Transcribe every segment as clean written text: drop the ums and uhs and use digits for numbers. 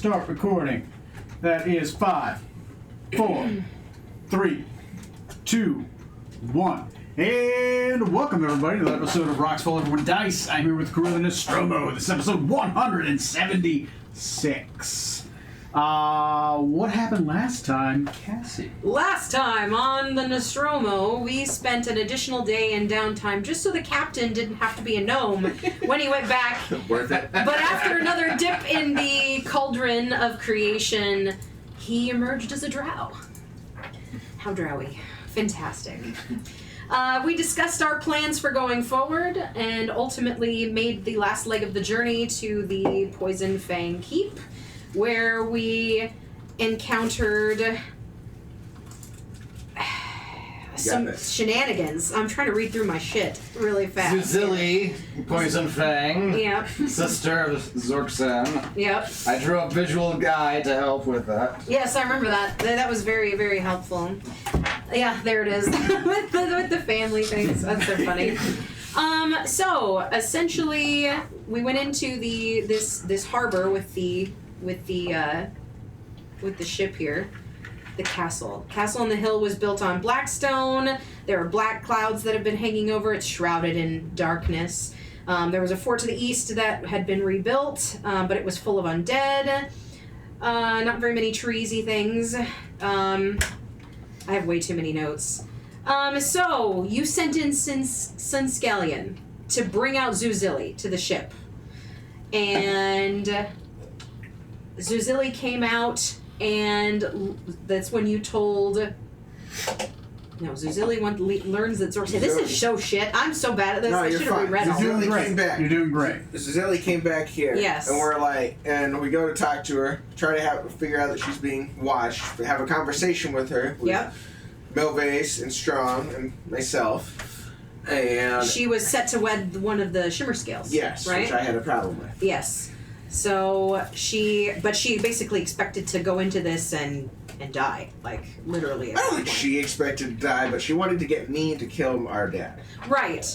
start recording. That is 5, 4, 3, 2, 1. And welcome everybody to the episode of Rocks Fall Over Dice. I'm here with Gorilla Nostromo. This is episode 176. What happened last time, Cassie? Last time on the Nostromo, we spent an additional day in downtime just so the captain didn't have to be a gnome when he went back. Worth it. But after another dip in the cauldron of creation, he emerged as a drow. How drowy. Fantastic. We discussed our plans for going forward and ultimately made the last leg of the journey to the Poison Fang Keep, where we encountered some shenanigans. I'm trying to read through my shit really fast. Zuzili, Poison Fang, Yep. sister of Zorksan. Yep. I drew a visual guide to help with that. Yes, I remember that. That was very, very helpful. Yeah, there it is. with the family things. That's so funny. So essentially, we went into this harbor with the ship here. The castle. Castle on the hill was built on blackstone. There are black clouds that have been hanging over it, shrouded in darkness. There was a fort to the east that had been rebuilt, but it was full of undead. Not very many treesy things. I have way too many notes. So, you sent in Sunscallion to bring out Zuzili to the ship. And Zuzili came out, and that's when you told... No, Zuzili learns that Zork... This is show shit. I'm so bad at this. No, I should have reread all You're this. doing great. Came back. You're doing great. Zuzili came back here. Yes. And we're like, and we go to talk to her, try to figure out that she's being watched, have a conversation with her. With Yep. Milvase and Strong and myself. And She was set to wed one of the Shimmer Scales. yes, Right? which I had a problem with. Yes. So she basically expected to go into this and die, like literally. I don't think she expected to die, but she wanted to get me to kill our dad. Right.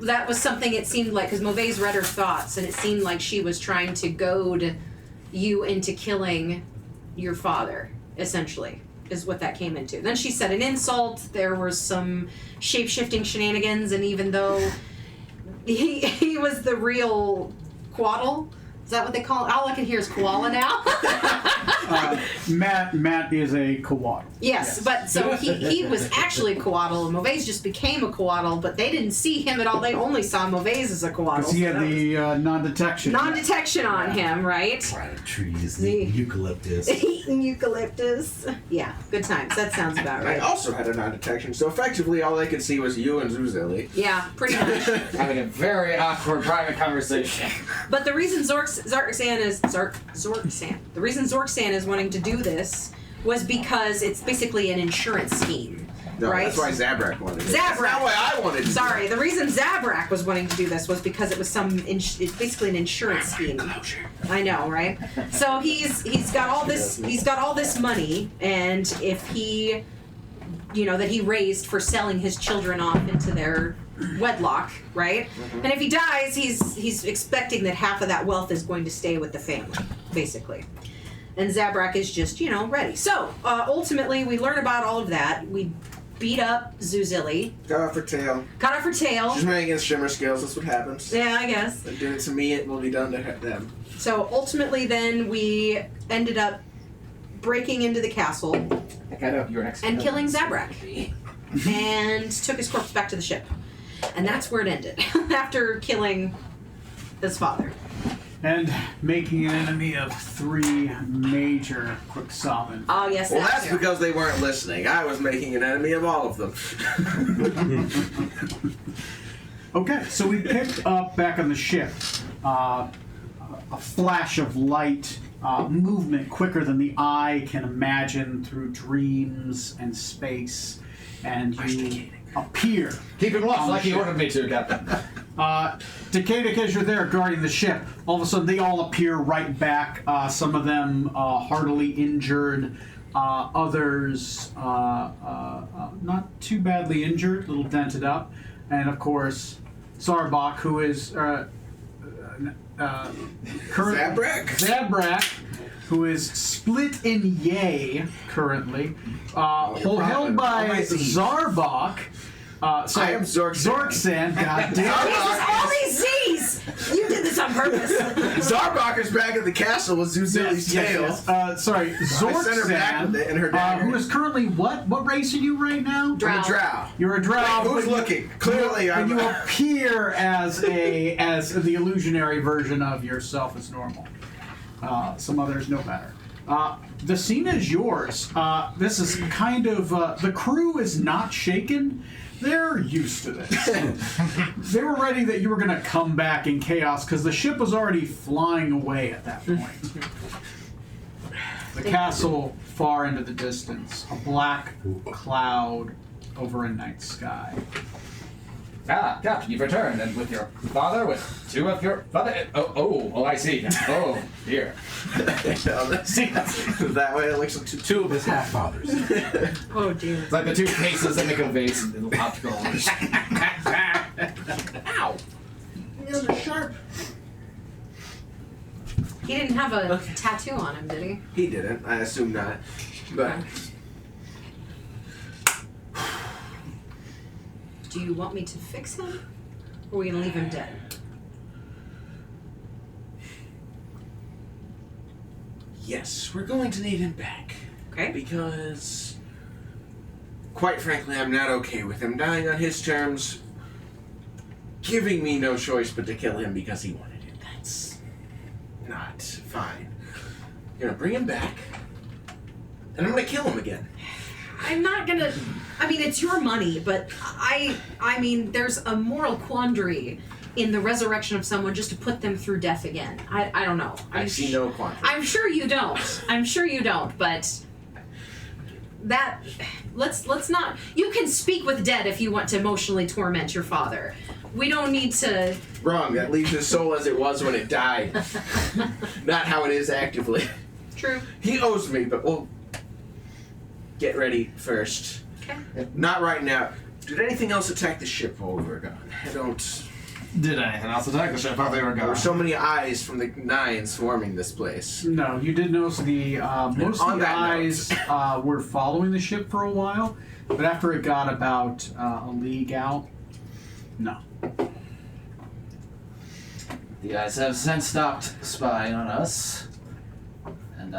That was something it seemed like, because Mauvais read her thoughts, and it seemed like she was trying to goad you into killing your father, essentially, is what that came into. Then she said an insult, there were some shape-shifting shenanigans, and even though he was the real Quaddle, is that what they call it? All I can hear is koala now. Matt is a Coatl. Yes, but so he was actually a Coatl, and Mauvais just became a Coatl, but they didn't see him at all. They only saw Mauvais as a Coatl. Because he had the non-detection. Non-detection on him, right? Trying to trees, The- eucalyptus. Eating eucalyptus. Yeah, good times. That sounds about I right. also had a non-detection, so effectively all I could see was you and Zuzili. Yeah, pretty much. Having a very awkward private conversation. But the reason Zorksan is wanting to do this was because it's basically an insurance scheme, No, right? that's why Zabrak wanted it. Zabrak. That's not why I wanted to do Sorry, the reason Zabrak was wanting to do this was because it was it's basically an insurance scheme. I know, right? So he's got all this money, and if he, that he raised for selling his children off into their wedlock, right? Mm-hmm. And if he dies, he's expecting that half of that wealth is going to stay with the family, basically. And Zabrak is just, ready. So, ultimately, we learn about all of that. We beat up Zuzili. Cut off her tail. Cut off her tail. She's mad against Shimmer Scales, that's what happens. Yeah, I guess. They did it to me, it will be done to them. So, ultimately, then, we ended up breaking into the castle I got up your next and killing Zabrak. And took his corpse back to the ship. And that's where it ended. After killing his father. And making an enemy of 3 major Quicksalmon. Oh, yes, Well, that that's too. because they weren't listening. I was making an enemy of all of them. Okay, so we picked up back on the ship a flash of light, movement quicker than the eye can imagine through dreams and space, and you appear. Keep it watch On the like you ship. ordered me to, Captain. Decadic, as you're there guarding the ship, all of a sudden they all appear right back. Some of them heartily injured, others not too badly injured, a little dented up, and of course Zarbak, who is Zabrak? who is split in yay currently, held by All my Z's. Zarbok. I am Zorksan. Zorksan, god damn. Jesus, all these Z's! You did this on purpose. Zarbakker's back at the castle with Zuzili's tail. Sorry, sent her back with it and her Zorksan, dagger. who is currently what? What race are you right now? Drow. I'm a drow. You're a drow. Who's but you- looking? Clearly, and I'm. you appear as the illusionary version of yourself as normal. Some others know better. The scene is yours. This is kind of the crew is not shaken. They're used to this. They were ready that you were going to come back in chaos because the ship was already flying away at that point. The castle far into the distance, a black cloud over a night sky. Ah, Captain, you've returned, and with your father, with two of your father. Oh, I see. Oh, dear. That way it looks like Two of his half-fathers. Oh, dear. It's like the two cases that make a vase in the optical. Ow! Nails are sharp. He didn't have a tattoo on him, did he? He didn't. I assume not. But Okay. Do you want me to fix him? Or are we gonna leave him dead? yes, we're going to need him back. Okay. Because, quite frankly, I'm not okay with him dying on his terms, giving me no choice but to kill him because he wanted it. That's not fine. I'm gonna bring him back, and I'm gonna kill him again. I'm not gonna. I mean, it's your money, but I mean, there's a moral quandary in the resurrection of someone just to put them through death again. I don't know. I see no quandary. I'm sure you don't. I'm sure you don't, but that let's not. You can speak with dead if you want to emotionally torment your father. We don't need to. Wrong. That leaves his soul as it was when it died, not how it is actively. True. He owes me, but we'll get ready first. Okay. Not right now. Did anything else attack the ship while we were gone? I don't. Did anything else attack the ship while they were There were so many eyes from the Nine swarming this place. No, you did notice the most On of the that eyes were following the ship for a while, but after it got about a league out, no. The guys have since stopped spying on us. And,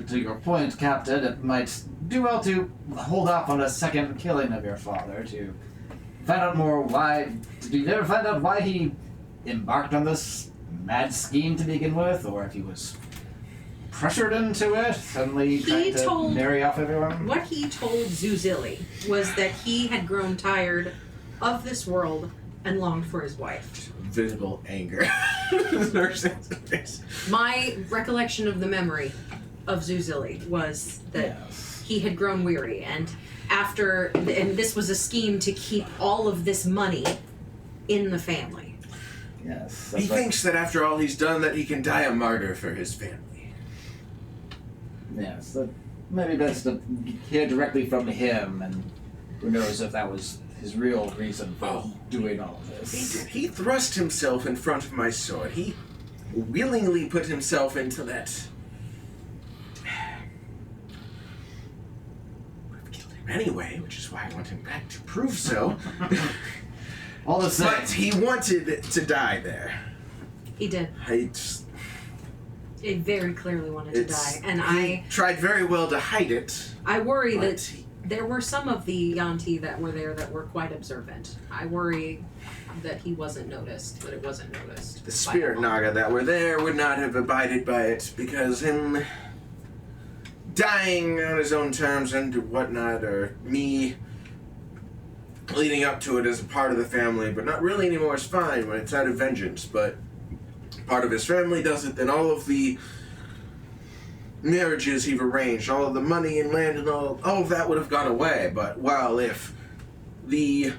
to your point, Captain, it might do well to hold off on a second killing of your father to find out more why. Did you ever find out why he embarked on this mad scheme to begin with, or if he was pressured into it, suddenly trying to told- marry off everyone? What he told Zuzili was that he had grown tired of this world and longed for his wife. Visible anger. My recollection of the memory of Zuzili was that Yes. he had grown weary, and and this was a scheme to keep all of this money in the family. Yes. He that's what- thinks that after all he's done, that he can die a martyr for his family. Yes, that maybe best to hear directly from him, and who knows if that was his real reason for doing all of He this. did. He thrust himself in front of my sword. He willingly put himself into that. I've killed him anyway, which is why I want him back to prove so. All the same, But he wanted to die there. He did. I just, He very clearly wanted to it's, die, and he tried very well to hide it. I worry But that there were some of the Yanti that were there that were quite observant. I worry that he wasn't noticed, that it wasn't noticed. The by spirit anyone. Naga that were there would not have abided by it because him dying on his own terms and whatnot, or me leading up to it as a part of the family, but not really anymore is fine when it's out of vengeance, but part of his family does it, then all of the marriages he've arranged, all of the money and land and all of that would have gone away. But, well, if the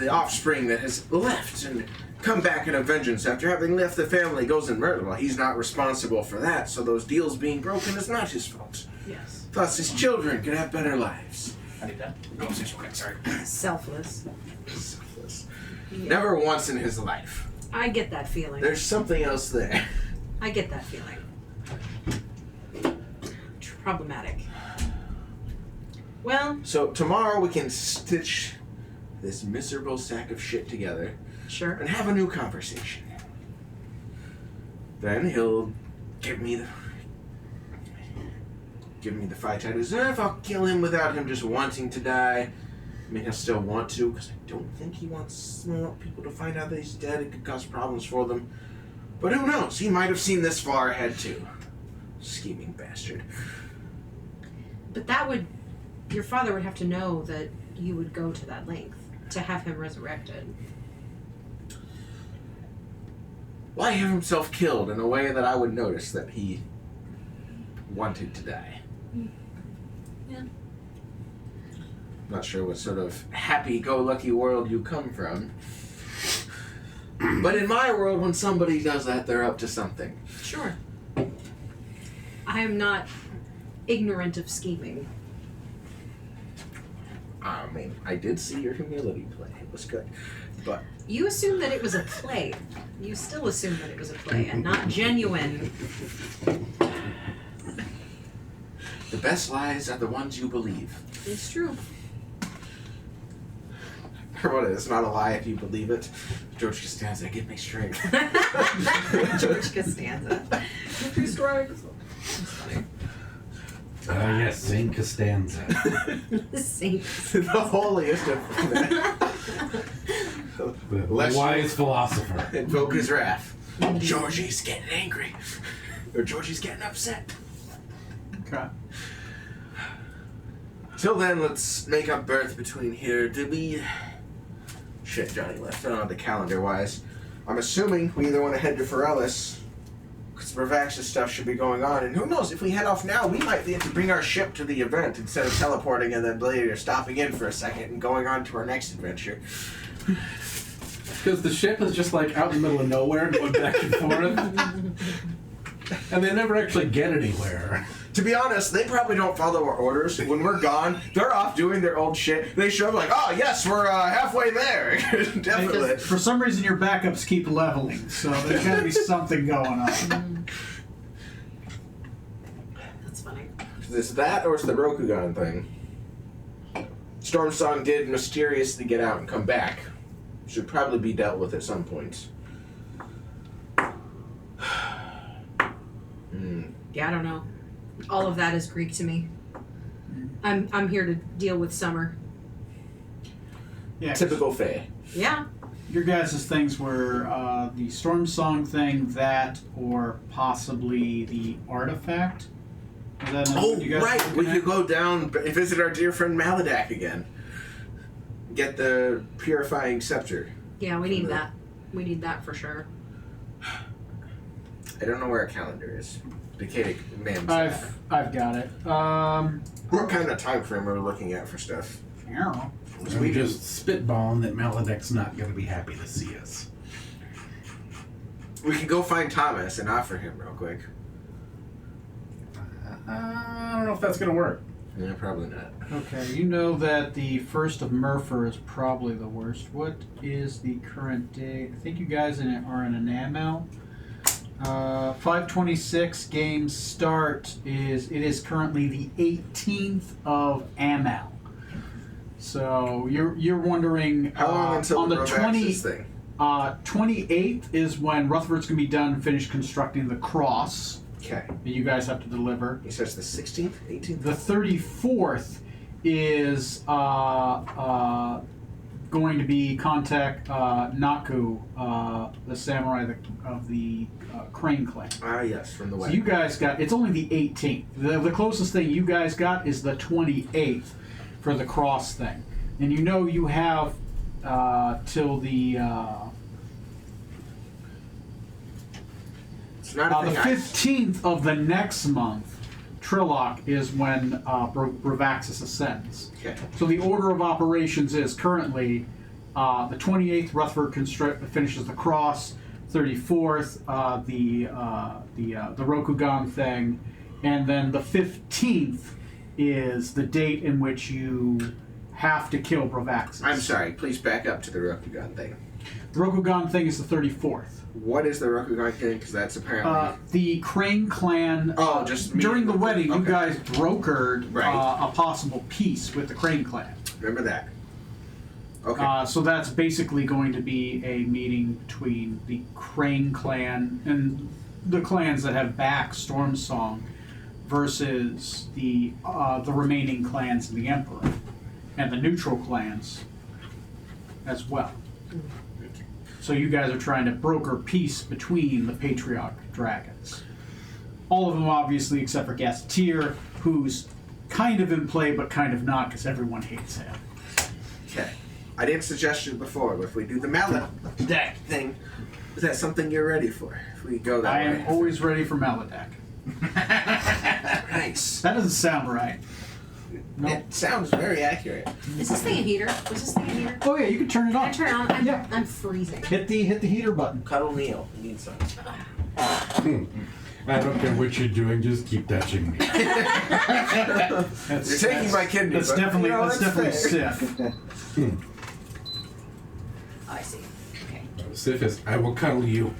offspring that has left and come back in a vengeance after having left the family goes and murder, well, he's not responsible for that, so those deals being broken is not his fault. Yes. Thus, his children could have better lives. I need that conversation quick, sorry. Selfless. Selfless. Yeah. Never once in his life. I get that feeling. There's something else there. I get that feeling. Problematic. Well, So tomorrow we can stitch this miserable sack of shit together sure. and have a new conversation. Then he'll give me the fight I deserve. I'll kill him without him just wanting to die. I mean, he'll still want to, because I don't think he wants people to find out that he's dead. It could cause problems for them. But who knows? He might have seen this far ahead, too. Scheming bastard. But your father would have to know that you would go to that length to have him resurrected. Why have himself killed in a way that I would notice that he wanted to die? Yeah. Not sure what sort of happy-go-lucky world you come from. But in my world, when somebody does that, they're up to something. Sure. I am not ignorant of scheming. I mean, I did see your humility play. It was good. But You assumed that it was a play. You still assume that it was a play and not genuine. the best lies are the ones you believe. It's true. Or what? It's not a lie if you believe it. George Costanza, give me strength. George Costanza. Two strikes. That's funny. Yes, Saint Costanza. Saints. The holiest of The Less- wise philosopher. invoke his wrath. Georgie's getting angry. Or Georgie's getting upset. Okay. Till then, let's make up berth between here. Did we... Shit, Johnny left. I don't know the calendar-wise. I'm assuming we either want to head to Forellis, because Bravax's stuff should be going on, and who knows, if we head off now, we might get to bring our ship to the event instead of teleporting and then later stopping in for a second and going on to our next adventure. Because the ship is just like out in the middle of nowhere, going back and forth. And they never actually get anywhere. To be honest, they probably don't follow our orders. When we're gone, they're off doing their old shit. They show up like, oh, yes, we're halfway there. Definitely. Because for some reason, your backups keep leveling, so there's got to be something going on. That's funny. Is this that, or it's the Rokugan thing? Stormsong did mysteriously get out and come back. Should probably be dealt with at some point. Yeah, I don't know. All of that is Greek to me. I'm here to deal with summer. Yeah, 'cause Typical Fae. Yeah. your guys' things were the Storm Song thing, that, or possibly the artifact. Is that another Oh, one you guys right. were We looking could go down and visit our dear friend Maladak again. Get the purifying scepter. Yeah, we need that. We need that for sure. I don't know where our calendar is. Decadic man's I've got it. What kind of time frame are we looking at for stuff? I don't know. We just spitballing that Maledek's not going to be happy to see us. We can go find Thomas and offer him real quick. I don't know if that's going to work. Yeah, probably not. Okay, you know that the 1st of Murpher is probably the worst. What is the current date? I think you guys are in an AML. 526 games start is currently the 18th of AML. So you're wondering How long until on the Rovax's thing? 28th is when Rutherford's gonna be done, finished constructing the cross Okay. that you guys have to deliver. He says the 16th, 18th. The 34th is going to be contact Naku, the samurai of the Crane clan. Ah, yes, from the So west. you guys got, it's only the 18th. The closest thing you guys got is the 28th for the cross thing. And you know you have till the It's not a the thing 15th of the next month. Trillock is when Bravaxis ascends. Okay. So the order of operations is currently the 28th, Rutherford finishes the cross. 34th, the Rokugan thing, and then the 15th is the date in which you have to kill Bravaxis. I'm sorry, please back up to the Rokugan thing. The Rokugan thing is the 34th. What is the Rokugan thing? Because that's apparently... The Crane clan. Oh, just during the meeting with wedding, them. you Okay. guys brokered Right. a possible peace with the Crane clan. Remember that. Okay. So that's basically going to be a meeting between the Crane clan and the clans that have backed Stormsong versus the remaining clans of the Emperor and the neutral clans as well. So you guys are trying to broker peace between the Patriarch Dragons. All of them, obviously, except for Gazetteer, who's kind of in play but kind of not because everyone hates him. Okay. I didn't suggest it before, but if we do the Maledict thing, is that something you're ready for? If we go that I way. am always ready for Maledict. Nice. That doesn't sound right. No. It sounds very accurate. Is this thing a heater? Was this thing a heater? Oh yeah, you can turn it Can I on. turn it on? Yeah. I'm freezing. Hit the heater button. Cuddle Neil. He needs some. I don't care what you're doing, just keep touching me. That's, You're taking my kidney. That's but, definitely you know, that's fair. definitely Sif. I see. Okay. Sif is, I will cuddle you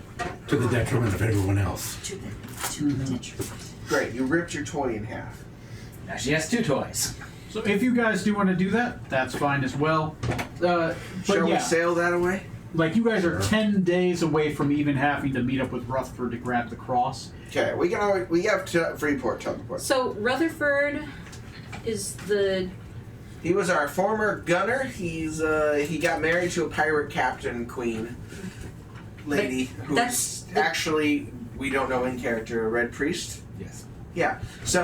to the detriment of everyone else. To the detriment. Great. You ripped your toy in half. Now she has 2 toys. So if you guys do want to do that, that's fine as well. But Shall yeah, we sail that away? like you guys are 10 days away from even having to meet up with Rutherford to grab the cross. Okay. We can always, we have Freeport teleport. So Rutherford is the He was our former gunner. He's he got married to a pirate captain queen lady that's who's the- actually, we don't know in character, a red priest. Yes. Yeah. So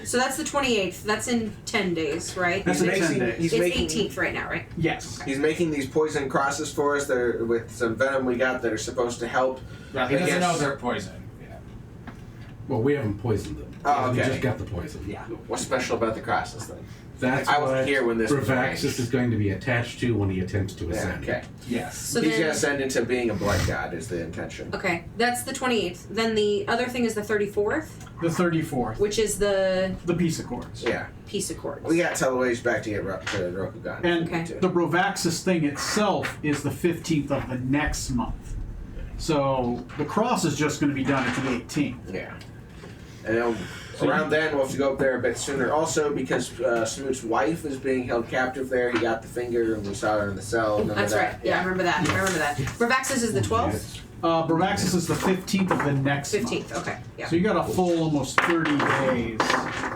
so that's the 28th. That's in 10 days, right? That's he's in 10 making, days. he's It's making 18th right now, right? Yes. he's making these poison crosses for us that are with some venom we got that are supposed to help. He I doesn't guess- know they're poison. Yeah. Well, we haven't poisoned them. Oh, We okay. just got the poison. Yeah. What's special about the crosses then? That's I wasn't what here when this was Bravaxis arranged. is going to be attached to when he attempts to Yeah, ascend. okay. Yes. So He's then, gonna ascend into being a blood god is the intention. okay, that's the 28th. Then the other thing is the 34th, The 34th. which is the The Peace Accords. Yeah. Peace Accords. We got teleways back to get to Rokugan. And Okay. the Brovaxis thing itself is the 15th of the next month. So the cross is just going to be done at the 18th. Yeah. And around then, we'll have to go up there a bit sooner. Also, because Smoot's wife is being held captive there, he got the finger and we saw her in the cell. Remember That's that? right. Yeah, I remember that. I remember that. Bravaxis is the 12th? Brovaxis is the 15th of the next 15th. month. Okay. Yeah. So you got a full almost 30 days.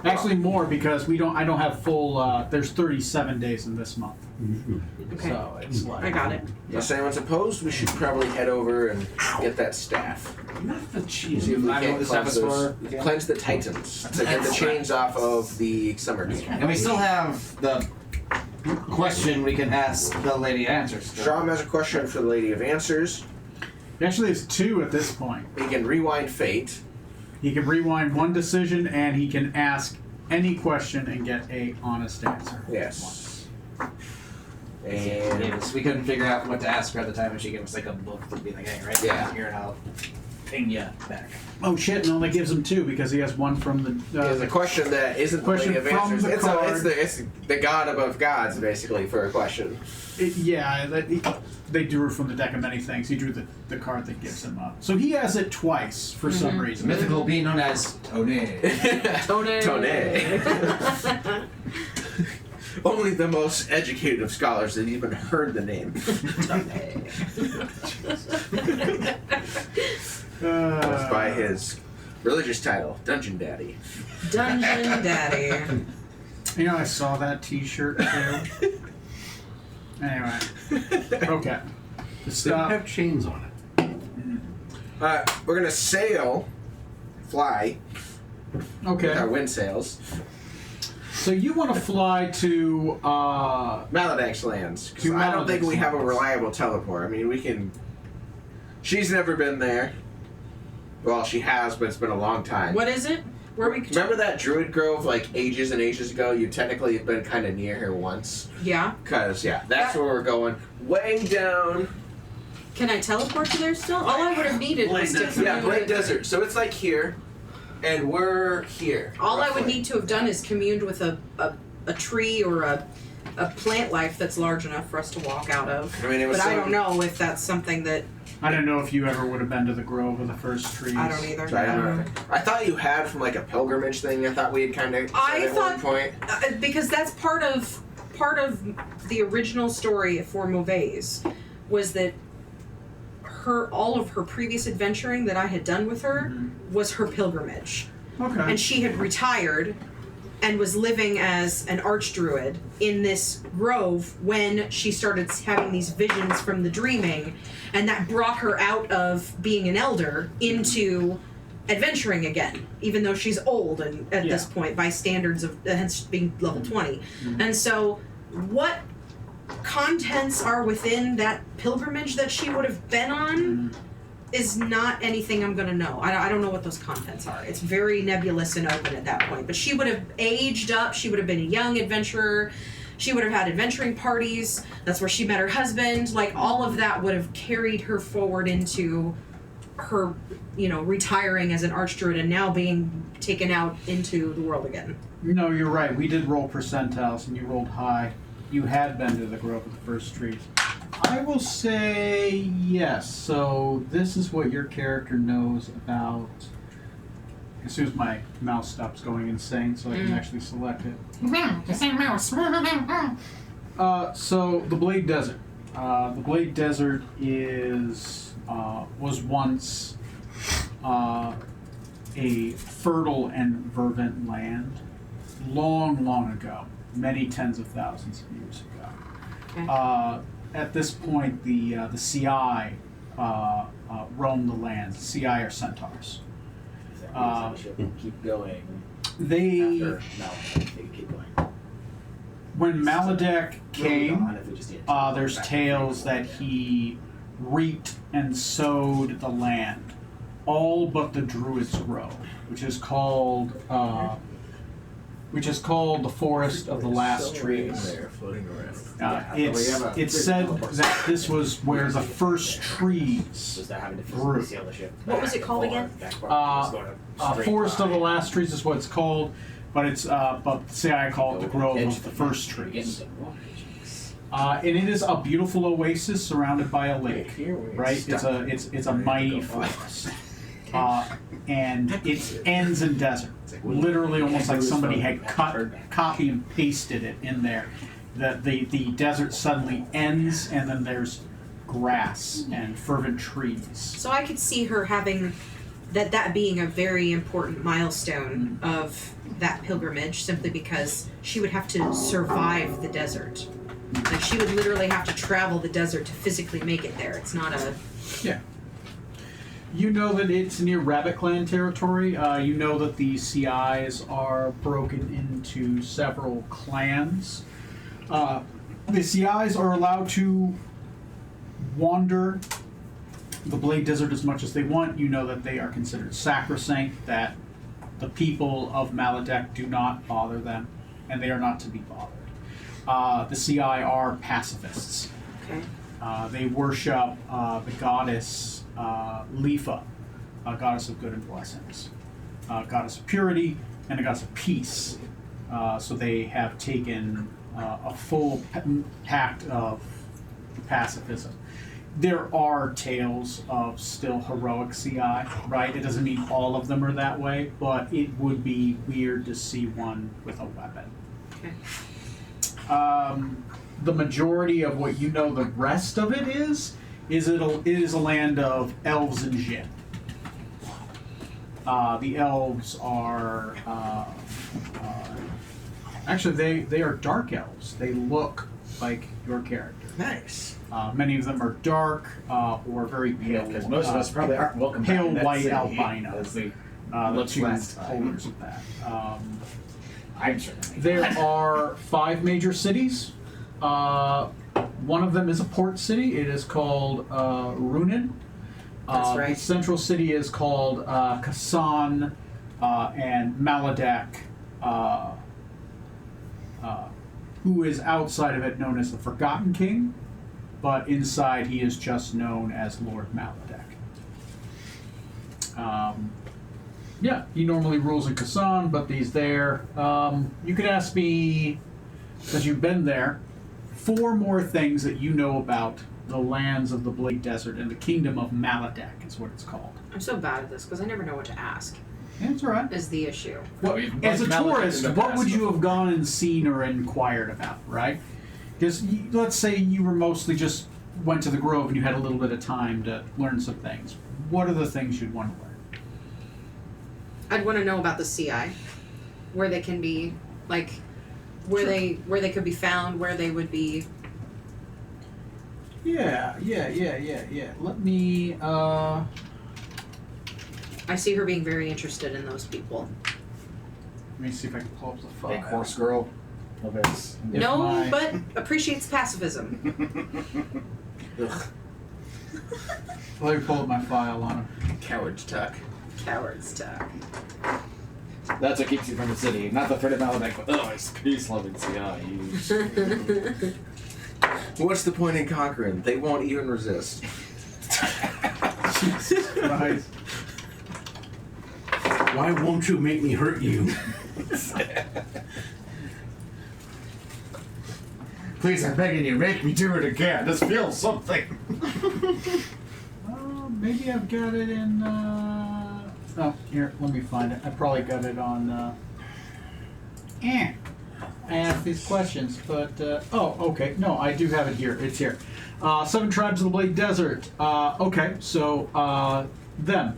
Actually more because I don't have full, there's 37 days in this month. Okay. So it's like. I got it. Unless anyone's opposed, we should probably head over and get that staff. Not the cheese. See if we I know can what this staff cleanse, is those, for. Yeah. cleanse the titans to get the chains off of the summer king. And we still have the question we can ask the lady answers. to. Strom has a question for the Lady of Answers. Actually, it's 2 at this point. He can rewind fate. He can rewind one decision and he can ask any question and get a honest answer. Yes. And Yes, we couldn't figure out what to ask her at the time, and she gave us like a book to be like, "Hey, right Yeah. here, and I'll ping you back." Oh shit! No, that gives him 2 because he has one from the. there's a question that isn't the Question Lady of from Answers. the It's, card. it's the god above gods, basically, for a question. They drew from the deck of many things. He drew the card that gives him up. So he has it twice for some It's a reason. mythical being known as Tony. Tone. Tone. Only the most educated of scholars have even heard the name. It's by his religious title, Dungeon Daddy. Dungeon Daddy. You know, I saw that T-shirt too. Anyway, okay. To They stop. have chains on it. We're gonna fly with our Okay. wind sails. So you want to fly to? Maladax lands. 'Cause To I don't think Maladax we have a lands. reliable teleport. I mean, we can. She's never been there. Well, she has, but it's been a long time. What is it? Where we? Remember that Druid Grove like ages and ages ago? You technically have been kind of near here once. Yeah. Cause yeah, that's where we're going. Way down. Can I teleport to there still? All I would have needed was to. Yeah, commune Great with- Desert. So it's like here, and we're here. All I would roughly. need to have done is communed with a tree or a plant life that's large enough for us to walk out of. I mean, it was But I so- don't know if that's something that I don't know if you ever would have been to the Grove of the First Trees. I don't either. I don't know. I thought you had from like a pilgrimage thing. I thought we had kind of I at thought- one point. Because that's part of the original story for Mauvaise was that all of her previous adventuring that I had done with her was her pilgrimage. Okay. And she had retired and was living as an archdruid in this grove when she started having these visions from the dreaming, and that brought her out of being an elder into adventuring again, even though she's old and at this point by standards of hence being level 20. And so what contents are within that pilgrimage that she would have been on is not anything I'm going to know. I don't know what those contents are. It's very nebulous and open at that point. But she would have aged up. She would have been a young adventurer. She would have had adventuring parties. That's where she met her husband. Like, all of that would have carried her forward into her, retiring as an archdruid and now being taken out into the world again. No, you're right. We did roll percentiles, and you rolled high. You had been to the Grove of the First Trees. I will say yes. So this is what your character knows about. As soon as my mouse stops going insane, so I can actually select it. So the Blade Desert. The Blade Desert was once a fertile and verdant land, long, long ago, many tens of thousands of years ago. Okay. At this point, the CI roam the lands. The CI are centaurs. Keep going. They, After Maladek, they keep going. when Maladek came, If we just need to there's back tales that he reaped and sowed the land, all but the Druid's Grove, which is called the Forest of the Last Trees. There, floating around. It's said that this was where the first trees Just that having to grew. physically sail the ship. What was it called again? Forest of the Last Trees is what it's called, but say I call it the Grove of the First Trees. And it is a beautiful oasis surrounded by a lake, right? It's a mighty forest, and it ends in desert. Literally, almost like somebody had copy and pasted it in there. That the desert suddenly ends, and then there's grass and fervent trees. So I could see her having that being a very important milestone of that pilgrimage, simply because she would have to survive the desert. Like, she would literally have to travel the desert to physically make it there. It's not a... Yeah. You know that it's near Rabbit Clan territory. You know that the CIs are broken into several clans. The CIs are allowed to wander the Blade Desert as much as they want. You know that they are considered sacrosanct, that the people of Maladek do not bother them, and they are not to be bothered. The CI are pacifists. Okay. They worship the goddess Lifa, a goddess of good and blessings, a goddess of purity, and a goddess of peace. So they have taken a full pact of pacifism. There are tales of still heroic CI, right? It doesn't mean all of them are that way, but it would be weird to see one with a weapon. Okay. The majority of what you know the rest of it is a land of elves and djinn. The elves are actually they are dark elves. They look like your character. Nice. Many of them are dark or very pale. Because most of us probably aren't welcome back pale in that white city, albino. as we The looked two last time. colors of that. I'm certainly. There are 5 major cities. One of them is a port city. It is called Runin. That's right. The central city is called Kasan, and Maladek, who is outside of it known as the Forgotten King, but inside he is just known as Lord Maladek. Yeah, he normally rules in Kasan, but he's there. You could ask me because you've been there, 4 more things that you know about the lands of the Blade Desert and the kingdom of Maladek is what it's called. I'm so bad at this because I never know what to ask. That's all right. Is the issue. Well, We've as a bumped Maladek tourist, in the what past would you before. have gone and seen or inquired about, right? Because let's say you were mostly just went to the Grove and you had a little bit of time to learn some things. What are the things you'd want to learn? I'd want to know about the CI, where they can be, like, where they could be found, where they would be. Yeah. Let me, I see her being very interested in those people. let me see if I can pull up the file. Big horse girl. Of his. If No, my- but appreciates pacifism. Ugh. Let me pull up my file on him. Coward's tuck. Cowards talk. That's what keeps you from the city. Not the threat of Maladek, but it's peace-loving CI. What's the point in conquering? They won't even resist. Jesus Christ. Why won't you make me hurt you? Please, I'm begging you, make me do it again. Just feel something. Maybe I've got it in, oh, here, let me find it. I probably got it on, I asked these questions, but, oh, okay. No, I do have it here. It's here. 7 tribes of the Blade Desert. Okay, so, them.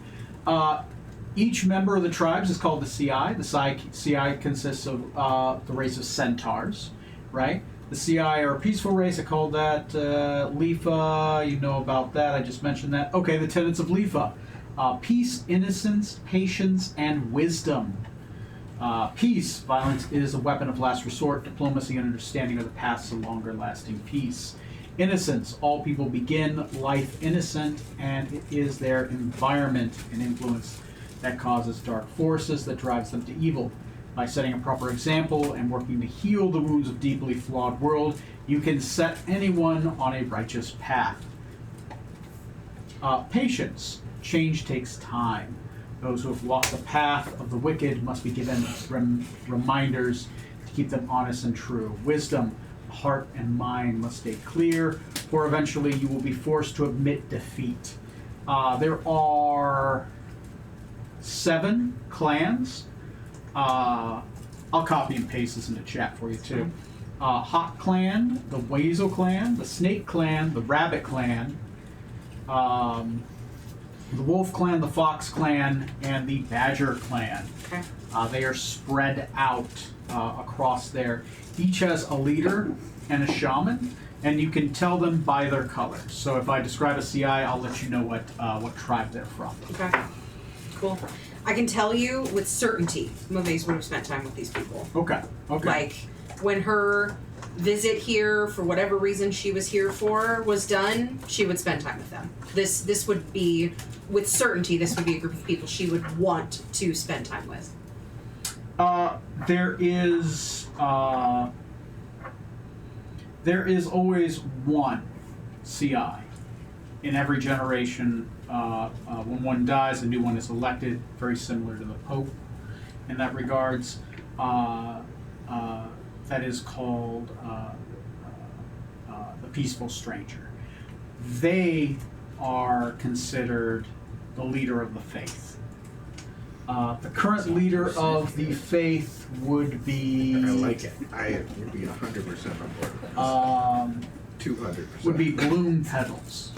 Each member of the tribes is called the CI. The CI consists of, the race of centaurs, right? The CI are a peaceful race. I called that Lifa. You know about that. I just mentioned that. Okay, the tenets of Lifa. Peace, innocence, patience, and wisdom. Peace. Violence is a weapon of last resort. Diplomacy and understanding are the paths to longer lasting peace. Innocence. All people begin life innocent, and it is their environment and influence that causes dark forces that drives them to evil. By setting a proper example and working to heal the wounds of deeply flawed world, you can set anyone on a righteous path. Patience. Change takes time. Those who have walked the path of the wicked must be given reminders to keep them honest and true. Wisdom. Heart and mind must stay clear, for eventually you will be forced to admit defeat. There are 7 clans. I'll copy and paste this in the chat for you too. Hawk Clan, the Weasel Clan, the Snake Clan, the Rabbit Clan, the Wolf Clan, the Fox Clan, and the Badger Clan. Okay. They are spread out across there. Each has a leader and a shaman, and you can tell them by their colors. So if I describe a CI, I'll let you know what tribe they're from. Okay. Cool. I can tell you with certainty, Movies would have spent time with these people. Okay. Okay. Like, when her visit here, for whatever reason she was here for, was done, she would spend time with them. This would be, with certainty, this would be a group of people she would want to spend time with. There is always one CI in every generation. When one dies, a new one is elected, very similar to the Pope in that regards. That is called the Peaceful Stranger. They are considered the leader of the faith. The current leader of the faith would be... I like it. I would be 100% on board with this. 200%. would be Bloom Petals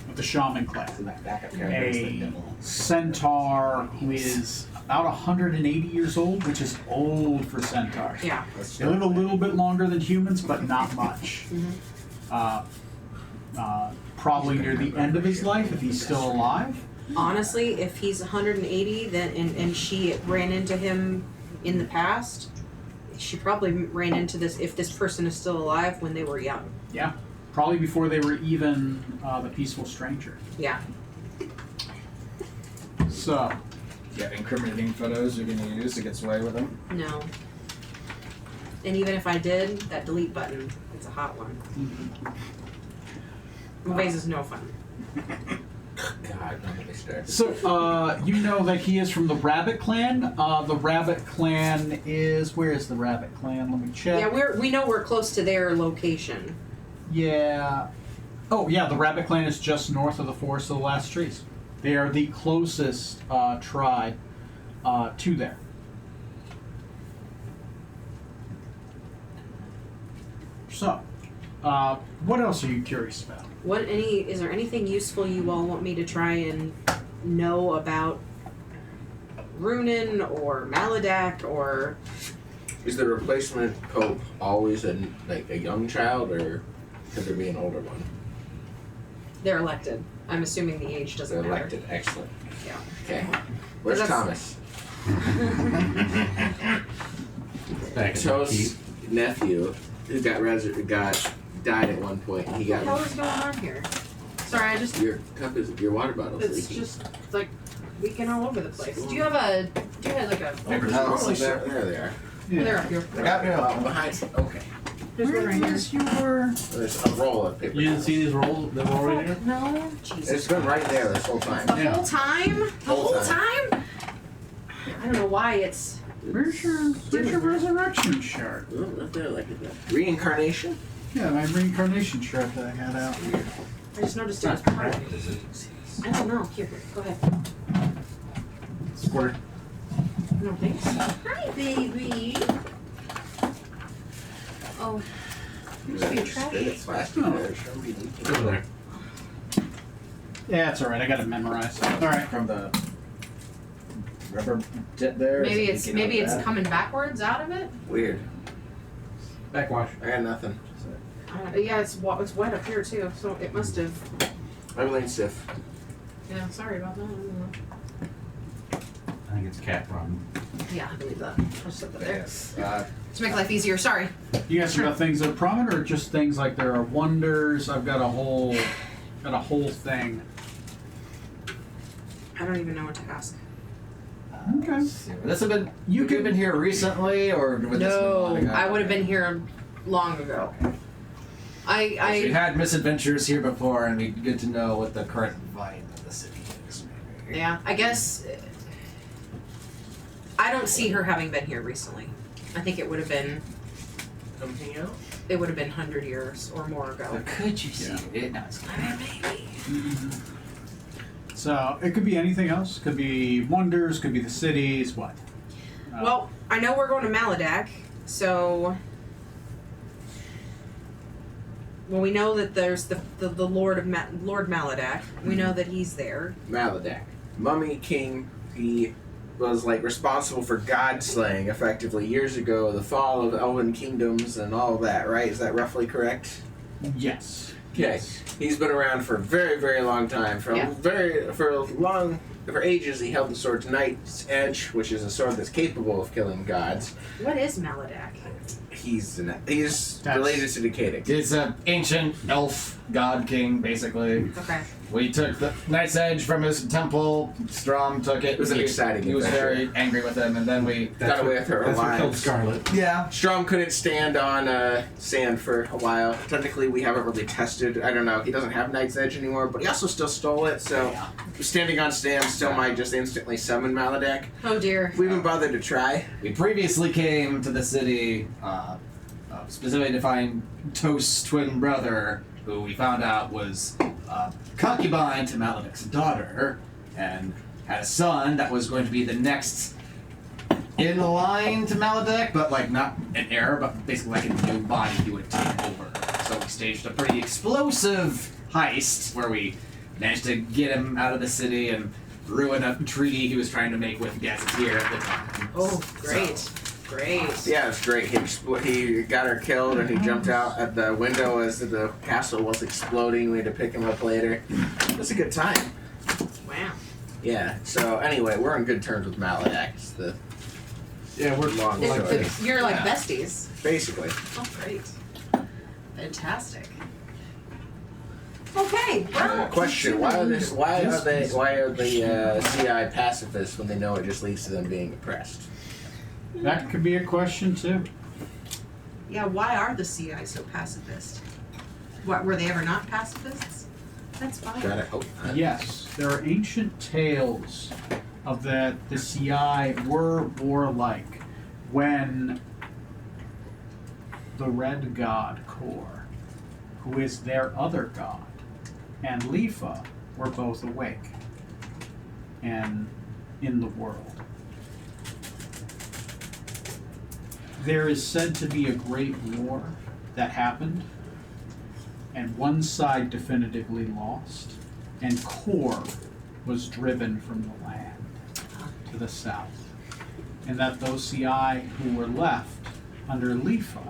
of the Shaman class. That backup character is the A devil. centaur who is about 180 years old, which is old for centaurs. Yeah. That's They live a little bit longer than humans, but not much. Probably near the end of his life, if he's still alive. Honestly, if he's 180, then and she ran into him in the past, she probably ran into this, if this person is still alive, when they were young. Yeah, probably before they were even the Peaceful Stranger. Yeah. So, You have incriminating photos you're going to use to get away with them? No. And even if I did, that delete button, it's a hot one. Movies is no fun. God, don't get me started. So, you know that he is from the Rabbit Clan. The Rabbit Clan is... Where is the Rabbit Clan? Let me check. Yeah, we know we're close to their location. Yeah. Oh, yeah, the Rabbit Clan is just north of the Forest of the Last Trees. They are the closest tribe to there. So, what else are you curious about? Is there anything useful you all want me to try and know about Runin or Maladak or? Is the replacement pope always a young child, or could there be an older one? They're elected. I'm assuming the age doesn't They're matter. elected. Excellent. Yeah. Okay. Where's That's- Thomas? Back in Toast's nephew, who died at one point. He What the hell got is going on here? Sorry, I just your water bottle's it's leaking. just like leaking all over the place. Do you have like a Paper Oh, towels like there, that. there they are. They're up here. I got you. Behind. Okay. There's one Where right here. is your... There's a roll of paper. You didn't towels. see these rolls? The roll right here? No, Jesus. It's been right there this whole time. The Yeah. whole time? The Whole whole time? I don't know why it's. Where's your resurrection shirt? Oh, not there like that. Reincarnation? Yeah, my reincarnation shirt that I had out. I just noticed it was part of it. I don't know. Here, go ahead. Squirt. No thanks. Hi, baby. Oh, used to be a trash. It's plastic Oh. there. Show me leaking. Over there. Yeah, it's alright, I got it memorized. Alright. From the rubber tip there. maybe is it leaking it's out of that? coming backwards out of it. Weird. Backwash. I got nothing. Yeah, it's wet up here too, so it must have. Everything's stiff. Yeah, sorry about that. I don't know. I think it's a cat problem. Yeah, I believe that. I'll just put that there Yes. to make life easier. Sorry. You guys got things that are prominent or just things like there are wonders? I've got a whole thing. I don't even know what to ask. Okay. Let's see. Would this have been You would you can- have been here recently, or would this have been long No, ago? I would have been here long ago. We I had misadventures here before, and it'd be good to know what the current vibe of the city is. Maybe. yeah, I guess I don't see her having been here recently. I think it would have been Something else? 100 years or more ago. But could you see Yeah. it? No, it's Maybe. So it could be anything else. Could be wonders. Could be the cities. What? Well, I know we're going to Maladak, so. Well, we know that there's the Lord Maladak. We know that he's there. Maladak. Mummy King, he was responsible for god slaying effectively years ago, the fall of elven kingdoms and all of that, right? Is that roughly correct? Yes. Okay. Yes. He's been around for a very, very long time. For ages he held the sword Knight's Edge, which is a sword that's capable of killing gods. What is Maladak? He's That's- related to Decadic. It's an ancient elf god king, basically. Okay. We took the Knight's Edge from his temple. Strom took it. It was an exciting He was adventure. very angry with him, and then we. Got away with her That's what killed alive. Scarlet. Yeah. Strom couldn't stand on sand for a while. Technically, we haven't really tested. I don't know. He doesn't have Knight's Edge anymore, but he also still stole it, so standing on sand still might just instantly summon Maladak. Oh dear. We haven't bothered to try. We previously came to the city specifically to find Toast's twin brother, who we found out was concubine to Maledic's daughter, and had a son that was going to be the next in line to Maledic, but not an heir, but basically a new body he would take over. So we staged a pretty explosive heist where we managed to get him out of the city and ruin a treaty he was trying to make with Gazetteer at the time. Oh, great. So, Great. Yeah, it's great. He got her killed, and he jumped out at the window as the castle was exploding. We had to pick him up later. It was a good time. Wow. Yeah. So anyway, we're on good terms with Maladak. It's the Yeah, we're Long like story. this. You're like Yeah. besties. basically. Oh, great. Fantastic. Okay, well. Question: Why are the CI pacifists when they know it just leads to them being oppressed? That could be a question too. Yeah, why are the CI so pacifist? What, were they ever not pacifists? That's fine. Got it. Oh, Yes. there are ancient tales of that the Ci were warlike when the red god Kor, who is their other god, and Lifa were both awake and in the world. There is said to be a great war that happened, and one side definitively lost, and Kor was driven from the land to the south, and that those Ci who were left under Lifa,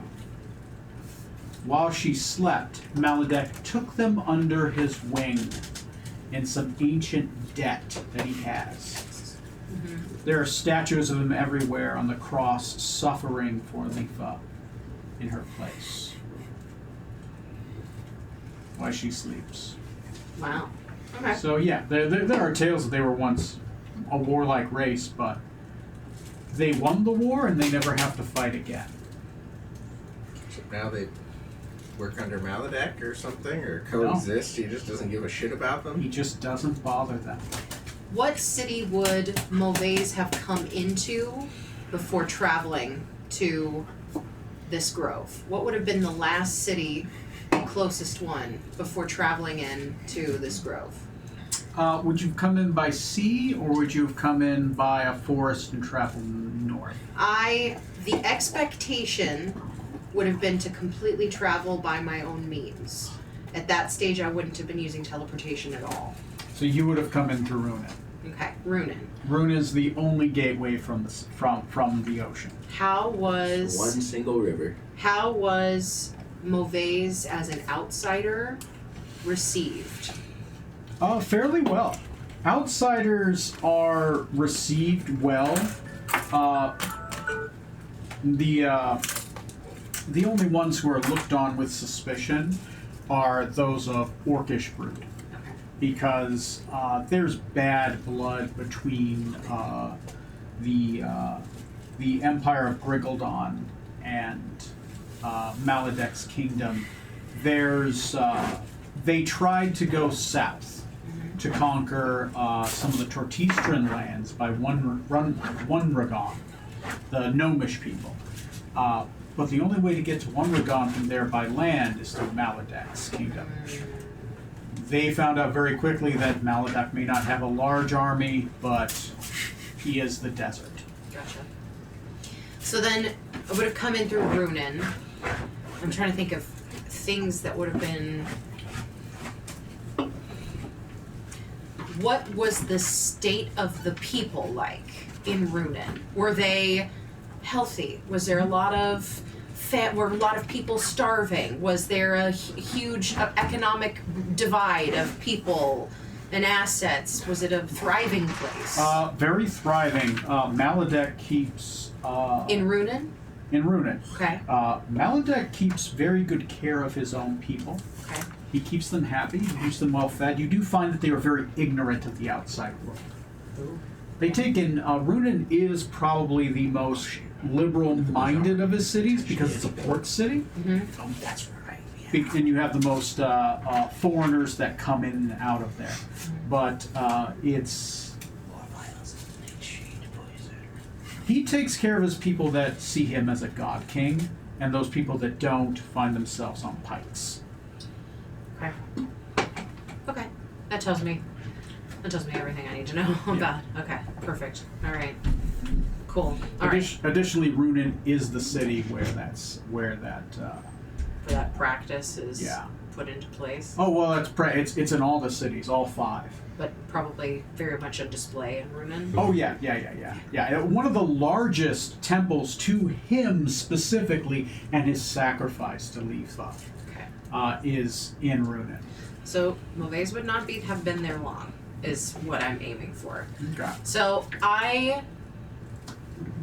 while she slept, Maladek took them under his wing in some ancient debt that he has. There are statues of him everywhere on the cross, suffering for Lifa in her place while she sleeps. Wow. Okay. So yeah, there are tales that they were once a warlike race, but they won the war and they never have to fight again. So now they work under Maladek or something, or coexist. He just doesn't give a shit about them. He just doesn't bother them. What city would Mulvey's have come into before traveling to this grove? What would have been the last city, closest one, before traveling in to this grove? Would you come in by sea, or would you have come in by a forest and traveled north? The expectation would have been to completely travel by my own means. At that stage, I wouldn't have been using teleportation at all. So you would have come in through Runin. Okay, Runin. Runin is the only gateway from the ocean. How was One single river. Mulvey's as an outsider received? Fairly well. Outsiders are received well. The only ones who are looked on with suspicion are those of Orcish brood, Okay. because there's bad blood between the Empire of Grigaldon and Maladek's kingdom. They tried to go south to conquer some of the Tortistran lands by Onragon, the Gnomish people. But the only way to get to Onragon from there by land is through Maladek's kingdom. They found out very quickly that Maladek may not have a large army, but he is the desert. Gotcha. So then I would have come in through Runin. I'm trying to think of things that would have been. What was the state of the people like in Runin? Were they healthy? Was there a lot of were a lot of people starving? Was there a huge economic divide of people and assets? Was it a thriving place? Very thriving. Maladek keeps in Runin? in Runin. Okay. Maladek keeps very good care of his own people. Okay. He keeps them happy. He keeps them well fed. You do find that they are very ignorant of the outside world. Ooh. They take in Runin is probably the most liberal-minded of his cities because it's a port city. Mm-hmm. That's right. And you have the most foreigners that come in and out of there. But he takes care of his people that see him as a god king, and those people that don't find themselves on pikes. Okay. Okay. That tells me everything I need to know about. Okay. Perfect. All right. Cool. All right. Additionally, Runin is the city where that For that practice is put into place. Oh well, it's in all the cities, all 5. But probably very much on display in Runin. Oh yeah. One of the largest temples to him specifically, and his sacrifice to Lifa, Okay. is in Runin. So Mulvey's would not have been there long, is what I'm aiming for. Okay. So I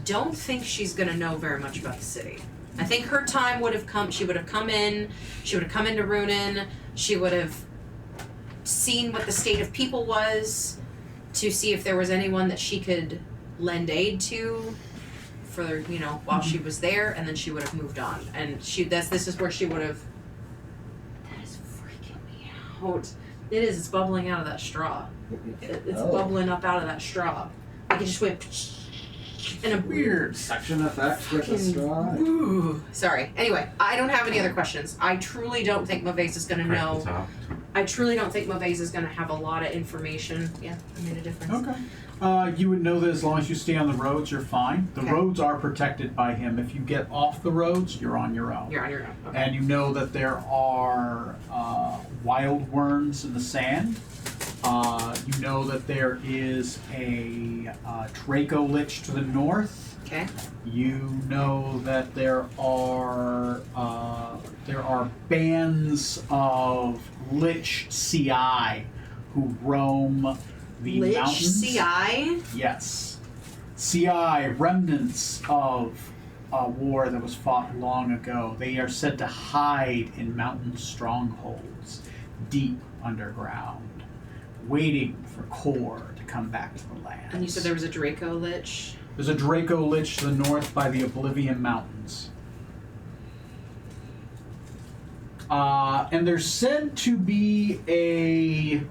don't think she's gonna know very much about the city. I think her time would have come. She would have come into Runin. She would have seen what the state of people was, to see if there was anyone that she could lend aid to for while she was there, and then she would have moved on. And this is where she would have. That is freaking me out. It is. It's bubbling out of that straw. It's Oh. bubbling up out of that straw. Like it just went in a Weird suction effect with the straw. Ooh. Sorry. Anyway, I don't have any other questions. I truly don't think Mavase is gonna Crack know. the top. I truly don't think Mavase is gonna have a lot of information. Yeah, I made a difference. Okay. You would know that as long as you stay on the roads, you're fine. The Okay. roads are protected by him. If you get off the roads, you're on your own. You're on your own. Okay. And you know that there are wild worms in the sand. You know that there is a Draco Lich to the north. Okay. You know that there are bands of Lich CI who roam the Lich mountains. CI. Yes. CI, remnants of a war that was fought long ago. They are said to hide in mountain strongholds, deep underground, waiting for Kor to come back to the land. And you said there was a Draco Lich. There's a Draco Lich to the north by the Oblivion Mountains. And there's said to be a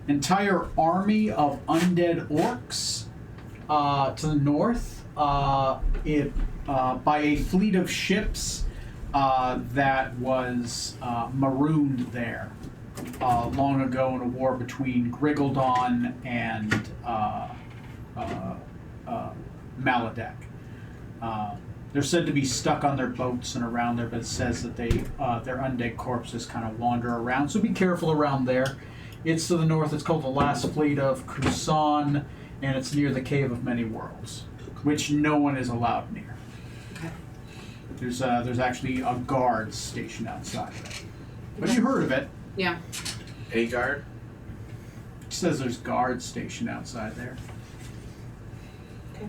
entire army of undead orcs to the north by a fleet of ships that was marooned there long ago in a war between Grigaldon and Maladek. They're said to be stuck on their boats and around there, but it says that their undead corpses kind of wander around. So be careful around there. It's to the north. It's called the Last Fleet of Kusan, and it's near the Cave of Many Worlds, which no one is allowed near. Okay. There's actually a guard stationed outside of it. But you heard of it. Yeah. A guard? It says there's guards stationed outside there. Okay.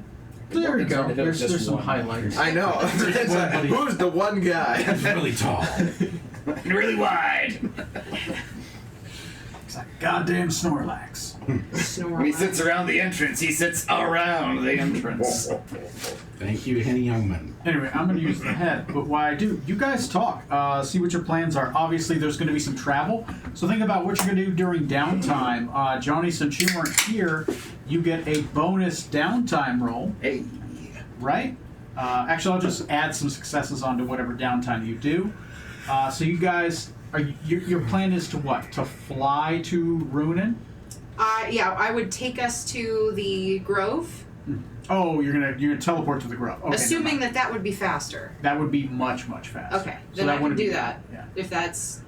There you go. If it was There's just some one. highlights. I know. It's like, who's the one guy? It's really tall. Really wide. It's like goddamn Snorlax. Snore. When he sits around the entrance, he sits around the entrance. Thank you, Henny Youngman. Anyway, I'm going to use the head, but while I do, you guys talk. See what your plans are. Obviously, there's going to be some travel, so think about what you're going to do during downtime. Johnny, since you weren't here, you get a bonus downtime roll, Hey. right? Actually, I'll just add some successes onto whatever downtime you do. So you guys, your plan is to what? To fly to Runin? Yeah, I would take us to the Grove, Oh, you're gonna teleport to the Grove. Okay, assuming never mind. that would be faster. That would be much faster. Okay, So then I can wouldn't do be that. Yeah. If that's,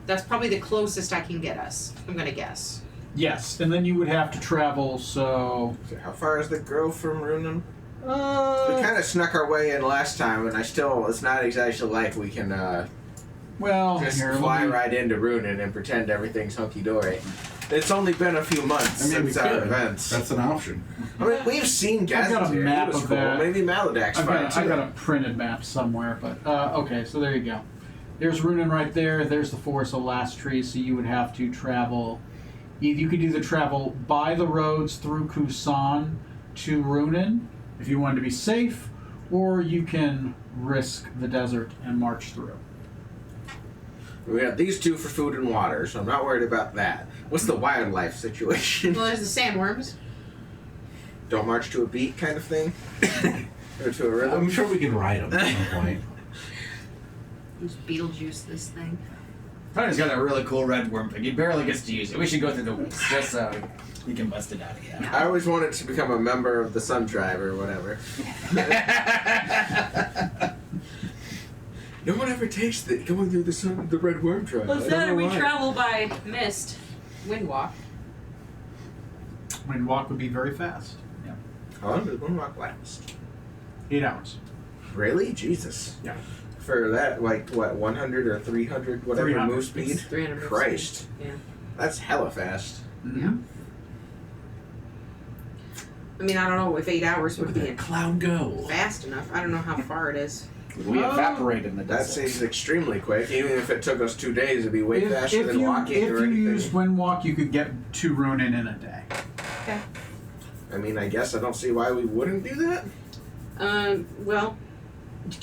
that's probably the closest I can get us. I'm gonna guess. Yes, and then you would have to travel. So How far is the Grove from Runin? We Uh, kind of snuck our way in last time, and it's not exactly like we can well, just here, fly let me- right into Runin and pretend everything's hunky-dory. It's only been a few months I mean, we since our could. events. That's an option. I mean, we've seen I've got a Gazetteer. map It was of cool. that. Maybe Maladak's fine too. I've got a printed map somewhere, but okay, so there you go. There's Runin right there. There's the Forest of Last Tree, so you would have to travel. You could either travel by the roads through Kusan to Runin if you wanted to be safe, or you can risk the desert and march through. We got these two for food and water, so I'm not worried about that. What's the wildlife situation? Well, there's the sandworms. Don't march to a beat kind of thing? Or to a I'm rhythm? sure we can ride them at some point. Use Beetlejuice this thing. Tony's got a really cool red worm thing. He barely gets to use it. We should go through the woods just so he can bust it out again. I always wanted to become a member of the Sun Tribe or whatever. No one ever takes going through the Red Worm Tribe. I don't know why. travel by mist, windwalk. Windwalk would be very fast. Yeah. How long does Moonwalk last? 8 hours. Really? Jesus. Yeah. For that, like, what, 100 or 300, whatever 300. move speed? 300 move Christ. speed. Yeah. That's hella fast. Mm-hmm. I mean, I don't know if 8 hours would be clown go. fast enough. I don't know how far it is. We evaporate in the That desert. seems extremely quick. Even if it took us 2 days, it'd be way faster If than walking if or you anything. used Windwalk, you could get to Runin in a day. Okay. I mean, I guess I don't see why we wouldn't do that. Well,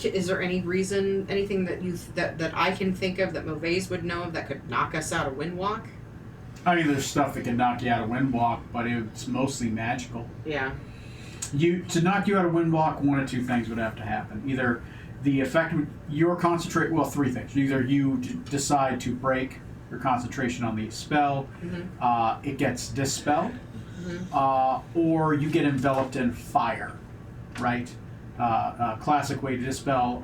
is there any reason, anything that that I can think of that Mavase would know of that could knock us out of Windwalk? I mean, there's stuff that can knock you out of Windwalk, but it's mostly magical. Yeah. To knock you out of Windwalk, one or two things would have to happen. Either the effect, your concentration, well, three things. Either you decide to break your concentration on the spell, it gets dispelled, or you get enveloped in fire, right? A classic way to dispel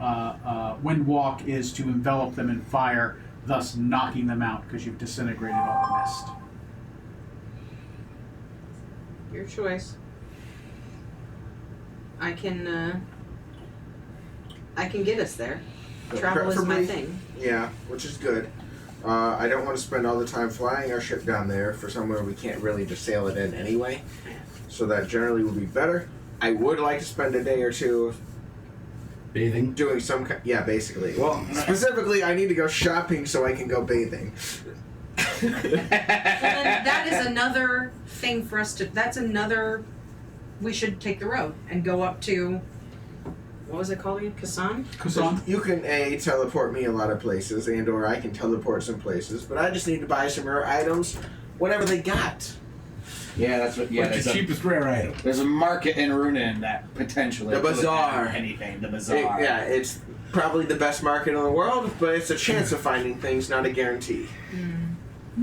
Windwalk is to envelop them in fire, thus knocking them out because you've disintegrated all the mist. Your choice. I can get us there. But Travel is my preferably- thing. Yeah, which is good. I don't want to spend all the time flying our ship down there for somewhere we can't really just sail it in anyway. So that generally would be better. I would like to spend a day or two Bathing. doing some yeah, basically. Well, specifically, I need to go shopping so I can go bathing. Well, then that is another thing for us to. That's another. We should take the road and go up to. What was it called again? Kasan? Kusan? You can teleport me a lot of places, and or I can teleport some places, but I just need to buy some rare items, whatever they got. Yeah, that's what. Yeah, What's there's your a, cheapest rare item? there's a market in Runin that potentially The could bazaar. have anything. The bazaar. It's probably the best market in the world, but it's a chance of finding things, not a guarantee.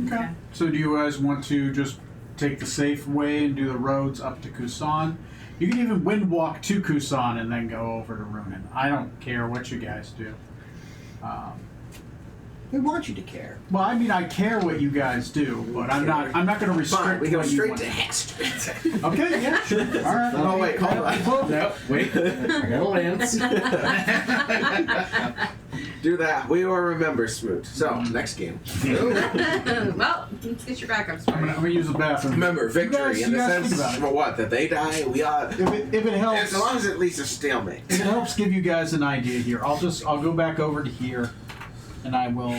Okay. So do you guys want to just take the safe way and do the roads up to Kusan? You can even Windwalk to Kusan and then go over to Runin. I don't care what you guys do. We want you to care. Well, I mean, I care what you guys do, but I'm not going to restrict. Fine, we go what you straight want to Hex. Okay, yeah, sure. All right. Oh wait, hold on. No, wait. I got a lance. Do that. We will remember, Smoot. So, next game. Well, let's get your backups. I'm gonna use the bathroom. Remember, victory You in the guys think sense about it. for what? That they die, we are. If it helps, As long as it leads to stalemate. if it helps give you guys an idea here, I'll go back over to here, and I will.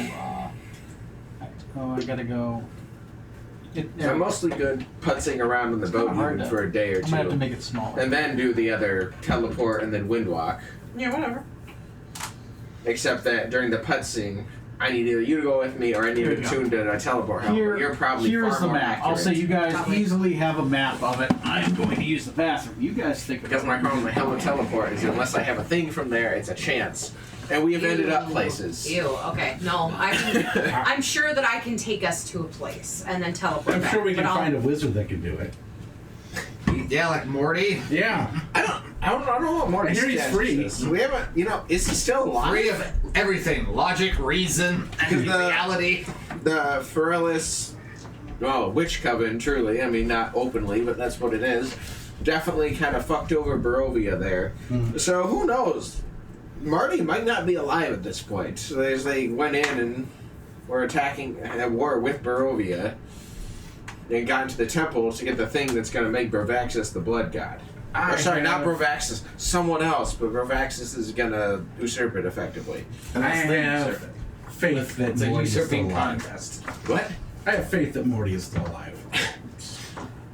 I gotta go. I'm mostly good putzing around on the boat hard even to- for a day or I'm gonna have to two. make it smaller. And then do the other teleport and then windwalk. Yeah, whatever. Except that during the putzing, I need either you to go with me or I need Here to you go. tune to a teleport help. You're probably here's far the more map. accurate. I'll say you guys Totally. easily have a map of it. I'm going to use the bathroom. You guys think about Because my problem with Hello Teleport is unless I have a thing from there, it's a chance. And we have ended up places. Ew. Okay. No, I'm sure that I can take us to a place and then teleport I'm back. sure we can but I'll- find a wizard that can do it. Yeah, like Morty. Yeah. I don't know what more I hear he's free. We haven't, is he still alive? Free of everything. Logic, reason, and Because the- reality. The Ferelis, witch coven, truly. I mean, not openly, but that's what it is. Definitely kind of fucked over Barovia there. So who knows? Marty might not be alive at this point. So as they went in and were attacking at war with Barovia, they got into the temple to get the thing that's going to make Bravaxis the blood god. Or, sorry, not Bravaxis, someone else, but Bravaxis is going to usurp it effectively. And I have faith that It's a Morty is still usurping alive. contest. What? I have faith that Morty is still alive.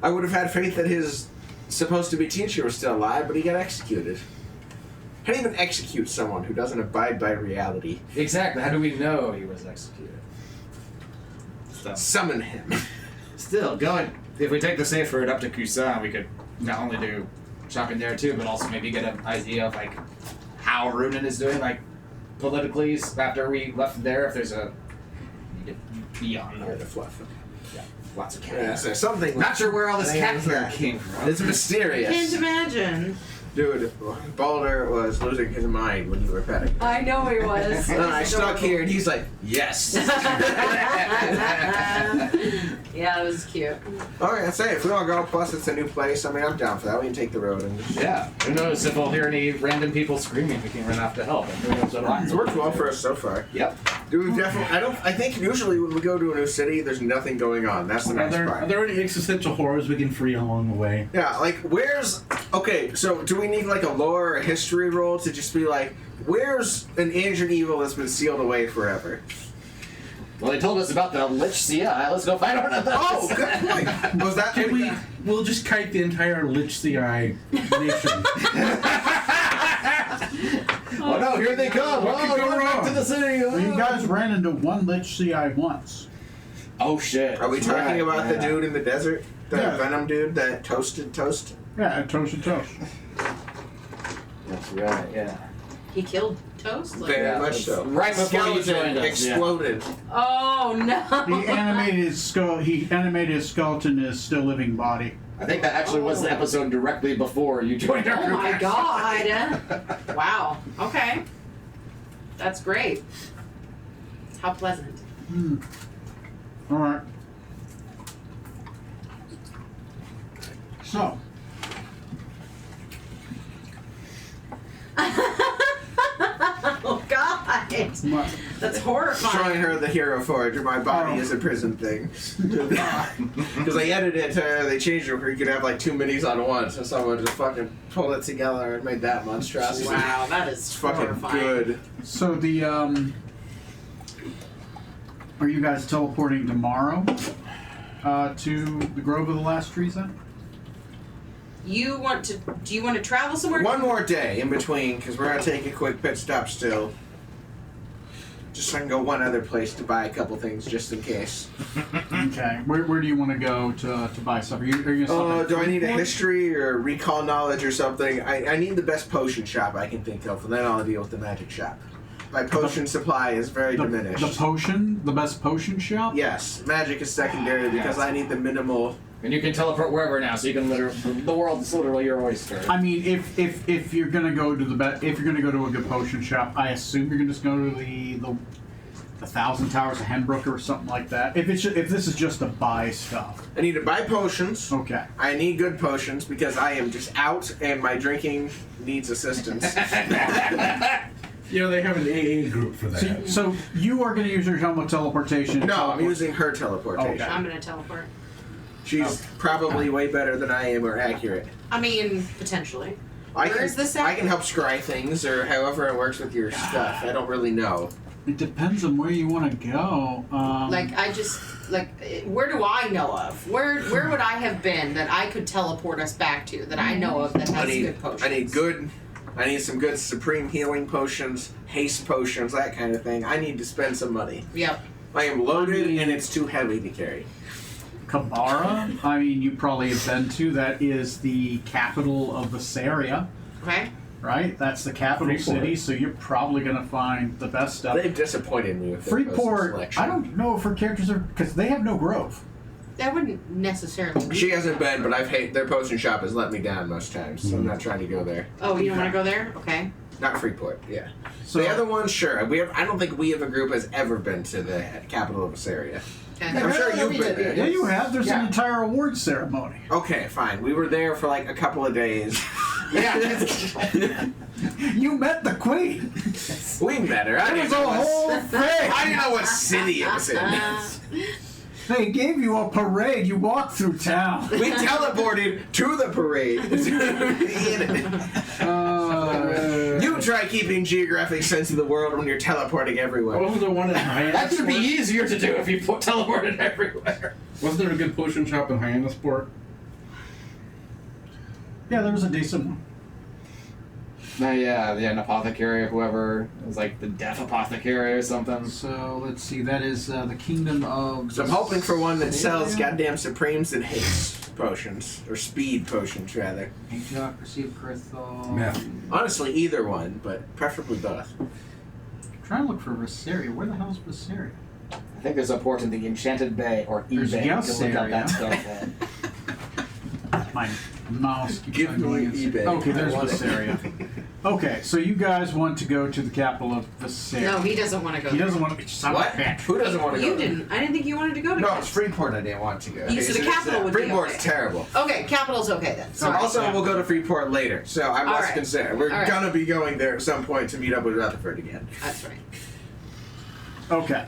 I would have had faith that his supposed to be teacher was still alive, but he got executed. How do you even execute someone who doesn't abide by reality? Exactly. How do we know he was executed? So, Summon him. still, going. If we take the safe route up to Kusan, we could not only do shopping there too, but also maybe get an idea of like how Runin is doing, like politically after we left there. If there's a need to be on Here there. to fluff. Lots of Yeah, cat. so something. Not sure where all this cat hair that. came from. It's mysterious. Can't imagine. Dude, Baldur was losing his mind when you were petting him. I know he was. And then I stuck here and he's like, yes. Yeah, it was cute. Alright, that's it. If we all go, plus it's a new place, I mean, I'm down for that. We can take the road and just... Yeah. Who knows if we'll hear any random people screaming, we can run off to help. And who knows what It's worked well for us so far. Yep. Dude, we've definitely... I think usually when we go to a new city, there's nothing going on. That's the Are nice there, part. are there any existential horrors we can free along the way? Yeah, like, where's... Okay, so do we need, like, a lore or a history roll to just be like, where's an ancient evil that's been sealed away forever? Well, they told us about the Lich CI. Let's go find out about that. Oh, good point! Was that... Can we? We'll just kite the entire Lich CI nation. Oh no, here they come. What could Oh, go going back wrong? to the city. Well, you Oh. guys ran into one Lich CI once. Oh shit. Are we talking Right, about the yeah. dude in the desert? The Yeah. Venom dude that toasted toast? Yeah, toast and toast. That's right, yeah. He killed Toast? Like, Very Yeah, much it's so. right before you Skeleton joined us, yeah. exploded. oh no! He animated his skull. He animated his skeleton as still living body. I think that actually was the episode directly before you joined our Oh group. my god! Wow. Okay. That's great. How pleasant. All right. So, Oh god! what- That's Showing horrifying. her the hero forge, or my body Oh. is a prison thing. Because they edited it to, they changed it where you could have like 2 minis on one, so someone just fucking pulled it together and made that monstrosity. Wow, that is It's fucking horrifying. good. so the are you guys teleporting tomorrow to the Grove of the Last Trees then? You want to? Do you want to travel somewhere? One more day in between, because we're gonna take a quick pit stop still. Just so I can go one other place to buy a couple things just in case. Okay. Where do you want to go to buy stuff? Are you gonna stop at Do I need a Freeport? history or recall knowledge or something? I need the best potion shop I can think of, and then I'll deal with the magic shop. My potion supply is very diminished. The best potion shop? Yes, magic is secondary because I need the minimal. And you can teleport wherever now, so you can literally, the world is literally your oyster. I mean, if you're gonna go to if you're gonna go to a good potion shop, I assume you're gonna just go to the 1,000 Towers of Henbrook or something like that. If this is just to buy stuff, I need to buy potions. okay. I need good potions because I am just out and my drinking needs assistance. You know, they have an AA group for that. So you are gonna use your helmet teleportation. to No, I'm teleport- using her teleportation. Okay. I'm gonna teleport. She's probably way better than I am or accurate. I mean, potentially. I Where's can, this at? I can help scry things or however it works with your stuff. I don't really know. It depends on where you want to go. Like I just where do I know of? Where would I have been that I could teleport us back to that I know of that has good potions? I need some good supreme healing potions, haste potions, that kind of thing. I need to spend some money. Yep. I am loaded I mean- and it's too heavy to carry. Kabara. I mean, you probably have been to. That is the capital of Visaria, Okay. right? That's the capital Freeport. city. So you're probably gonna find the best stuff. They've disappointed me with their potion Freeport. selection. I don't know if her characters are because they have no grove. That wouldn't necessarily be. She hasn't been, but their potion shop has let me down most times, so I'm not trying to go there. Oh, you don't want to go there? Okay. Not Freeport, yeah. So the other one, sure. I don't think we as a group has ever been to the capital of Assyria. Okay. I'm sure you've been there. yeah, you have. There's an Yeah. entire award ceremony. Okay, fine. We were there for like a couple of days. You met the queen. We met her. I It didn't was know a what, whole thing. I didn't know what city it was in. They gave you a parade. You walked through town. We teleported to the parade. You try keeping geographic sense of the world when you're teleporting everywhere. What was the one in That should be Hyannisport? easier to do if you teleported everywhere. Wasn't there a good potion shop in Hyannisport? Yeah, there was a decent one. Yeah, an apothecary or whoever. It was like the death apothecary or something. So let's see. That is the kingdom of. So I'm hoping for one that sells Yeah. goddamn Supremes and haste potions. Or speed potions, rather. Antiocracy of Crithal. Yeah. Honestly, either one, but preferably both. Trying to look for Visaria. Where the hell is Visaria? I think there's a port in the Enchanted Bay or There's eBay. You can look up that Yassaria. stuff. My mouse keeps Give on me going. eBay. Okay, there's I want it. Visaria. Okay, so you guys want to go to the capital of Visaria. No, he doesn't want to go. He there. doesn't want to. Son What? of a bitch. Who doesn't want to go? You there? didn't. I didn't think you wanted to go to. No, Cal- it's Freeport I didn't want to go. You- so the capital would be Freeport's okay. terrible. Okay, capital's okay then. Sorry. Also, we'll go to Freeport later, so I'm All less right. concerned. We're All right. gonna be going there at some point to meet up with Rutherford again. That's right. Okay.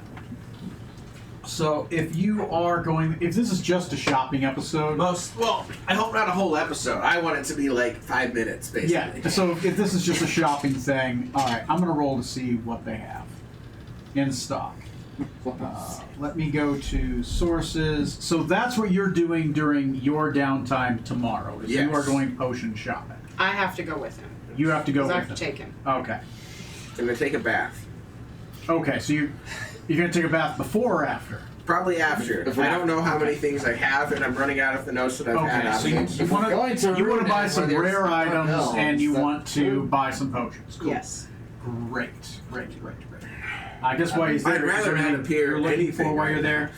So if you are going, if this is just a shopping episode, I hope not a whole episode. I want it to be like 5 minutes, basically. yeah. So if this is just a shopping thing, all right, I'm gonna roll to see what they have in stock. Let me go to sources. So that's what you're doing during your downtime tomorrow. Is Yes. you are going potion shopping. I have to go with him. You have to go 'Cause I with have to them. take him. Okay. I'm gonna take a bath. Okay. So you're gonna take a bath before or after? Probably after. If I don't know how many things I have, and I'm running out of the notes that I've had Okay, out so of you, it. you want going to to ruin buy it some with your rare front items, hills, and you that- want to buy some potions. Cool. Yes. Great. I guess while he's there, I'd is rather there not anything appear you're looking for anything while right you're there?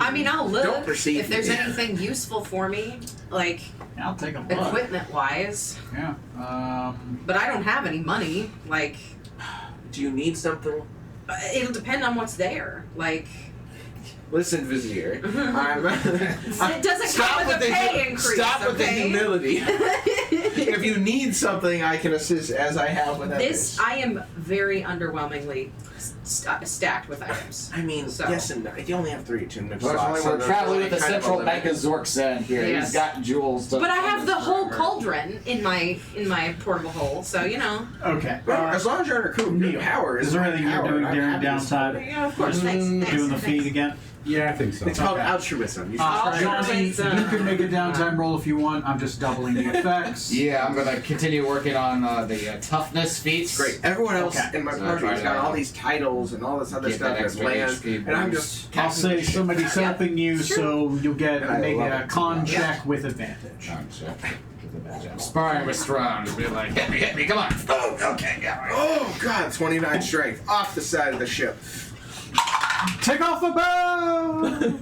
I mean, I'll look Don't perceive if there's me. anything useful for me, like Yeah, I'll take a look. equipment wise. Yeah. But I don't have any money. Like, Do you need something? it'll depend on what's there. Like, Listen, Vizier. I'm. it doesn't come with a pay increase. Stop with the okay? humility. If you need something, I can assist as I have with This, others. I am very underwhelmingly stacked with items. I mean, So- yes and no. You only have 3 attunement slots. Fortunately, so we're there's traveling really with the kind of a central limit. bank of Zorksen here. Yes. He's got jewels to. But I have the whole forever. cauldron in my portable hole, so you know. Okay. Well, as long as you're in a coop, Neil, your power is there my anything you're power, doing and I'm during happy to support downtime? it. Yeah, of course. Just Thanks. doing the feed again? Yeah, I think so. It's called Okay. altruism. You should I'll try try it. Johnny, it. you can make a downtime roll if you want. I'm just doubling the effects. Yeah, I'm gonna continue working on the toughness feats. Great. Everyone else Okay. in my So party try has to, got all these titles and all this other get stuff that that extra lands, HP and I'm boost. just. I'll say casting somebody's Yeah. helping you, Sure. so you'll get I make love a it. con Yeah. check with advantage. I'm sparring with Strong, just be like, hit me, come on. Oh, okay, yeah. Oh god, 29 strength off the side of the ship. Take off the bow!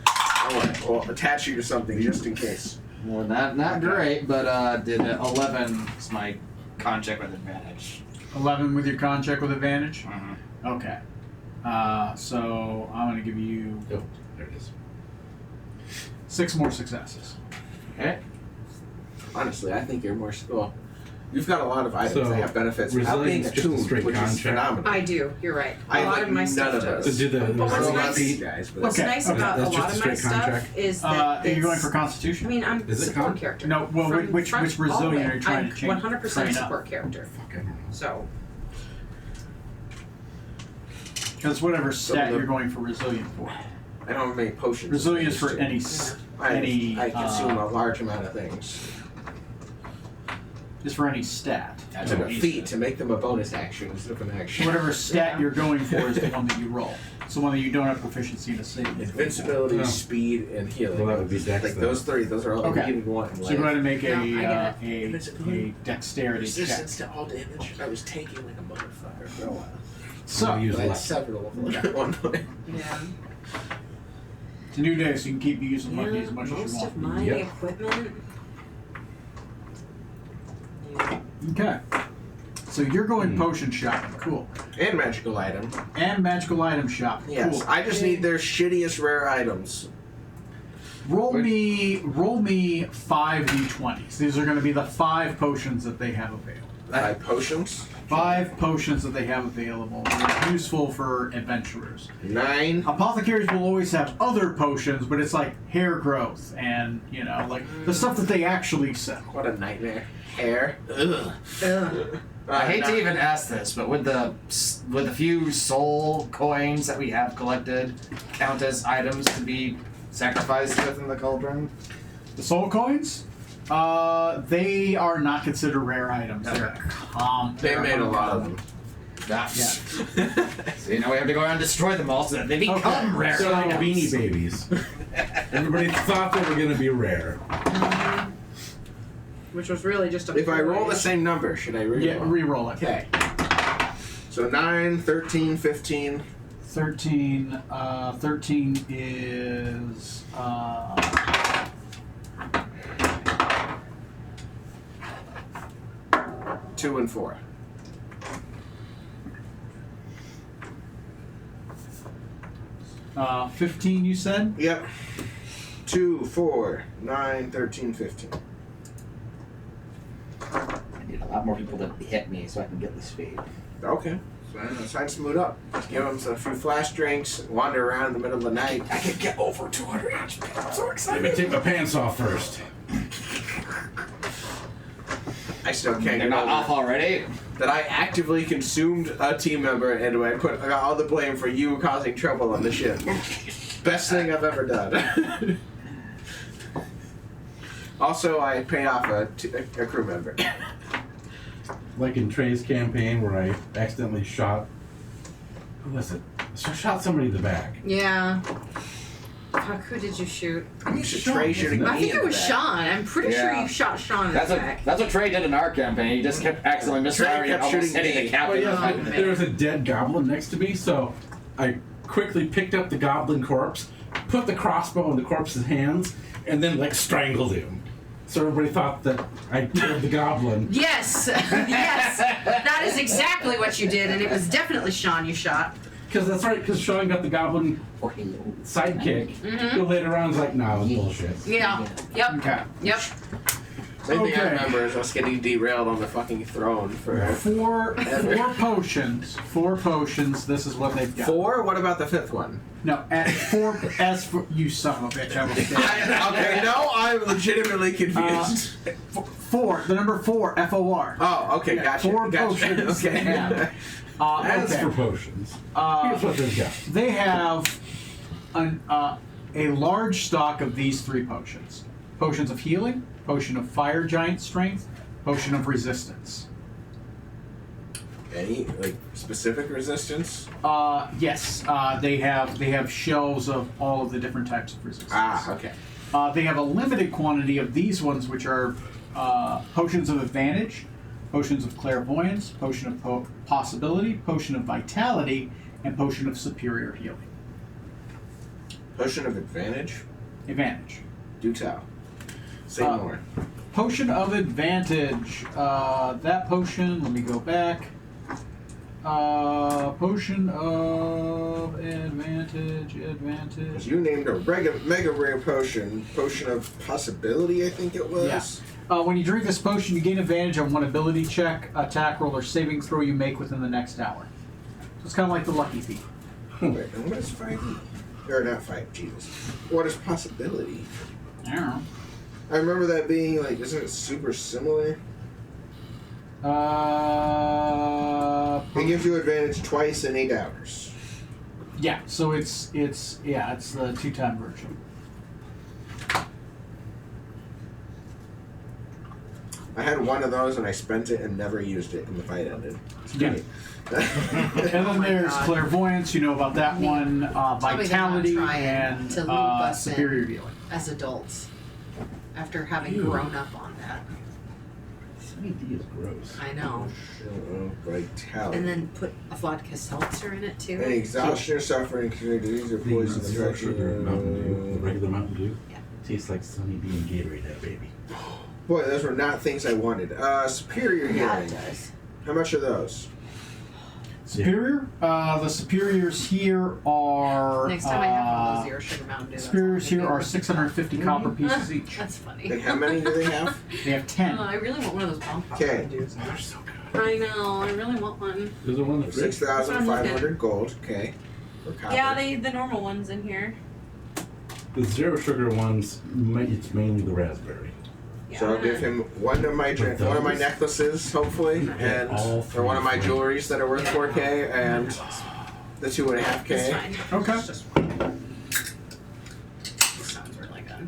I'll attach you to something just in case. Well, not great, but did 11 is my con check with advantage. 11 with your con check with advantage? Mm-hmm. Okay. So I'm going to give you Oh, there it is. 6 more successes. Okay. Honestly, I think you're more. Well, you've got a lot of items So, that have benefits without being resilience, just a attuned, straight which is contract. phenomenal. I do. You're right. I A lot like of my none stuff of does. those. So do the But what's Well, nice- not these guys, but What's Okay, nice okay. about That's a just lot a of my straight stuff contract? is that Are you it's- going for Constitution? I mean, I'm Is it support con? character. No, well, From which front all the resilient way. are you trying I'm to change? 100% train up? support character. Okay. So Because whatever stat the- you're going for resilient for. I don't have many potions. Resilience for Too. any I consume a large amount of things is for any stat. That's to what defeat to make them a bonus action instead of an action. Whatever stat you're going for is the one that you roll. It's the one that you don't have proficiency to save. Invincibility, No. speed, and healing. Well, that would be dex like then. those 3. Those are all Okay. that you would want in So go ahead life. and make No, I get a dexterity check. Resistance to all damage. I was taking like a motherfucker for a while. So Use I had less. several of them at one point. yeah. it's a new day, so you can keep using money as much as Most you of want. my Yep. equipment. Yeah. Okay. So you're going potion shopping. Cool. And magical item. And magical item shopping. Yes. Cool. I just need their shittiest rare items. Roll me 5 d20s. These are going to be the 5 potions that they have available. 5 potions. 5 potions that they have available. They're useful for adventurers. 9. Apothecaries will always have other potions, but it's like hair growth and, you know, like the stuff that they actually sell. What a nightmare. Hair. Ugh. Ugh. I hate to Nine. even ask this, but would the few soul coins that we have collected count as items to be sacrificed within the cauldron? The soul coins, they are not considered rare items. They're They made a lot of them. That's so now we have to go around and destroy them all so that they become rare So items. Beanie Babies. Everybody thought they were going to be rare. Which was really just a. If I roll the ploy. same number, should I reroll? Yeah, re-roll it. Okay. So 9, 13, 15. 13. 13 is. 2 and 4. Uh, 15, you said? Yep. 2, 4, 9, 13, 15. I need a lot more people to hit me so I can get this feed. Okay. So it's time to mood up. Just give them a few flash drinks, wander around in the middle of the night. I can get over 200 HP. I'm so Let excited. me take my pants off first. I still can't They're get not over off already? that I actively consumed a team member and I got all the blame for you causing trouble on the ship. Best thing I've ever done. Also, I paid off a crew member. Like in Trey's campaign where I accidentally shot. Who was it? I shot somebody in the back. Yeah. Fuck, who did you shoot? I'm used to Sean, Trey shooting I me think in it the was back. Sean. I'm pretty sure Yeah. you shot Sean in That's the what back. that's what Trey did in our campaign. He just kept accidentally misfiring kept and almost shooting hitting me. the captain. Oh, yeah, Oh, man. there was a dead goblin next to me, so I quickly picked up the goblin corpse, put the crossbow in the corpse's hands, and then like strangled him. So everybody thought that I killed the goblin. Yes, yes, that is exactly what you did, and it was definitely Sean you shot. Because that's right, because Sean got the goblin sidekick. But later on, was like, no, it's bullshit. Yeah. Yep. Okay. Yep. Main thing I Okay. remember is us getting derailed on the fucking throne for Four potions. 4 potions. This is what they've got. 4. What about the 5th one? No, as for you son of a bitch, I will say. Okay, no, I'm legitimately confused. 4. The number 4. FOR. Oh, okay, Yeah, gotcha. 4 gotcha. potions. Okay. They have. As Okay. for potions, here's what they've got. They have a large stock of these 3 potions: potions of healing, potion of fire giant strength, potion of resistance. Any like specific resistance? Yes, they have shelves of all of the different types of resistance. Ah, okay. They have a limited quantity of these ones, which are potions of advantage, potions of clairvoyance, potion of possibility, potion of vitality, and potion of superior healing. Potion of advantage. Advantage. Do tell. Say Uh, more. Potion of advantage. That potion, let me go back. Potion of advantage. You named a mega rare potion. Potion of possibility, I think it was. Yes. When you drink this potion, you gain advantage on one ability check, attack roll, or saving throw you make within the next hour. So it's kind of like the Lucky Thief. Wait, and what is 5e? Or not 5, Jesus. What is possibility? I don't know. I remember that being like, isn't it super similar? It gives you advantage twice in 8 hours. Yeah. So it's the 2-time version. I had one of those and I spent it and never used it, and the fight ended. It's Yeah. great. And then there's God. clairvoyance. You know about that one. me they're not Vitality trying and to loop us in. superior healing. As adults, after having grown up on that, Sunny D is gross. I know. Vitality. And then put a vodka seltzer in it too. Any exhaustion or suffering, disease or poison Zero sugar Mountain Dew, the infection. regular Mountain Dew, Yeah. tastes like Sunny D and Gatorade, that baby. Boy, those were not things I wanted. Superior Yeah, it healing. does. How much are those? Superior. The superiors here are. Next time I have one of those zero sugar Mountain Dew. that's Superiors all here I are do. 650 copper pieces each. That's funny. And how many do they have? They have 10. Oh, I really want one of those bomb pop Okay. Mountain Dews. They're so good. I know. I really want one. There's the one in the fridge. 6,500 gold. Okay. For copper. Yeah, the normal ones in here. The zero sugar ones, it's mainly the raspberry. Yeah. So I'll give him one of my But one of my those- necklaces, hopefully, and all or one of my three. jewelries that are worth 4K, and the 2.5K. It's fine. Okay. It's just one. This sounds really good.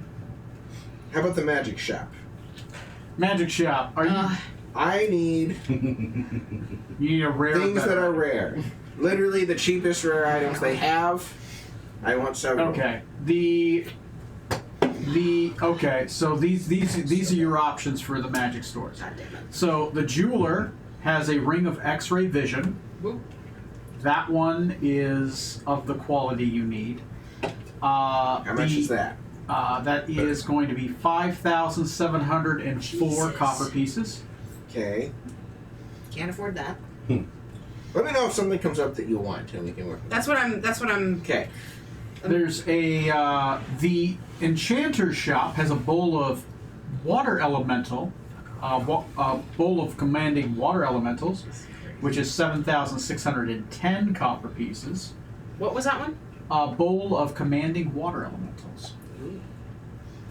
How about the magic shop? Magic shop. Are you? I need You need a rare. things that better. are rare. Literally the cheapest rare items they have. I want several. Okay. Okay. So these are your options for the magic stores. God damn it. So the jeweler has a ring of X-ray vision. Whoop. That one is of the quality you need. How much is that? That is going to be 5,704 Jesus. copper pieces. Okay. Can't afford that. Let me know if something comes up that you want, and we can work. That's what I'm. Okay. There's the enchanter's shop has a bowl of water elemental, bowl of commanding water elementals, which is 7,610 copper pieces. What was that one? A bowl of commanding water elementals.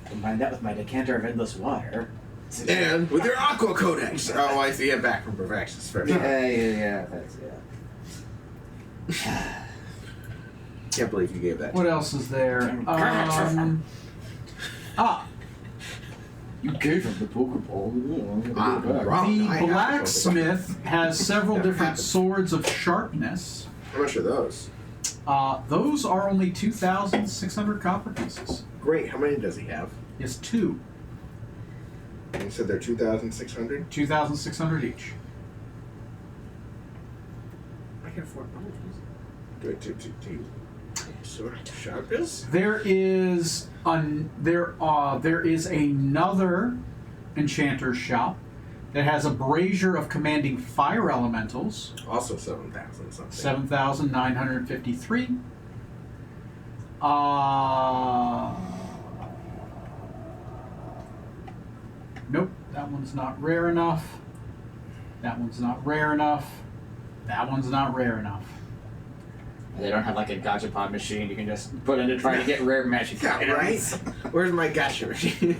Combine that with my decanter of endless water. And with your aqua codex. Oh, I see it back from Perfections first. Yeah, that's Can't believe you gave that. What else is there? You gave him the Pokeball. Wrong. The I have blacksmith has several That different happens. swords of sharpness. How much are those? Those are only 2,600 copper pieces. Great. How many does he have? Is 2. And you said they're 2,600? 2,600 each. I can afford both. Do you sort of sharpness? There is another enchanter's shop that has a brazier of commanding fire elementals, Also 7,000 something. 7,953. Nope, that one's not rare enough. That one's not rare enough. That one's not rare enough. They don't have like a gachapon machine you can just put in to try to get rare magic Yeah, right? items. Where's my gotcha machine?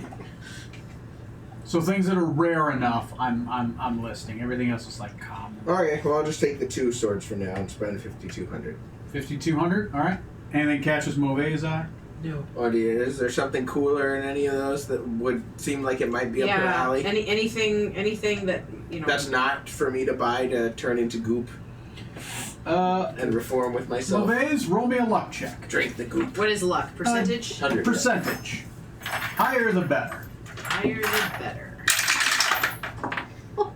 So things that are rare enough, I'm listing. Everything else is like common. Okay, well I'll just take the 2 swords for now and spend 5,200. 5,200. All right. Anything catches Mauve's eye? No. Or is there something cooler in any of those that would seem like it might be up your Yeah. alley? Anything that That's not for me to buy to turn into goop and reform with myself. Mauve's, roll me a luck check. Drink the goop. What is luck? Percentage? 100. Percentage. Higher the better. Higher the better. Oh,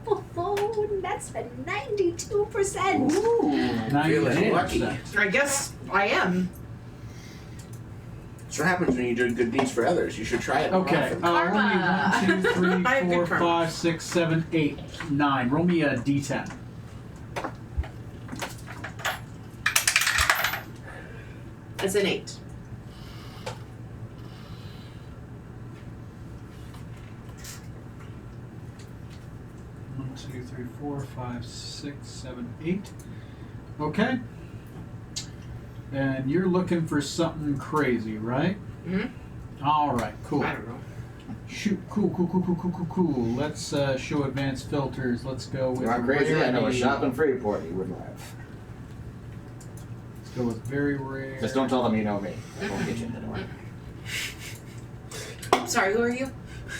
that's a 92%. Feeling 98%. lucky. I guess I am. That's what happens when you do good deeds for others. You should try it more Okay. often. Roll me Karma. 1, 2, 3, I have good 4, karma. 5, 6, 7, 8, 9. Roll me a D10. That's an 8. One, 2, 3, 4, 5, 6, 7, 8. Okay. And you're looking for something crazy, right? Mm-hmm. All right. Cool. I don't know. Shoot. Cool. Let's show advanced filters. Let's go with You are crazy? I know a rarity. shop in Freeport you would love. Let's go with very rare. Just don't tell them you know me. I won't get you in the door. Sorry, who are you?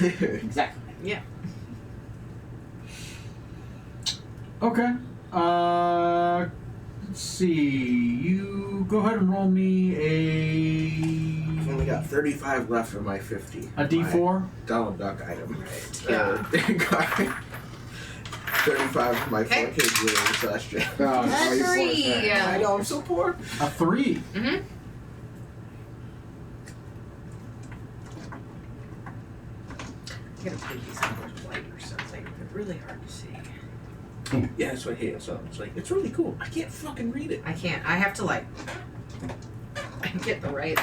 Exactly. Yeah. Okay. Let's see. You go ahead and roll me I've only got 35 left of my 50. a D4. My Donald Duck item. Yeah. 35 of my Okay. 4K jewelry slash gem. Oh, no, you poor Three. thing. I know, I'm so poor. A 3. Mm-hmm. I gotta put these in more light or something. They're really hard to see. Yeah, that's what I hate. So it's like, it's really cool. I can't fucking read it. I can't. I have to like get the right.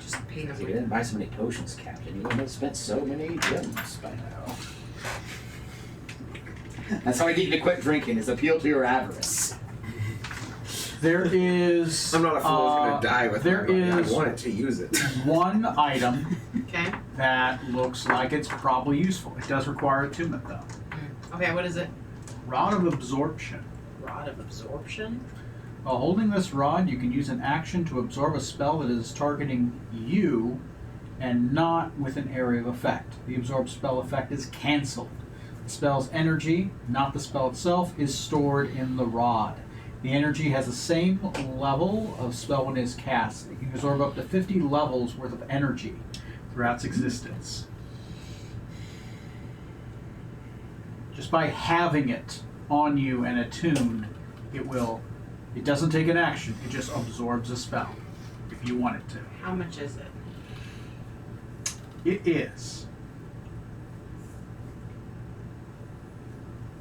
Just paint If them. you didn't buy so many potions, Captain, you wouldn't have spent so many gems by now. That's how I get you to quit drinking, is appeal to your avarice. There is. I'm not a fool who's gonna die with there my money. is- I wanted to use it. one item Okay. that looks like it's probably useful. It does require attunement though. Okay. What is it? Rod of Absorption. Rod of Absorption. While holding this rod, you can use an action to absorb a spell that is targeting you and not with an area of effect. The absorbed spell effect is cancelled. The spell's energy, not the spell itself, is stored in the rod. The energy has the same level of spell when it is cast. It can absorb up to 50 levels worth of energy throughout its existence. Just by having it on you and attuned, it doesn't take an action, it just absorbs a spell if you want it to. How much is it? It is.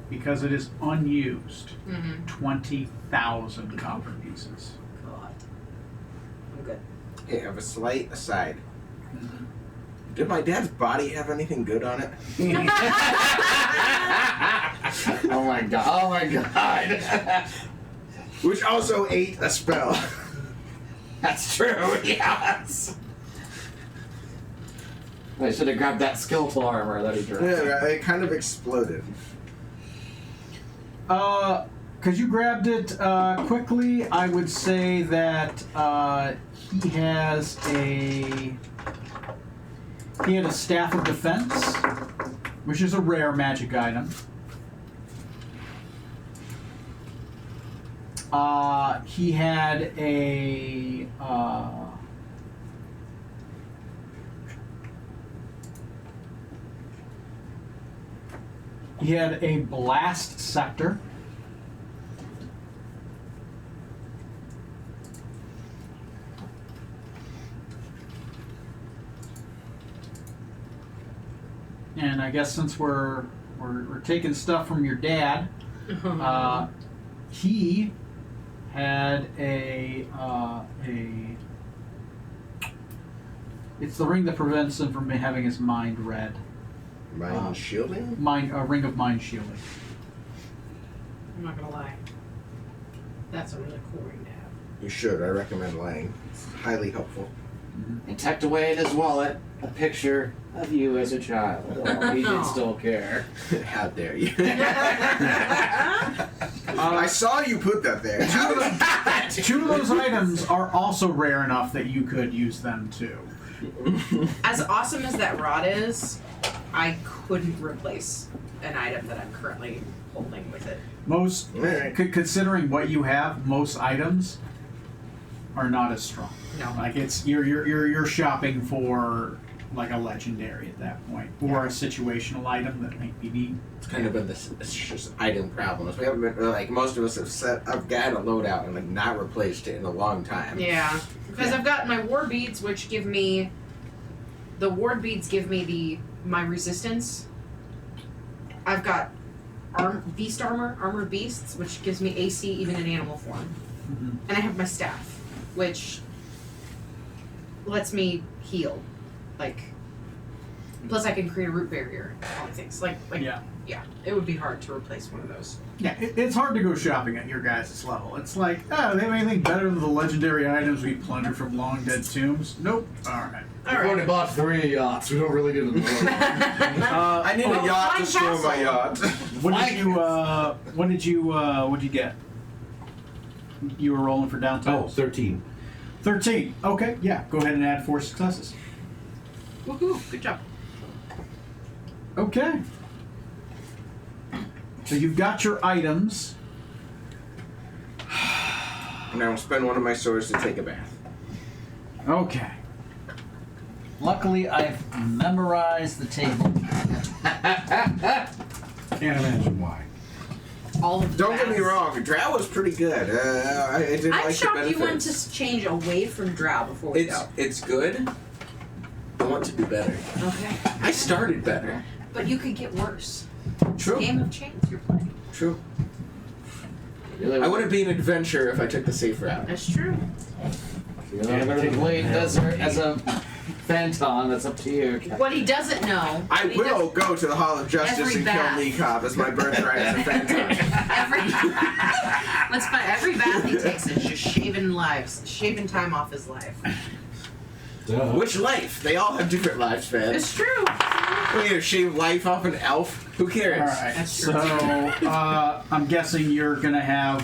Because it is unused, Mm-hmm. 20,000 copper pieces. God. I'm good. Hey, I have a slight aside. Did my dad's body have anything good on it? Oh my god. Oh my god. Which also ate a spell. That's true, yes. I should have grabbed that skeletal armor that he dropped. Yeah, it kind of exploded. Because you grabbed it quickly, I would say that he had a Staff of Defense, which is a rare magic item. He had a blast sector. And I guess since we're taking stuff from your dad, he had it's the ring that prevents him from having his mind read. Mind shielding? Ring of mind shielding. I'm not gonna lie. That's a really cool ring to have. You should. I recommend Lang. It's highly helpful. And tucked away in his wallet, a picture of you as a child. Oh, he did still care. How dare you? I saw you put that there. How did that? Two of those items are also rare enough that you could use them too. As awesome as that rod is, I couldn't replace an item that I'm currently holding with it. Most, Alright. considering what you have, most items are not as strong. No. Like it's you're shopping for like a legendary at that point, or a situational item that might be neat. It's kind of been this just item problem. We haven't been like most of us have set. I've got a loadout and like not replaced it in a long time. Yeah, because I've got my war beads, which give me the ward beads give me my resistance. I've got beast armor beasts, which gives me AC even in animal form, and I have my staff, which lets me heal. Like, plus I can create a root barrier. All the things like Yeah. it would be hard to replace one of those. Yeah, it's hard to go shopping at your guys' level. It's like, oh, they have anything better than the legendary items we plundered from long dead tombs? Nope. Alright. All We've already right. bought 3 yachts. We don't really need another one. I need a yacht to Flying store my yacht. What did you get? You were rolling for downtown? Oh, 13. 13. Okay, yeah. Go ahead and add 4 successes. Woohoo! Good job. Okay. So you've got your items. And I'll spend one of my swords to take a bath. Okay. Luckily, I've memorized the table. Can't imagine why. All of the Don't get me baths. wrong, Drow was pretty good. I didn't I'm like the shocked benefits. you want to change away from Drow before we go. It's good. I want to do better. Okay. I started better. But you could get worse. True. Game of Chains you're playing. True. Really, I wouldn't be an adventurer if I took the safe route. That's true. You're gonna wait as a phantom. That's up to you. What he doesn't know. I he will go to the Hall of Justice Every and bath. kill Lee Cobb as my birthright as a phantom. every bath he takes is just shaving time off his life. Duh. Which life? They all have different lives, man. It's true. We gonna shave life off an elf? Who cares? Alright. That's So, true. I'm guessing you're going to have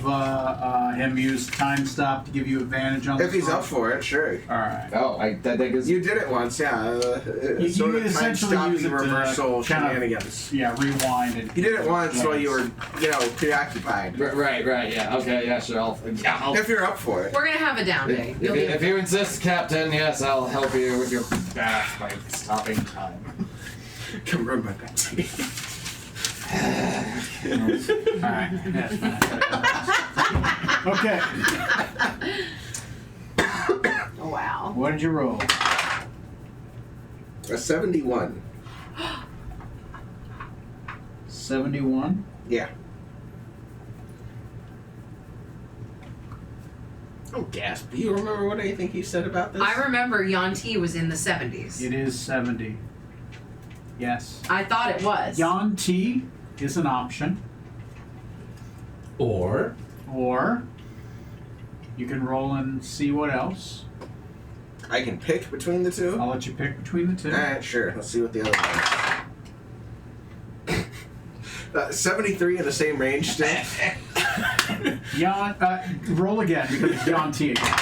him use time stop to give you advantage on If this he's one? up for it, sure. Alright. Oh, I think it's. You did it once, yeah. You Sort of essentially time use it stopping to reversal kind of- shenanigans. Yeah, rewind and. You did it once while you were, preoccupied. Right, yeah, okay, yeah, sure, I'll If you're up for it. We're gonna have a down day. If, You'll be if you insist, Captain, yes, I'll help you with your bath by stopping time. Come rub my back. Alright. Okay. wow. What did you roll? A 71. 71. Yeah. Oh, gasp. Do you remember what I think he said about this? I remember Yanti was in the 70s. It is 70. Yes. I thought it was. Yon T is an option. Or Or you can roll and see what else. I can pick between the two? I'll let you pick between the two. Alright, sure. Let's see what the other one is. 73 in the same range still? Yon, roll again because it's Yon T again.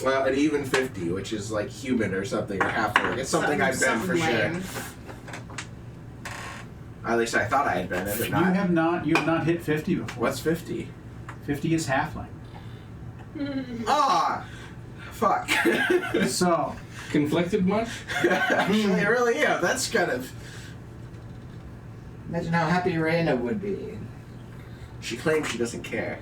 Well, an even 50, which is like human or something, or half orc. It's something I've been for lame. sure. At least I thought I had been. I did You not. have not hit 50 before. What's 50? 50 is halfling. Ah, fuck. So, Conflicted much? Actually, I really am. That's kind of. Imagine how happy Raina would be. She claims she doesn't care.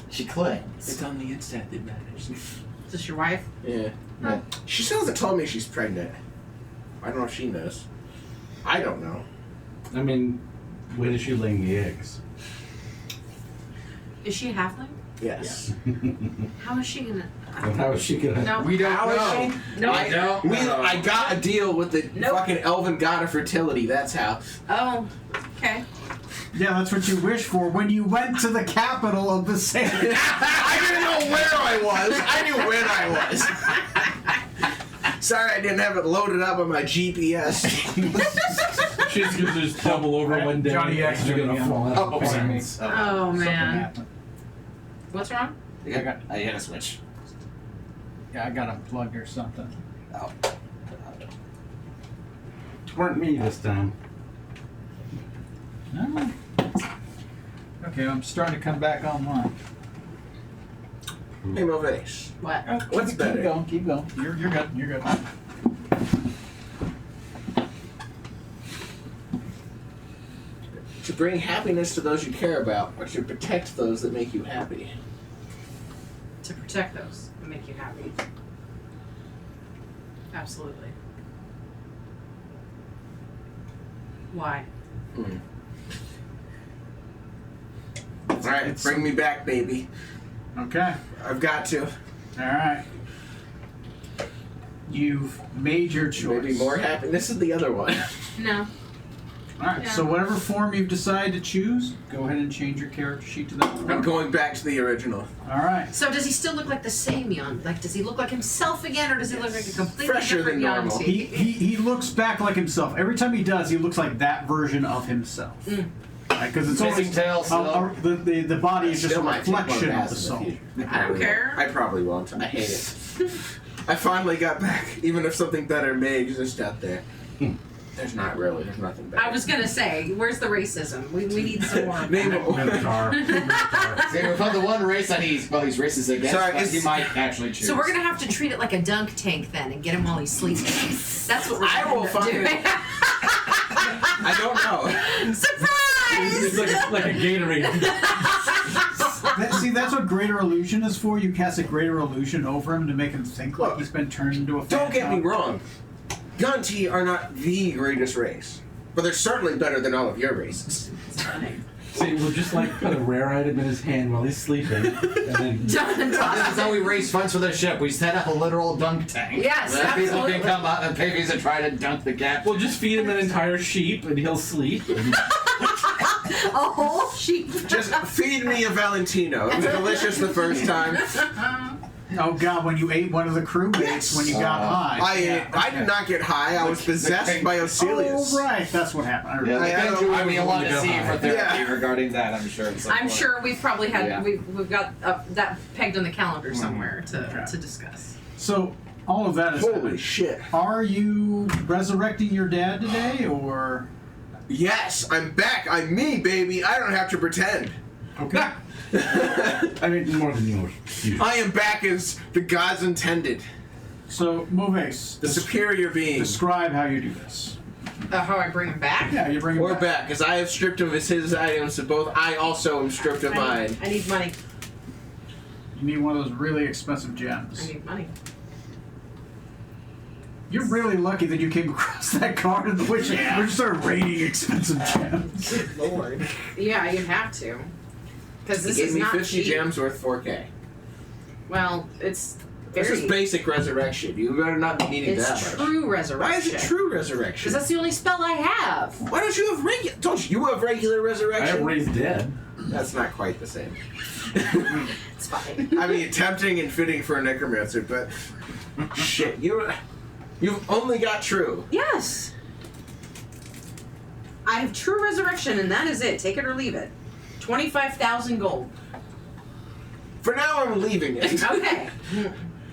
She claims. It's on the inside that matters. Is this your wife? Yeah. Yeah. She still hasn't told me she's pregnant. I don't know if she knows. I don't know. I mean, when is she laying the eggs? Is she a halfling? Yes. How is she gonna? How is she gonna? No. We don't How is know. she? No. I don't know. I got a deal with the Nope. fucking elven god of fertility. That's how. Oh. Okay. yeah, that's what you wish for when you went to the capital of the state. I didn't know where I was. I knew when I was. Sorry, I didn't have it loaded up on my GPS. She's gonna just double over one day. Johnny and X she's gonna again. fall out. Oh, sorry. Oh Something man. happened. What's wrong? I hit a switch. Yeah, I got unplugged or something. Oh. It weren't me this time. Oh. Okay, I'm starting to come back online. Hey, Movace. What? What's keep better? going, keep going. You're good, you're good. To bring happiness to those you care about, or to protect those that make you happy. To protect those and make you happy. Absolutely. Why? Alright, bring me back, baby. Okay, I've got to. alright. You've made your choice. Maybe more happy. This is the other one. No. Alright, Yeah. so whatever form you've decided to choose, go ahead and change your character sheet to that I'm form. going back to the original. Alright. So does he still look like the same Yon? Like, does he look like himself again, or does he look like a completely Fresher different than normal. Yanti? He looks back like himself. Every time he does, he looks like that version of himself. Because it's Missing always tail still. the body is just a Still might take one reflection of pass the in soul. future. I don't probably care. won't. I probably won't. I hate it. I finally got back, even if something better may exist out there. There's not really. There's nothing better. I was gonna say, where's the racism? We need some more. Name it. Minotaur. See, we found the one race that he's racist against, Sorry, but he it's- might actually choose. So we're gonna have to treat it like a dunk tank then, and get him while he's sleeping. That's what we're I gonna will end up fucking- doing. I don't know. Surprise! It's like a Gatorade. See, that's what Greater Illusion is for. You cast a Greater Illusion over him to make him think like Look, he's been turned into a Don't get me phantom. wrong. Gunti are not the greatest race, but they're certainly better than all of your races. See, we'll just like put a rare item in his hand while he's sleeping, and then Done and This tossed. is how we raise funds for the ship. We set up a literal dunk tank. Yes, Then people absolutely. can come up and pay to try to dunk the cat. we'll just feed him an entire sheep, and he'll sleep. And A whole sheep. Just feed me a Valentino. It was delicious the first time. Oh god, when you ate one of the crewmates when you got high. I did not get high. I was possessed by Osilius. Oh right, that's what happened. I Yeah, remember. the I thing don't- you I would be was a lot the to one to see go for high. therapy Yeah. regarding that, I'm sure. at some I'm point. sure we've probably had Yeah. we've got that pegged on the calendar somewhere to discuss. So all of that is Holy shit. Are you resurrecting your dad today, or Yes, I'm back. I'm me, baby. I don't have to pretend. okay? I mean, more than yours. I am back as the gods intended. So Movace, The superior being. describe how you do this. How I bring him back? Yeah, you bring him Or back. back, because I have stripped of his items, and both I also am stripped of mine. I need money. You need one of those really expensive I gems. need money. You're really lucky that you came across that card in the witch. Yeah. We're just started raiding expensive gems. Lord. Yeah, you'd have to. Because He this gave is me not 50 cheap. gems worth 4K. Well, it's This very. is basic resurrection. You better not be needing It's that much. true Why resurrection. is it true Because resurrection? that's the only spell I have. Why don't you have regular? Don't you have regular I resurrection? have raised dead. That's not quite the same. It's fine. I mean, tempting and fitting for a necromancer, but shit, you've only got true. Yes. I have true resurrection, and that is it. Take it or leave it. 25,000 gold. For now, I'm leaving it. Okay.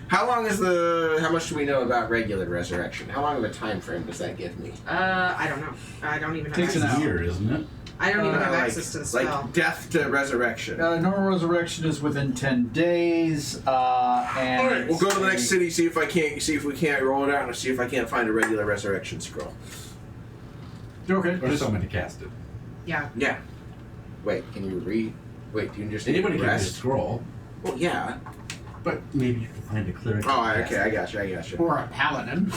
How long is how much do we know about regular resurrection? How long of a time frame does that give me? I don't know. I don't even know. Takes an a hour. year, isn't it? I don't even have like, access to the spell. like death to resurrection. Normal resurrection is within 10 days. And All right, we'll go to the next city. See if we can't roll it out, and see if I can't find a regular resurrection scroll. Okay. Or somebody cast it. Yeah. Yeah. Wait, can you read? Wait, you can just Anybody can read a rest? scroll, Well, yeah. but maybe you can find a cleric. Oh, that okay, casts I it. got you. I got you. Or a paladin.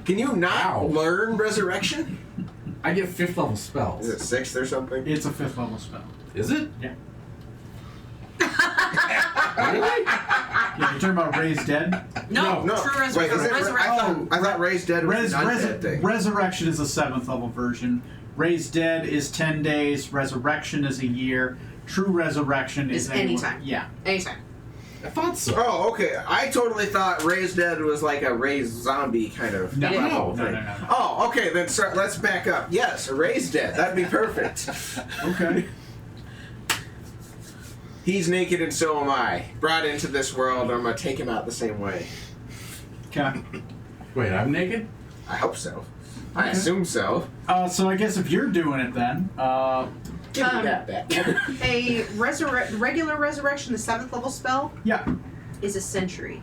Can you not Ow. learn resurrection? I get 5th level spells. Is it 6th or something? It's a 5th level spell. Is it? Yeah. Really? Yeah, you're talking about Raised Dead? No, No. true Wait, is it? resurrection. I thought Raised Dead was an undead thing. Resurrection is a 7th level version. Raised Dead is 10 days. Resurrection is a year. True Resurrection Is anywhere- anytime. Yeah. Anytime. I thought so. Oh, okay. I totally thought Raised Dead was like a raised zombie kind of No, level no, thing. no. Oh, okay. Then let's back up. Yes, Raised Dead. That'd be perfect. Okay. He's naked and so am I. Brought into this world, I'm gonna take him out the same way. Okay. Wait, I'm naked? I hope so. I Okay. assume so. So I guess if you're doing it then, Give me that back. A regular resurrection, the 7th level spell, yeah, is a century.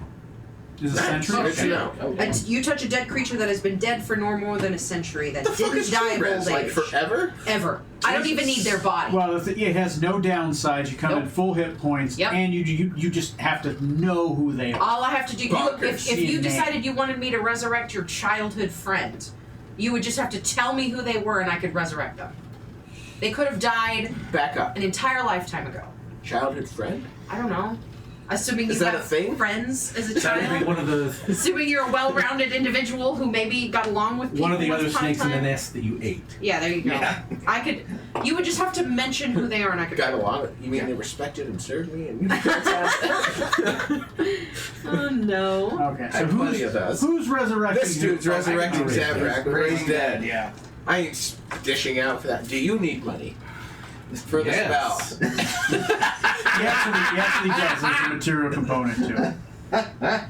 is a century. Good to know. You touch a dead creature that has been dead for no more than a century, that The fuck didn't is die of Res? old Like age. forever? Ever. I don't even need their body. Well, it has no downsides. You come in Nope. full hit points, Yep. and you just have to know who they are. All I have to do, if you See a decided you wanted me to resurrect your childhood friend, you would just have to tell me who they were and I could resurrect them. They could have died Back up. an entire lifetime ago. Childhood friend? I don't know. Assuming Is you that have a thing? friends as a That would be child. one of the Assuming you're a well-rounded individual who maybe got along with people one of the once other upon a snakes in the time. nest that you ate. Yeah, there you go. Yeah. I could. You would just have to mention who they are, and I could. Got along with You mean they respected and served me? And Oh no. Okay, I so have plenty of those. who's resurrecting? This dude's who? resurrecting Raised Zabrak. Raised Raised Dead, Dead. yeah. I ain't dishing out for that. Do you need money? For the spell. He actually does. There's a material component to it.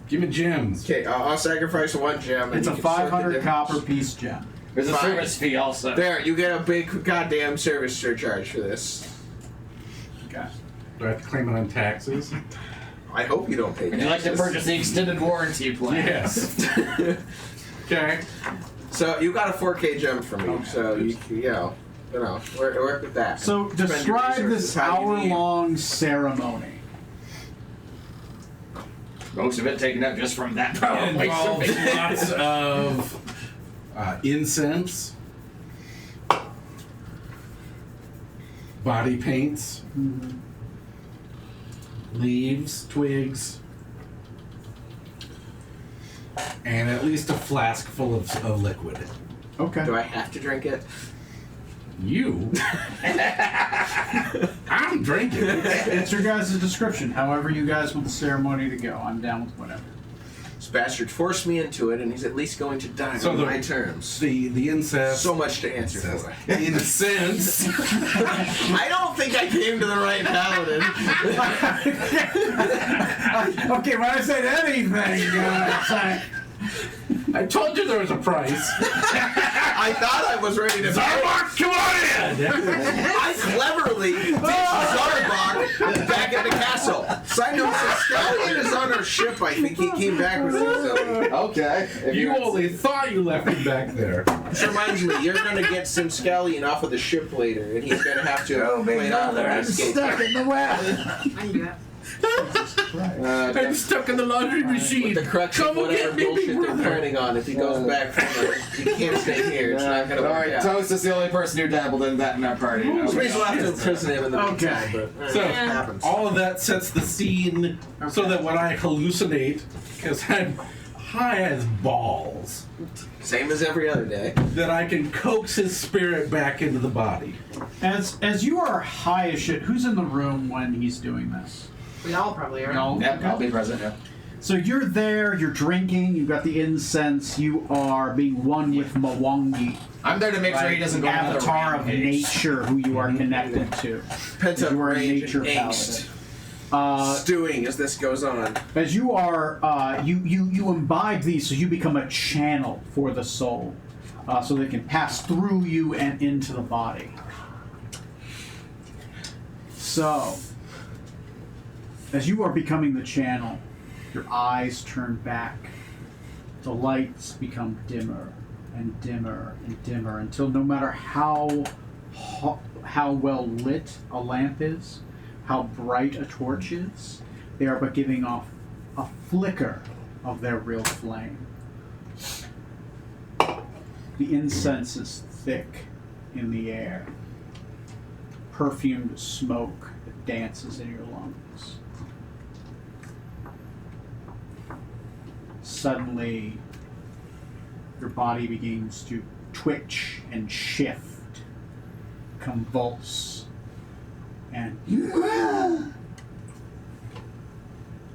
Give me gems. Okay, I'll sacrifice one gem. And It's you a can sort the 500 difference. copper piece gem. There's a Fine. service fee also. There, you get a big goddamn service surcharge for this. Okay. Do I have to claim it on taxes? I hope you don't pay Would you like to taxes. purchase the extended warranty plan? Yes. Okay. So you got a 4K gem from me. Okay. So you work with that. So Spend your describe resources this how you need. hour-long ceremony. Most of it taken up just from that It probably. involves lots of incense, body paints, leaves, twigs, and at least a flask full of liquid. Okay. Do I have to drink it? You? I'm drinking. It's your guys' description. However you guys want the ceremony to go. I'm down with whatever. This bastard forced me into it, and he's at least going to die So on the- my terms. The incest. So much to answer for. Incense. I don't think I came to the right paladin. Okay, when I said anything, I told you there was a price. I thought I was ready to pay. Zarbark, come on in! I cleverly ditched Zarbok back at the castle. Side note, Stallion is on our ship. I think he came back with you. So. Okay. If You only thought you left him back there. This reminds me, you're going to get Simscallion off of the ship later, and he's going to have to play it off and escape. in the web. I can do that. I'm stuck in the laundry machine. The crux of Come and whatever get me, bullshit big they're brother. planning on. If he goes back from it, he can't stay here. It's not going to work Alright, out. Toast is the only person who dabbled in that in our party. So Okay. we'll have to imprison him in the Okay. meantime, but So, it happens. all of that sets the scene so that when I hallucinate, because I'm high as balls, Same as every other day. that I can coax his spirit back into the body. As you are high as shit, who's in the room when he's doing this? We all probably are. Y'all? Yep, I'll be present, yeah. So you're there, you're drinking, you've got the incense, you are being one with Mwangi, I'm there to make sure he doesn't the go another avatar of rampage. nature who you are connected to. Pent up You are a rage nature and angst. paladin. Stewing as this goes on. As you are, you imbibe these, so you become a channel for the soul, so they can pass through you and into the body. So, as you are becoming the channel, your eyes turn back. The lights become dimmer and dimmer and dimmer until no matter how well lit a lamp is, how bright a torch is, they are but giving off a flicker of their real flame. The incense is thick in the air. Perfumed smoke that dances in your lungs. Suddenly, your body begins to twitch and shift, convulse, and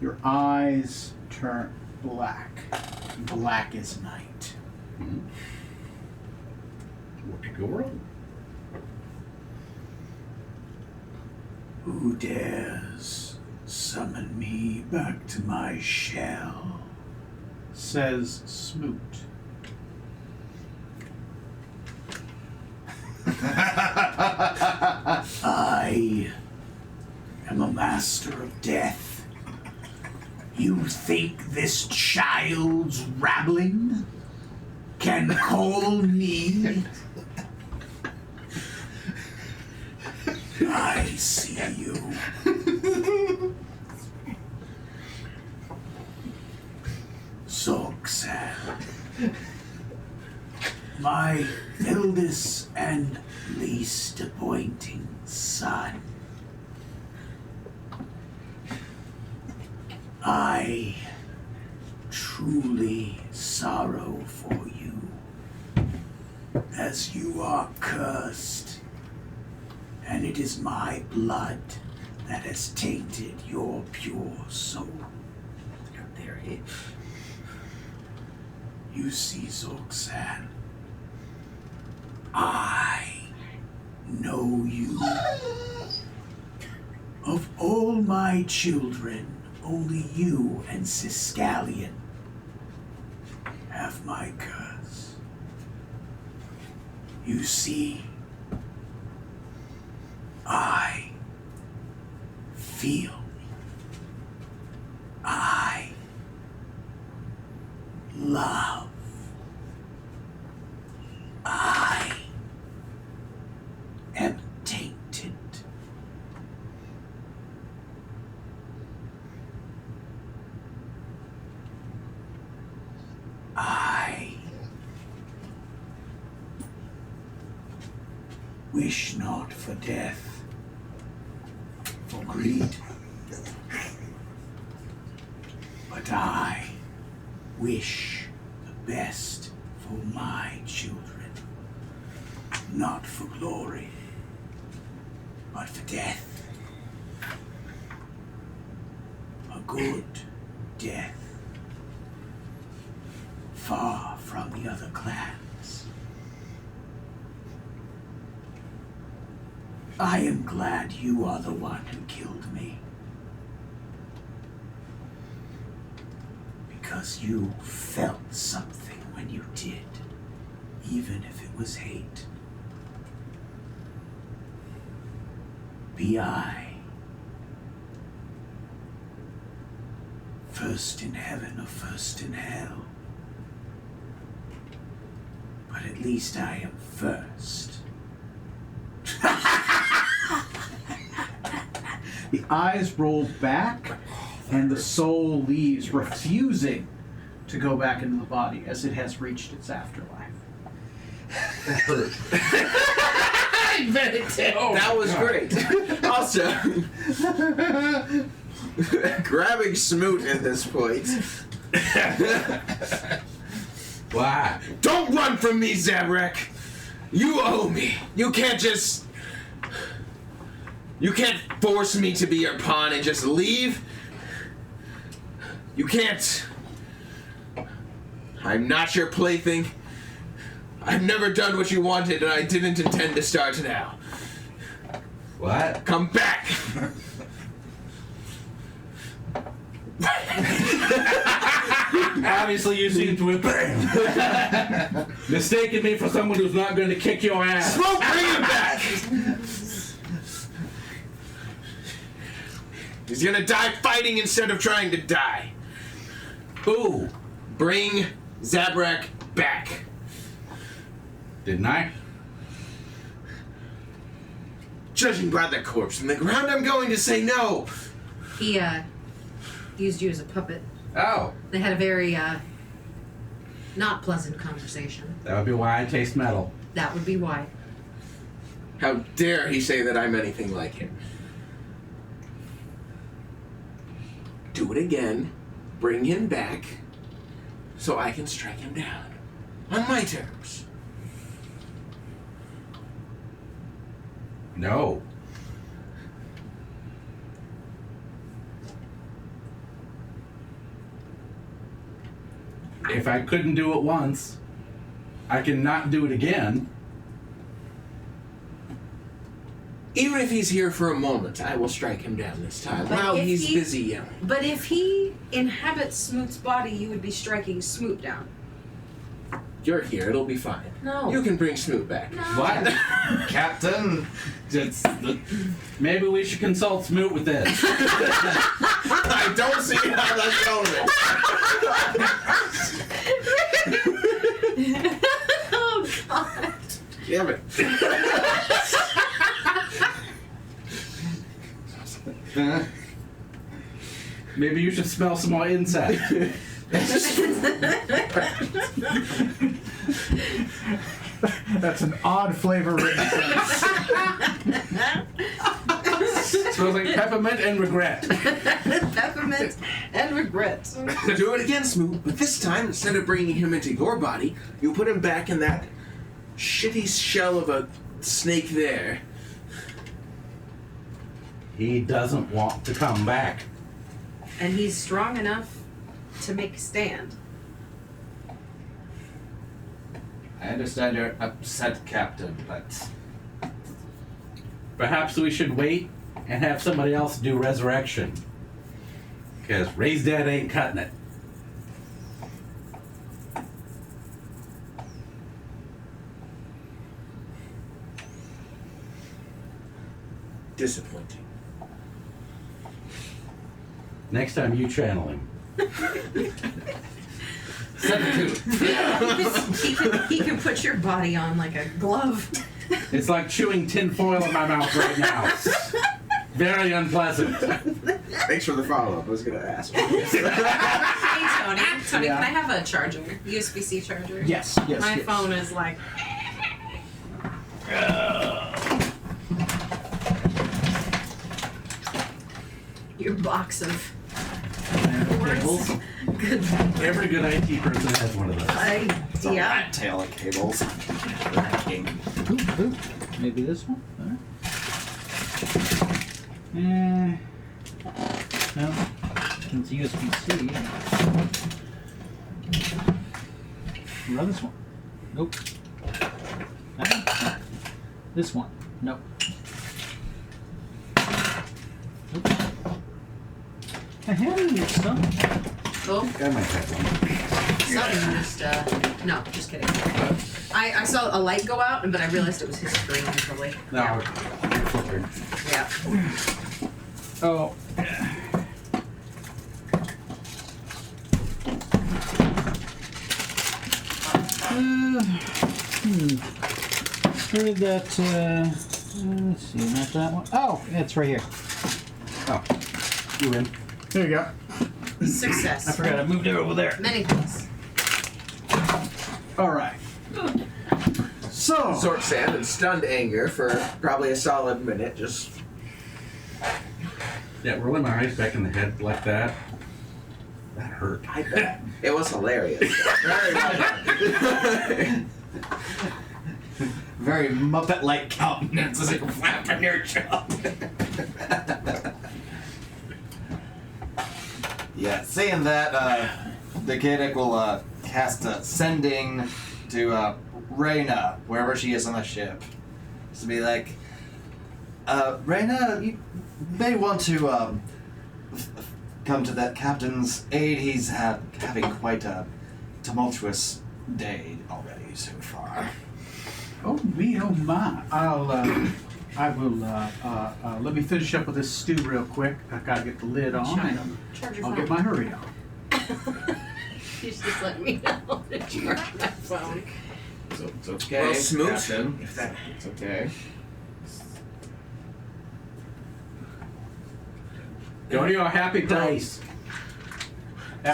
your eyes turn black. Black as night. What could go wrong? Who dares summon me back to my shell? Says Smoot. I am a master of death. You think this child's rabbling can call me? I see you. Zorksan, my eldest and least appointing son. I truly sorrow for you, as you are cursed, and it is my blood that has tainted your pure soul. There he. You see, Zorksan, I know you. Of all my children, only you and Siscallion have my curse. You see, I feel. I love. I am tainted. I wish not for death, for greed, but I wish the best for my children, not for glory, but for death. A good death, far from the other clans. I am glad you are the one who killed me, because you felt something when you did, even if it was hate. Be I first in heaven or first in hell, but at least I am first. The eyes roll back and the soul leaves, refusing to go back into the body as it has reached its afterlife. That was great. Also, grabbing Smoot at this point. Why? Don't run from me, Zabrek! You owe me. You can't force me to be your pawn and just leave. You can't. I'm not your plaything. I've never done what you wanted, and I didn't intend to start now. What? Come back! Obviously, you seem to have mistaken me for someone who's not going to kick your ass. Smoke, bring him back! He's gonna die fighting instead of trying to die. Ooh, Bring Zabrak back. didn't I? Judging by the corpse in the ground, I'm going to say no. He used you as a puppet. Oh, They had a very not pleasant conversation. that would be why I taste metal. That would be why. How dare he say that I'm anything like him? Do it again. Bring him back so I can strike him down. On my terms. No. If I couldn't do it once, I can not do it again. Even if he's here for a moment, I will strike him down this time. But While if he's he- busy yelling. But if he inhabits Smoot's body, you would be striking Smoot down. You're here, it'll be fine. No. You can bring Snoot back. No. What? Captain, it's the, Maybe we should consult Smoot with this. I don't see how that's going. Oh God. Damn it. Maybe you should smell some more insect. That's an odd flavor written sentence. Smells like peppermint and regret. Peppermint and regret. Do it again, Smoot, but this time, instead of bringing him into your body, you put him back in that shitty shell of a snake there. He doesn't want to come back. And he's strong enough to make a stand. I understand you're upset, Captain, but Perhaps we should wait and have somebody else do resurrection. Because Ray's Dad ain't cutting it. Disappointing. Next time you channel him. He can put your body on like a glove. It's like chewing tin foil in my mouth right now. Very unpleasant. Thanks for the follow-up. I was going to ask. Hey Tony, Yeah. can I have a charger? USB-C charger? Yes, yes, My yes. phone is like. Your box of Cables. good Every good IT person has one of those. yeah. rat tail of cables. King. Maybe this one? No, it's USB-C. Run this one. Nope. This one. Nope. Nope. I had it in some. Oh, I might have one. something just no, just kidding. I saw a light go out, but I realized it was his screen probably. No, flickered. Yeah. Oh. Where did that, let's see, not that one. Oh, it's right here. Oh, you win. There you go. Success. I forgot I moved it over there. Many things. All right. So, Sort sand and stunned anger for probably a solid minute. Just Yeah, rolling my eyes back in the head like that. That hurt. I bet it was hilarious. Very well done. Very Muppet-like countenance as you flapping your jaw. Yeah, saying that, the Kadic will cast a sending to Reyna, wherever she is on the ship. Just to be like, Reyna, you may want to come to that captain's aid. He's having quite a tumultuous day already so far. oh me, oh my. I'll I will, let me finish up with this stew real quick. I gotta get the lid on, and Charge your I'll phone. get my hurry on. She's just letting me know to charge my phone. So it's okay. Well, Smoot, Captain. if that- It's okay. Go to your happy place.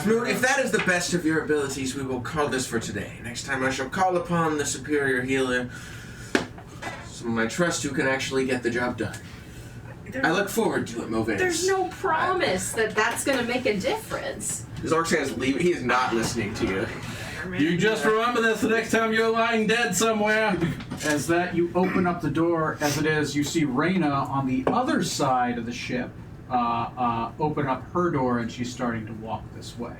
Smoot, if that is the best of your abilities, we will call this for today. Next time I shall call upon the superior healer, someone I trust who can actually get the job done. I look forward to it, Movance. There's no promise that that's gonna make a difference. Zorksan's leaving. He is not listening to you. You just remember this the next time you're lying dead somewhere. As that, you open up the door. As it is, you see Reyna on the other side of the ship open up her door, and she's starting to walk this way.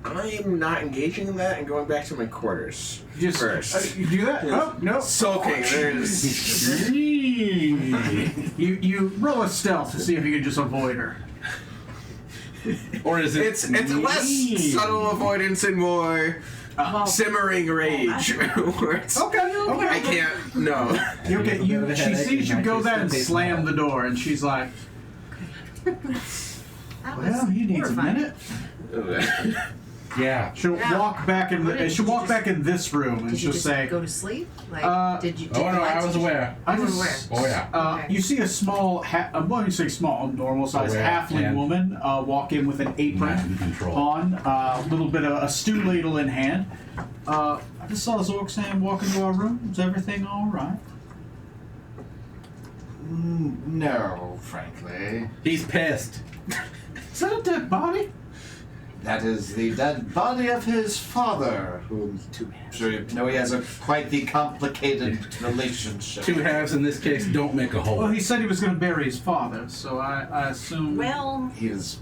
I'm not engaging in that and going back to my quarters Just first. you do that? Oh no! Sulking. There's. You roll a stealth to see if you can just avoid her. Or is it? It's less subtle avoidance and more simmering rage. Where it's- Okay. I can't. No. Okay. Bit of a She headache, sees you you might go just there and taste slam my- the door, and she's like, That "Well, he needs a horrifying. minute." Yeah. She'll Yeah. walk back in. What did- She'll did you walk back in this room, and Did she'll you just say, go to sleep? Like, did you? Oh no, the I lights was just- aware. "I You were just." Oh yeah. Okay. You see a small, well, you say small, normal size Aware, halfling and- woman walk in with an Not apron in control. on, a little bit of a stew ladle in hand. I just saw Zorksan walk into our room. Is everything all right? No, frankly. He's pissed. Is that a dead body? That is the dead body of his father, whom I'm sure you know he has quite the complicated relationship. Two halves in this case don't make a whole. Well, he said he was going to bury his father, so I assume. Well, He is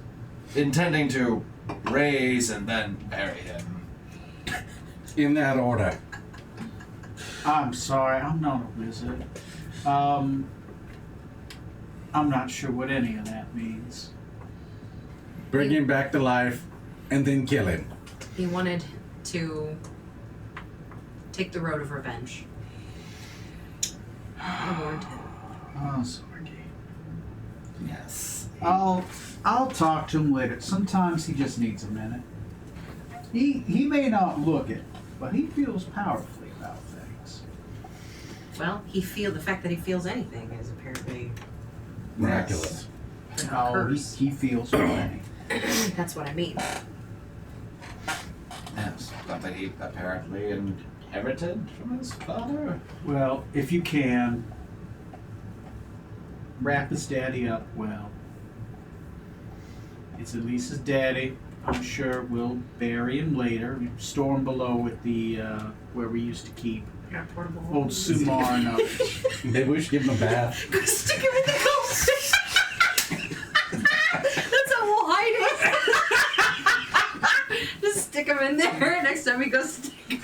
intending to raise and then bury him. In that order. I'm sorry, I'm not a wizard. I'm not sure what any of that means. Bring him back to life, and then kill him. he wanted to take the road of revenge. I warned him. Oh, Zorgi. Yes. I'll talk to him later. Sometimes he just needs a minute. He may not look it, but he feels powerfully about things. Well, the fact that he feels anything is apparently Miraculous. a Oh, curse. he feels plenty. That's what I mean. Yes. Something he apparently inherited from his father. Well, if you can, wrap his daddy up well. It's at least his daddy. I'm sure we'll bury him later. Store him below at the where we used to keep Got portable. old Sumar and others. Maybe we should give him a bath. Go stick him in the ghost. That's how we'll hide it. Just stick him in there. Next time we go stick him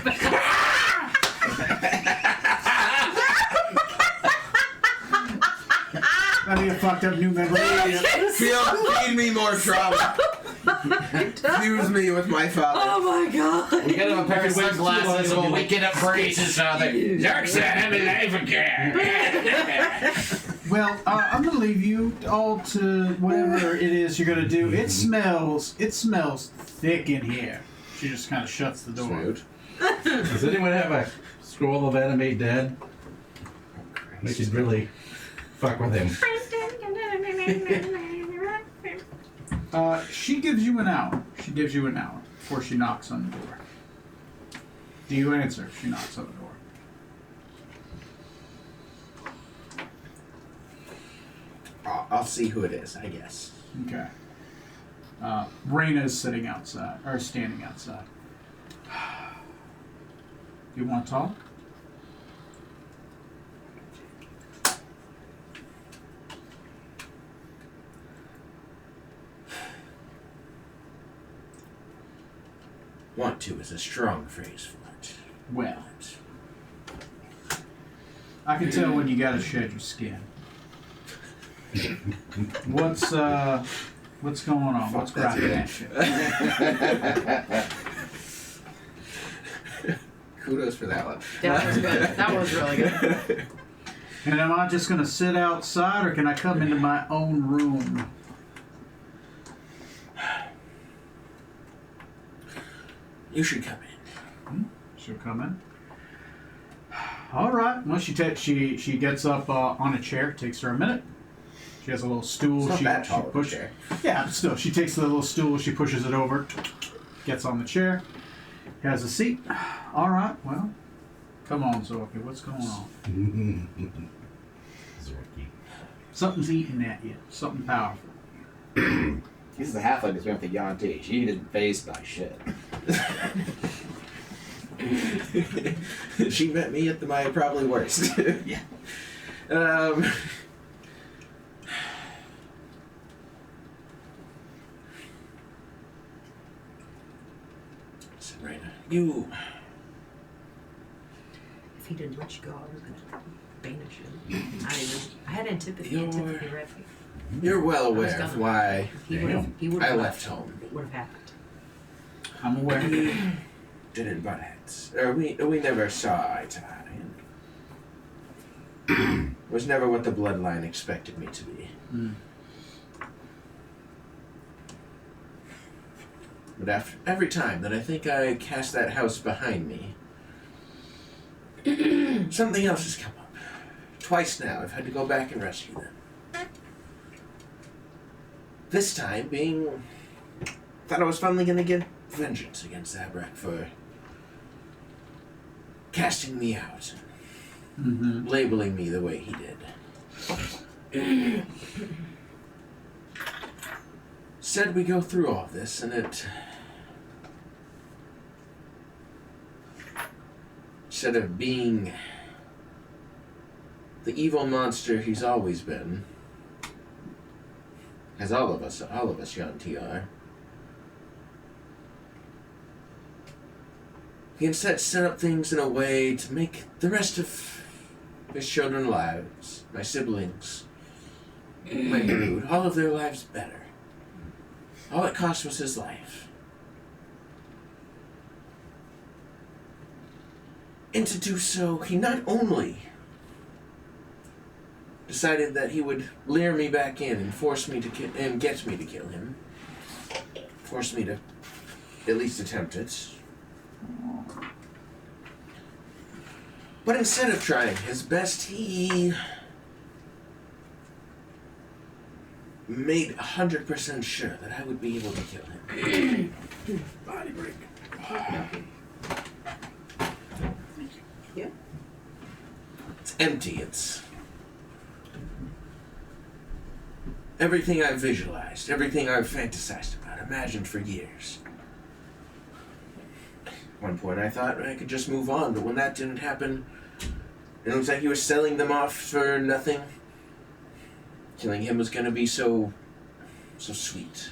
That'd be a fucked up new memory. Feed me more trauma. Fuse me with my father. Oh my god. We get him a pair of Wait, sunglasses too long, while we get up brace each other. Jackson, alive again. Well, I'm gonna leave you all to whatever it is you're gonna do. It smells thick in here. She just kind of shuts the door. Smooth. Does anyone have a scroll of animate dead? We should really fuck with him. She gives you an hour. She gives you an hour before she knocks on the door. Do you answer? She knocks on the door. I'll see who it is, I guess. Okay. Reyna's sitting outside, or standing outside. You want to talk? Want to is a strong phrase for it. Well, I can tell when you gotta shed your skin. What's going on? What's grinding that shit? Kudos for that one. That was good. That was really good. And am I just gonna sit outside, or can I come into my own room? You should come in. She'll come in. All right. Well, she gets up on a chair. It takes her a minute. She has a little stool. It's not she that tall of a pushes. chair. Yeah, but still, she takes the little stool. She pushes it over. Gets on the chair. Has a seat. All right. Well, come on, Zorky. What's going on? Zorky. Something's eating at you. Something powerful. He's the halfling that's been with the Yanti. She isn't phased by shit. She met me at my probably worst. Yeah. Serena, you. If he didn't let you go, I was gonna banish him. I had antipathy. You're- Antipathy ready. You're well I was aware of gonna- why He would have. He would I have left home. What would have happened? I'm aware. We didn't butt heads. Or we never saw eye to eye. And was never what the bloodline expected me to be. But after every time that I think I cast that house behind me, something else has come up. Twice now I've had to go back and rescue them. This time being, thought I was finally gonna get vengeance against Zabrak for casting me out, Mm-hmm. labeling me the way he did. Said we go through all this, and it, instead of being the evil monster he's always been, as all of us Yanti are, he instead set up things in a way to make the rest of his children's lives, my siblings, my brood, all of their lives better. All it cost was his life. And to do so, he not only decided that he would lure me back in and force me to and get me to kill him, force me to at least attempt it, but instead of trying his best, he made 100% sure that I would be able to kill him. Body break. Yeah. It's empty. It's everything I've visualized, everything I've fantasized about, imagined for years. At one point I thought I could just move on, but when that didn't happen, it looks like he was selling them off for nothing. Killing him was gonna be so sweet.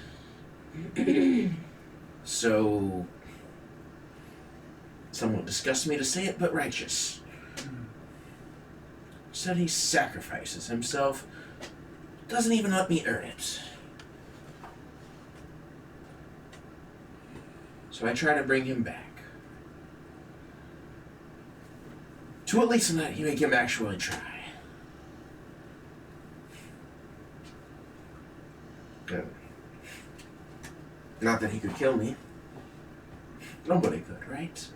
So somewhat disgusts me to say it, but righteous. Said he sacrifices himself, doesn't even let me earn it. So I try to bring him back. To at least let you make him actually try. Not that he could kill me. Nobody could, right?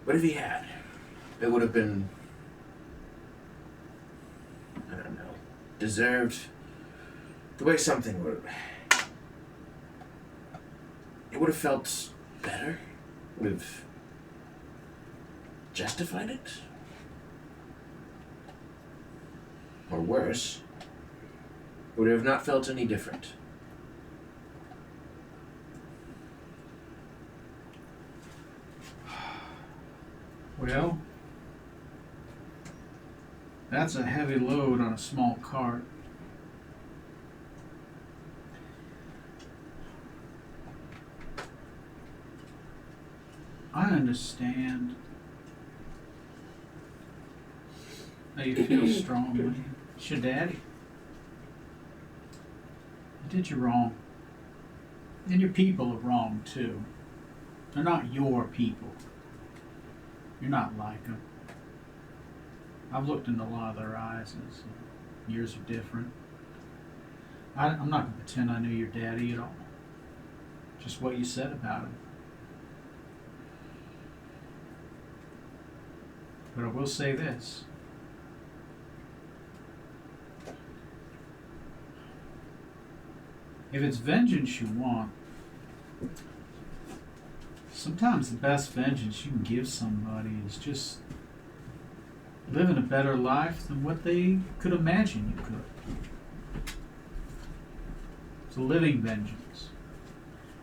But if he had, it would have been, I don't know, deserved. The way something would have, it would have felt better, would have justified it. Or worse, would have not felt any different. Well, that's a heavy load on a small cart. I understand how you feel strongly. It's your daddy. He did you wrong. And your people are wrong too. They're not your people. You're not like them. I've looked into a lot of their eyes, and yours are different. I'm not going to pretend I knew your daddy at all. Just what you said about him. But I will say this. If it's vengeance you want, sometimes the best vengeance you can give somebody is just living a better life than what they could imagine you could. It's a living vengeance.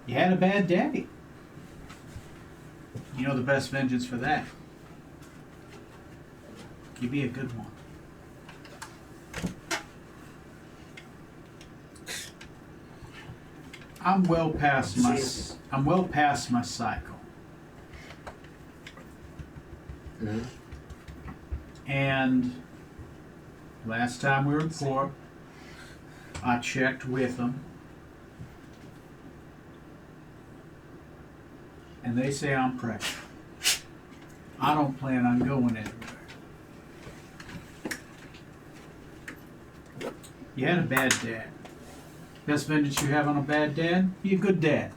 You had a bad daddy. You know the best vengeance for that? Give me a good one. I'm well past my cycle. Mhm. And last time we were in court, I checked with them. And they say I'm pregnant. I don't plan on going anywhere. You had a bad dad. Best vengeance you have on a bad dad? Be a good dad.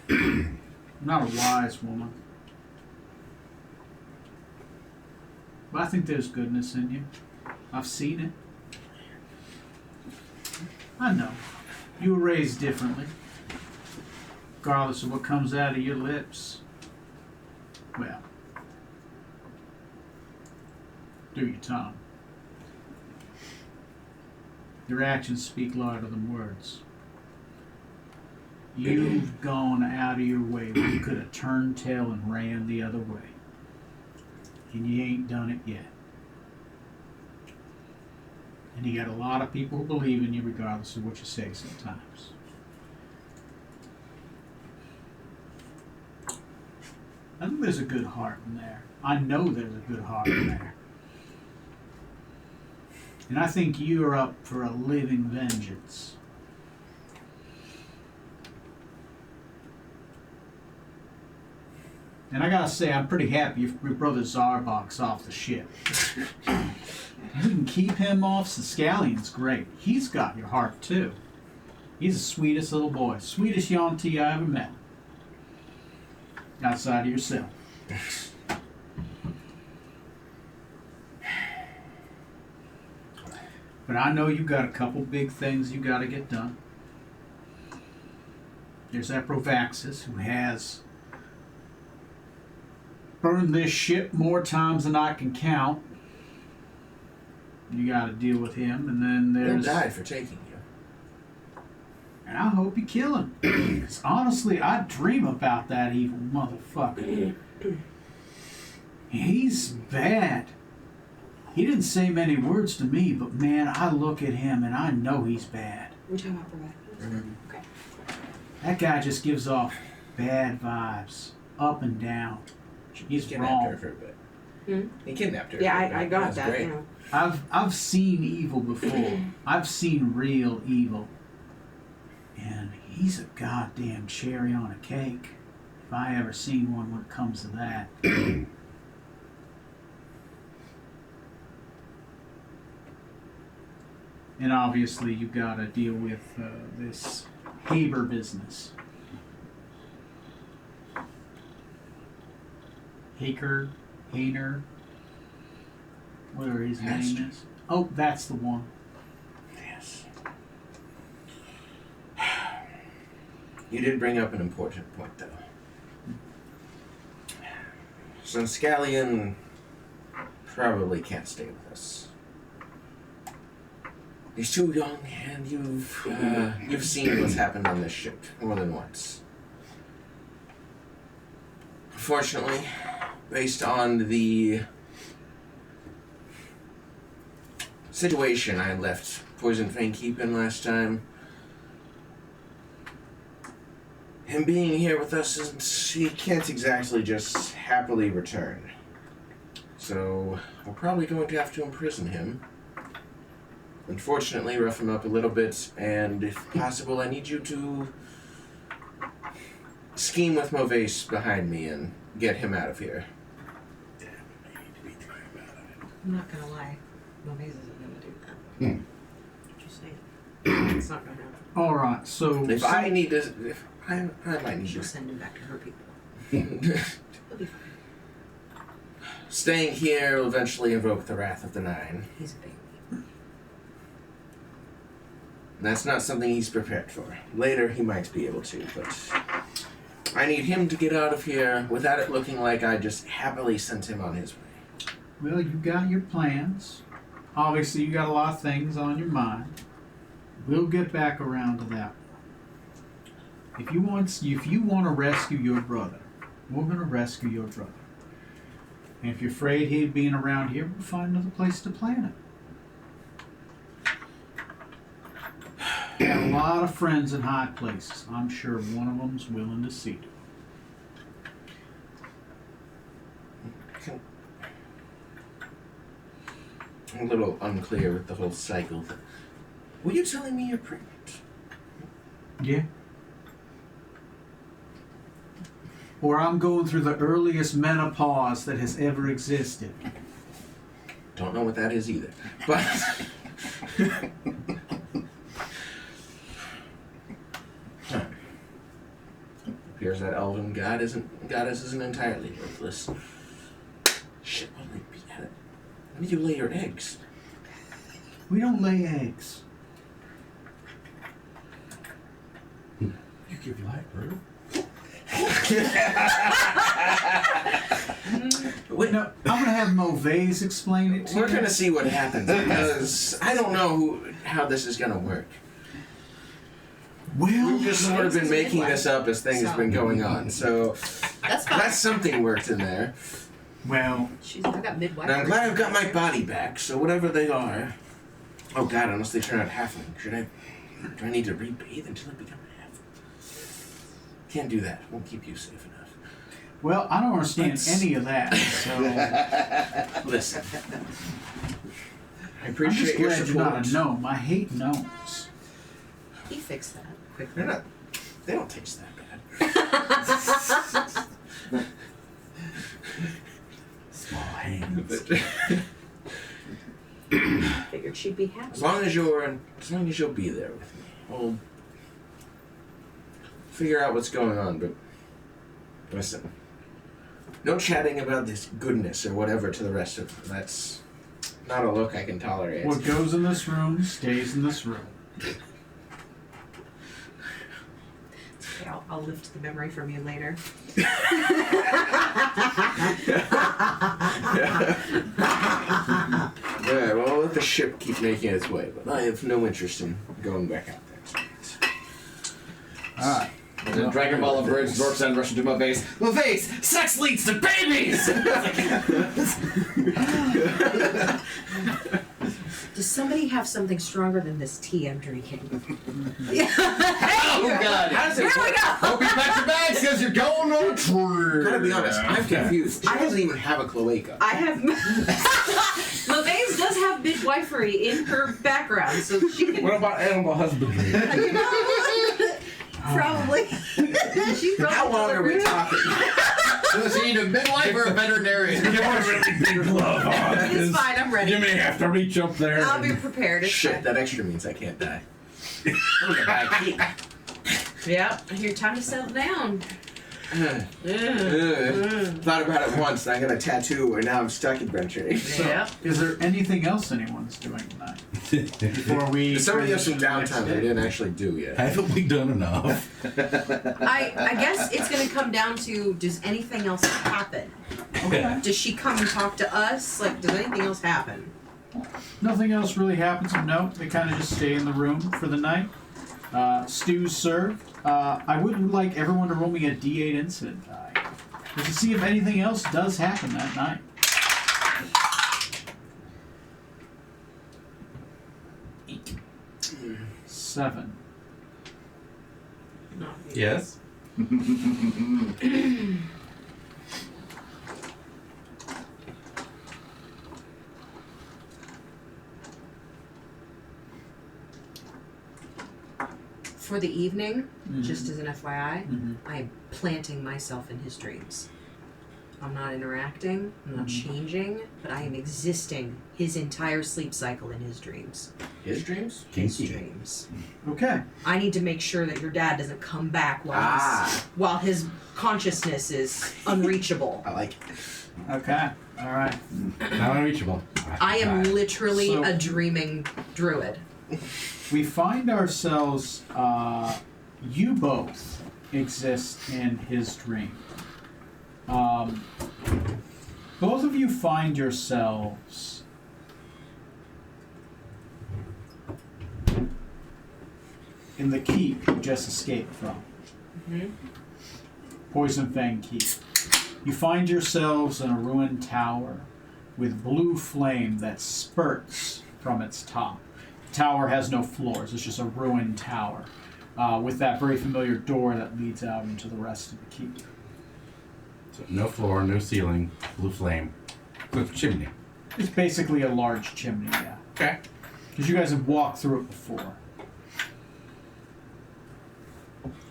I'm not a wise woman. But I think there's goodness in you. I've seen it. I know. You were raised differently. Regardless of what comes out of your lips. Well, through your tongue. Your actions speak louder than words. You've gone out of your way where you could have turned tail and ran the other way. And you ain't done it yet. And you got a lot of people who believe in you regardless of what you say sometimes. I think there's a good heart in there. I know there's a good heart in there. And I think you're up for a living vengeance. And I gotta say, I'm pretty happy your brother Zarbok's off the ship. You can keep him off. Scallion's great. He's got your heart too. He's the sweetest little boy. Sweetest Yuan-Ti I ever met. Outside of yourself. But I know you got a couple big things you got to get done. There's Aprovaxis, who has burned this ship more times than I can count. You got to deal with him, and then He'll there's. die for taking you. And I hope you kill him. 'Cause honestly, I dream about that evil motherfucker. He's bad. He didn't say many words to me, but man, I look at him and I know he's bad. We're talking about Provax. Okay. That guy just gives off bad vibes, up and down. He's Kidnapped her wrong. for a bit. Hmm? He kidnapped her. Yeah, for a bit. I got was that. great. Yeah. I've seen evil before. I've seen real evil. And he's a goddamn cherry on a cake. If I ever seen one when it comes to that. And obviously you gotta deal with this Haber business. Hainer, whatever his Pastor. name is. Oh, that's the one. Yes. You did bring up an important point, though. So Scallion probably can't stay with us. He's too young, and you've seen what's happened on this ship more than once. Unfortunately, based on the situation I left Poison Fang keeping last time, him being here with us, he can't exactly just happily return. So we're probably going to have to imprison him. unfortunately rough him up a little bit, and if possible, I need you to scheme with Movace behind me and get him out of here. I'm not gonna lie. Movaze isn't gonna do that. Just saying. It's not gonna happen. All right. So If I need to, I might need She'll to. send him back to her people. He'll be fine. Staying here will eventually invoke the wrath of the Nine. He's a baby. That's not something he's prepared for. Later, he might be able to, but I need him to get out of here without it looking like I just happily sent him on his way. well, you got your plans. Obviously, you got a lot of things on your mind. We'll get back around to that. If you want to rescue your brother, we're going to rescue your brother. And if you're afraid he'd being around here, we'll find another place to plant it. Got a lot of friends in high places. I'm sure one of them's willing to see to it. I'm a little unclear with the whole cycle. Were you telling me you're pregnant? Yeah. Or I'm going through the earliest menopause that has ever existed. Don't know what that is either. But appears that elven goddess isn't entirely worthless. Shit, what would be at it? When do you lay your eggs? We don't lay eggs. You give life, bro. Wait, no, I'm gonna have Movaze explain it to We're you. gonna see what happens because I don't know how this is gonna work. Well, We've just sort of been making this up as things have been going on, so That's fine. that's something worked in there. well, I got midwife. And I'm glad I've got my body back, so whatever they are. Oh god, unless they turn out halfling. Do I need to rebathe until I become a halfling? Can't do that. Won't keep you safe enough. well, I don't understand Let's- any of that. So Listen. I I'm just appreciate your glad you're not support. a gnome. I hate gnomes. He fixed that quickly. They're not. They don't taste that bad. Small hands. Figured she'd be happy. As long as you'll be there with me, I'll figure out what's going on. But listen, no chatting about this goodness or whatever to the rest of them. That's not a look I can tolerate. What goes in this room stays in this room. Okay, I'll lift the memory from you later. Yeah, well, I'll let the ship keep making its way, but I have no interest in going back out there. All right. The Dragon Ball of Birds, Dorks and rushing to Movace. Movace! Sex leads to babies! Does somebody have something stronger than this tea I'm drinking? Oh god! How does it Here we go! Hope you pack your bags because you're going on a tour! Gotta be honest, I'm confused. She doesn't even have a cloaca. I have. Movaze does have midwifery in her background, so she can. What about animal husbandry? You know, probably. She's probably How long are we talking? So she need a midwife or a veterinarian? Get a really big glove on. It's fine, I'm ready. You may have to reach up there. I'll be prepared. It's Shit, fine. that extra means I can't die. I'm gonna buy a cake. Yeah, your time to settle down. Thought about it once, and I got a tattoo, and now I'm stuck adventuring. Yeah. Is there anything else anyone's doing tonight? Before we Somebody has some transition to the next downtime they day? didn't actually do yet. Haven't we done enough? I guess it's gonna come down to, does anything else happen? Okay. Does she come and talk to us? Like, does anything else happen? Nothing else really happens of note. They kind of just stay in the room for the night. Stew's served. I would like everyone to roll me a D8 incident die, just to see if anything else does happen that night. Seven. Yes. For the evening, just as an FYI, Mhm. I am planting myself in his dreams. I'm not interacting, I'm not changing, but I am existing his entire sleep cycle in his dreams. His dreams? His Kinky. dreams. Okay. I need to make sure that your dad doesn't come back while his consciousness is unreachable. I like it. Okay. All right. Not unreachable. I am literally So- a dreaming druid. We find ourselves, you both exist in his dream. Both of you find yourselves in the keep you just escaped from. Poison Fang Keep. You find yourselves in a ruined tower with blue flame that spurts from its top. The tower has no floors, it's just a ruined tower with that very familiar door that leads out into the rest of the keep. So no floor, no ceiling, blue flame. So it's a chimney. It's basically a large chimney, yeah. Okay. Because you guys have walked through it before.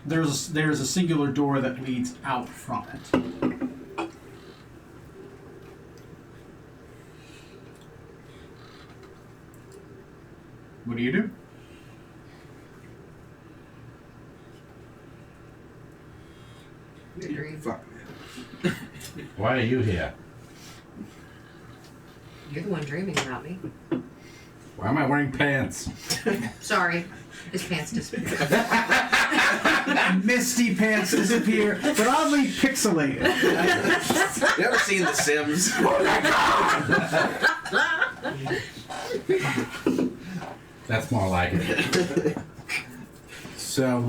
There's a singular door that leads out from it. What do you do? Your dream. Fuck. Why are you here? You're the one dreaming about me. Why am I wearing pants? Sorry. His pants disappeared. Misty pants disappear, but oddly pixelated. You ever seen The Sims? That's more like it. So,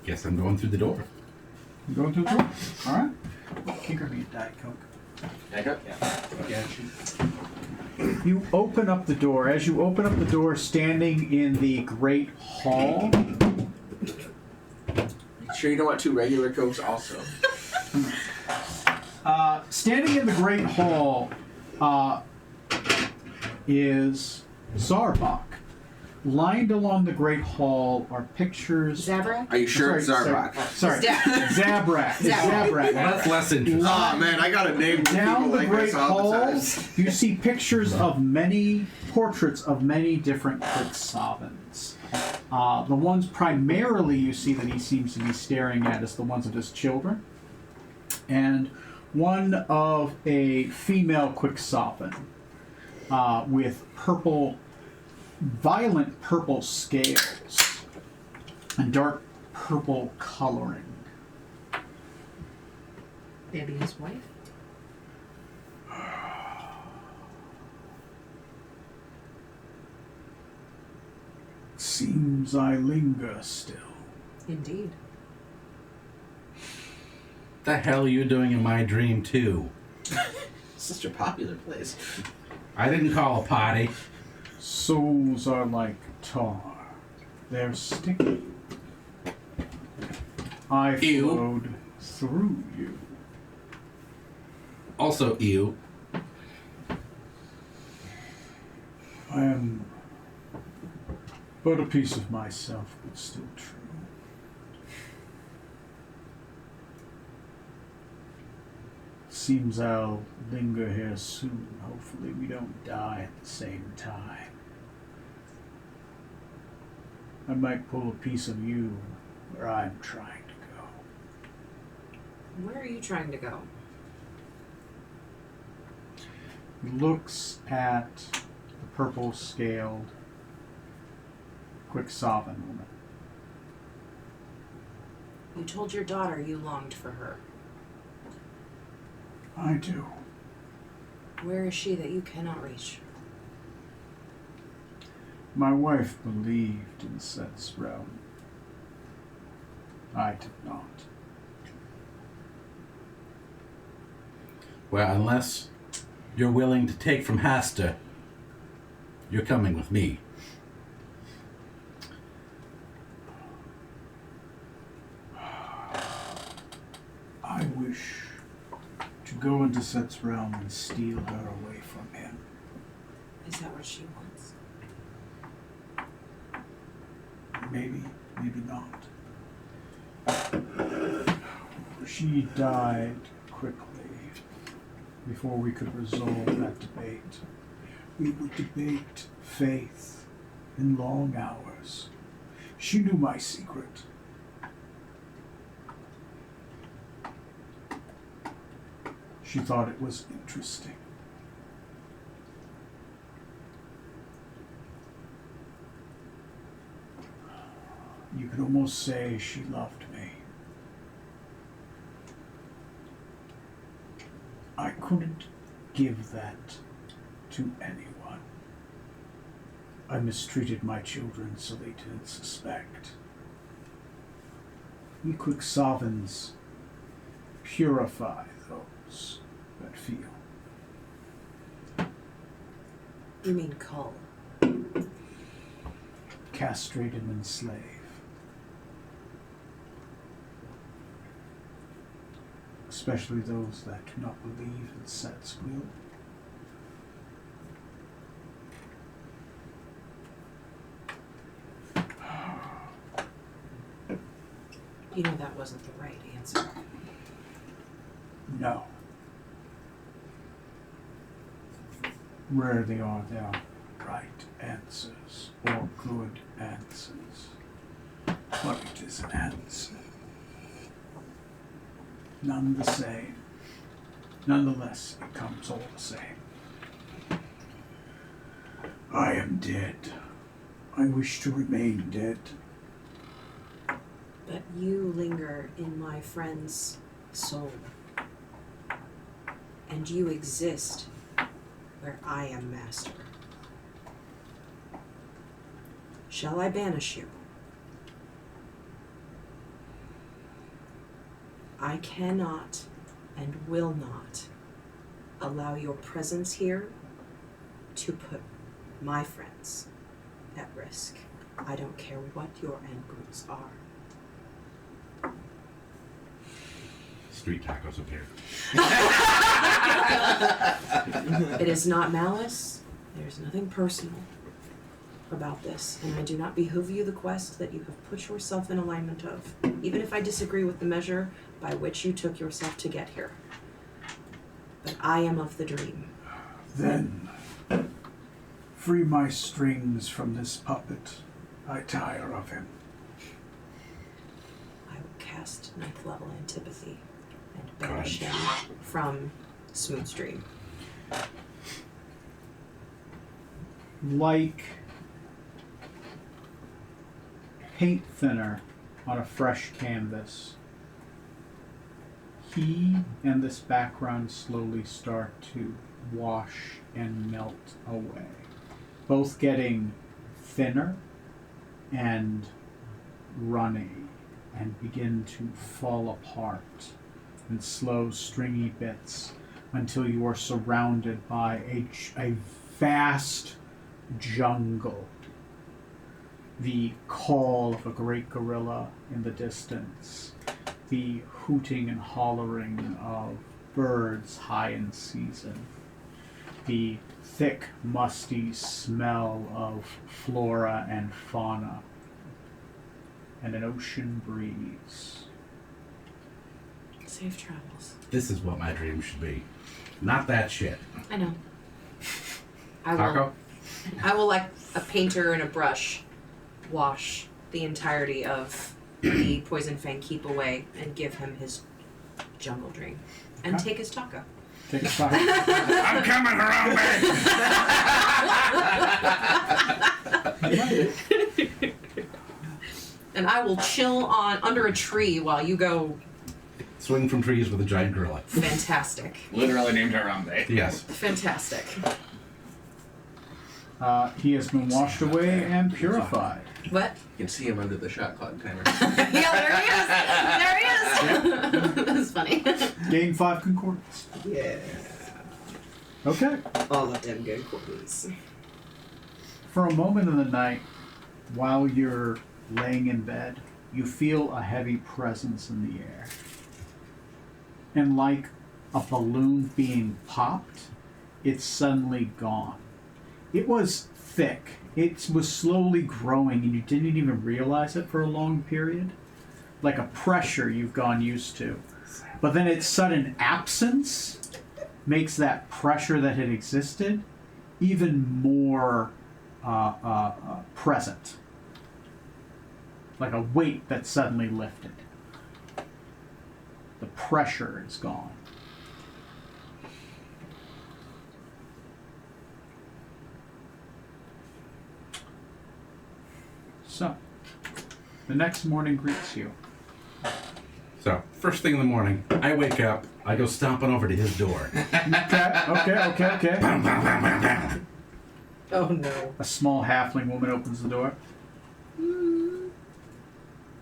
guess I'm going through the door. You going through the door? Alright. Kinker me a Diet Coke. Yeah. You open up the door. As you open up the door, standing in the Great Hall, Sure you don't want two regular Cokes also? standing in the Great Hall is Zarbok. Lined along the Great Hall are pictures. Zabrak? Are you sure it's Zarbok? Sorry, Zab- Zabrak. Zabrak. Well, that's less interesting. Oh man, I gotta name Down people the like Great this all the time. Halls, you see pictures of many portraits of many different Quixavans. The ones primarily you see that he seems to be staring at is the ones of his children, and one of a female Quixavan with violent purple scales and dark purple coloring. Maybe his wife? Seems I linger still. Indeed. The hell are you doing in my dream, too? Such a popular place. I didn't call a party. Souls are like tar. They're sticky. I Ew. flowed through you. Also, ew. I am but a piece of myself, but still true. Seems I'll linger here soon. Hopefully we don't die at the same time. I might pull a piece of you where I'm trying to go. Where are you trying to go? He looks at the purple scaled Quixavan woman. You told your daughter you longed for her. I do. Where is she that you cannot reach? My wife believed in Set's realm. I did not. Well, unless you're willing to take from Hasta, you're coming with me. I wish to go into Set's realm and steal her away from him. Is that what she wants? maybe not. She died quickly before we could resolve that debate. We would debate faith in long hours. She knew my secret. She thought it was interesting. You could almost say she loved me. I couldn't give that to anyone. I mistreated my children so they didn't suspect. We Quicksavans purify those that feel. You mean cull? Castrate and enslave. Especially those that do not believe in Set's will. You know that wasn't the right answer. No. Rarely are there right answers or good answers. But it is an answer. None the same. Nonetheless, it comes all the same. I am dead. I wish to remain dead. But you linger in my friend's soul. And you exist where I am master. Shall I banish you? I cannot and will not allow your presence here to put my friends at risk. I don't care what your end goals are. Street tacos appear. It is not malice. There's nothing personal about this, and I do not behoove you the quest that you have put yourself in alignment of, even if I disagree with the measure by which you took yourself to get here. But I am of the dream. Then, free my strings from this puppet. I tire of him. I will cast ninth level antipathy and banish him from Smoothstream. Like paint thinner on a fresh canvas, he and this background slowly start to wash and melt away, both getting thinner and runny and begin to fall apart in slow, stringy bits until you are surrounded by a vast jungle. The call of a great gorilla in the distance, the hooting and hollering of birds high in season, the thick, musty smell of flora and fauna, and an ocean breeze. Safe travels. This is what my dream should be. Not that shit. I know. I will. Taco? I will, like a painter and a brush, wash the entirety of the Poison Fang keep away and give him his jungle dream. And Okay. take his taco. Take a shot. I'm coming around back! And I will chill under a tree while you go Swing from trees with a giant gorilla. fantastic. Literally named Harambe. Yes. Fantastic. He has been washed away and purified. What? You can see him under the shot clock timer. Yeah, there he is! There he is! That's funny. Gain 5 concordance. Yeah. Okay. All of them good quotes. For a moment in the night, while you're laying in bed, you feel a heavy presence in the air. And like a balloon being popped, it's suddenly gone. It was thick. It was slowly growing, and you didn't even realize it for a long period. Like a pressure you've gone used to. But then its sudden absence makes that pressure that had existed even more present. Like a weight that suddenly lifted. The pressure is gone. So, the next morning greets you. So, first thing in the morning, I wake up, I go stomping over to his door. Okay. Bam, bam, bam, bam, bam. Oh no. A small halfling woman opens the door.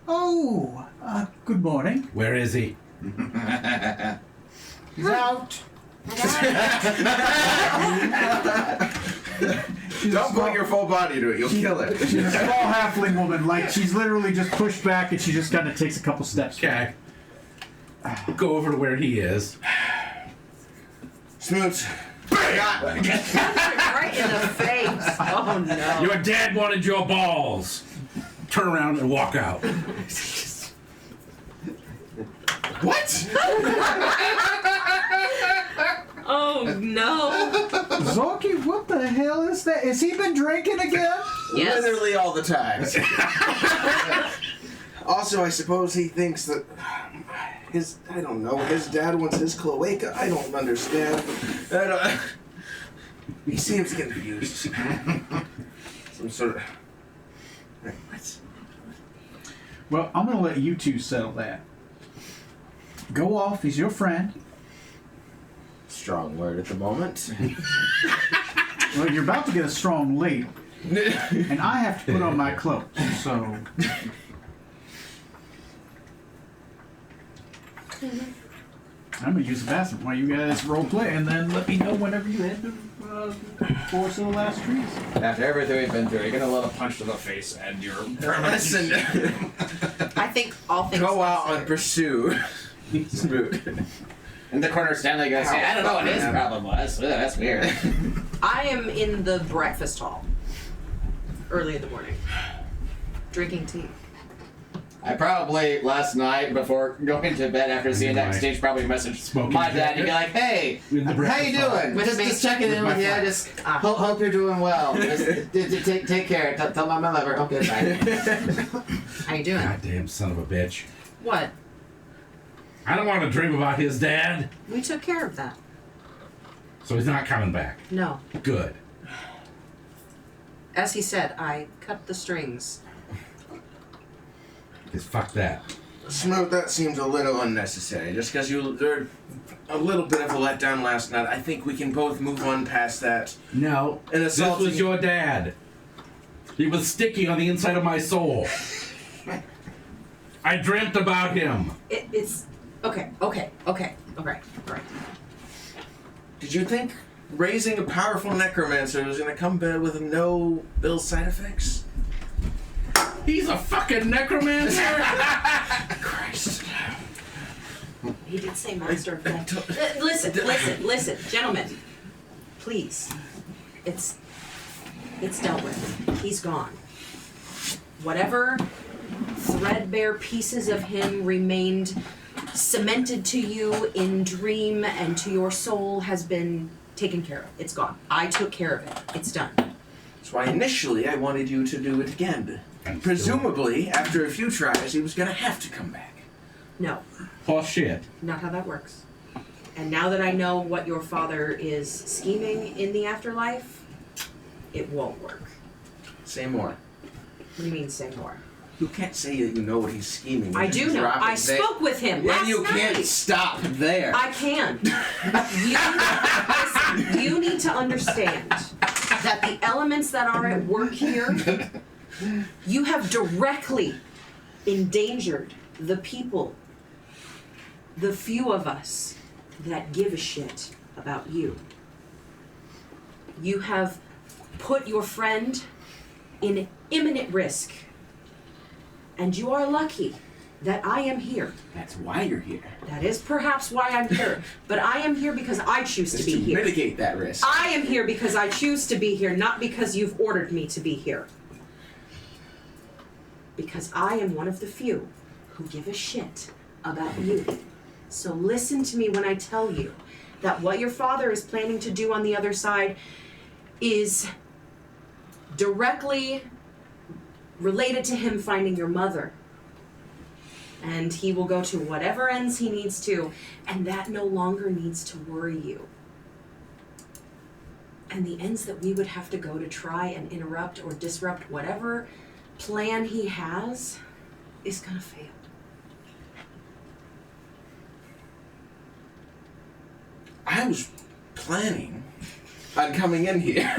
Oh, good morning. Where is he? He's out. Don't put your full body to it. You'll kill it. She's a small halfling woman. Like, she's literally just pushed back and she just kind of takes a couple steps. Okay. Go over to where he is. Smoots. Right in the face. Oh no. Your dad wanted your balls. Turn around and walk out. What? Oh no. Zorky, what the hell is that? Has he been drinking again? Yes. Literally all the time. Also, I suppose he thinks that his dad wants his cloaca. I don't understand. He seems confused. Some sort of... What? Well, I'm going to let you two settle that. Go off. He's your friend. Strong word at the moment. Well, you're about to get a strong lead. And I have to put on my cloak, so... I'm going to use the bathroom while you guys roleplay, and then let me know whenever you head to Forest of the Last Trees. After everything we've been through, you're gonna let a punch to the face and you're Listen, I think all things go out considered. and pursue. Smoot. in the corner Stanley goes, I don't know what his problem was. Ugh, that's weird. I am in the breakfast hall early in the morning, drinking tea. I probably last night before going to bed after seeing that exchange probably messaged Smoking my dad and be like, hey, In the how you breakfast hall. doing? With Just, me. just checking in with you. Just hope you're doing well. Just take care. Tell my lover. Okay, bye. How you doing? Goddamn son of a bitch. What? I don't want to dream about his dad, We took care of that. so he's not coming back. No. Good. As he said, I cut the strings. Because fuck that. Smoot, that seems a little unnecessary. Just because you were a little bit of a letdown last night, I think we can both move on past that. No. And This assaulting... was your dad. He was sticky on the inside of my soul. I dreamt about him. It's okay. Did you think raising a powerful necromancer was going to come back with no ill side effects? He's a fucking necromancer. Christ. He did say master of death. Listen, gentlemen. Please. It's dealt with. He's gone. Whatever threadbare pieces of him remained cemented to you in dream and to your soul has been taken care of. It's gone. I took care of it. It's done. That's why initially I wanted you to do it again. Presumably, after a few tries, he was going to have to come back. No, Horse shit. not how that works. And now that I know what your father is scheming in the afterlife, it won't work. Say more. What do you mean, say more? You can't say that you know what he's scheming. I You do just know. drop it I there. spoke with him And last you night. can't stop there. I can. Listen, you need to understand that the elements that are at work here, you have directly endangered the people, the few of us that give a shit about you. You have put your friend in imminent risk. And you are lucky that I am here. That's why you're here. That is perhaps why I'm here. But I am here because I choose to Just be to here. mitigate that risk. I am here because I choose to be here, not because you've ordered me to be here. Because I am one of the few who give a shit about you. So listen to me when I tell you that what your father is planning to do on the other side is directly related to him finding your mother. And he will go to whatever ends he needs to, and that no longer needs to worry you. And the ends that we would have to go to try and interrupt or disrupt whatever plan he has is gonna fail. I was planning on coming in here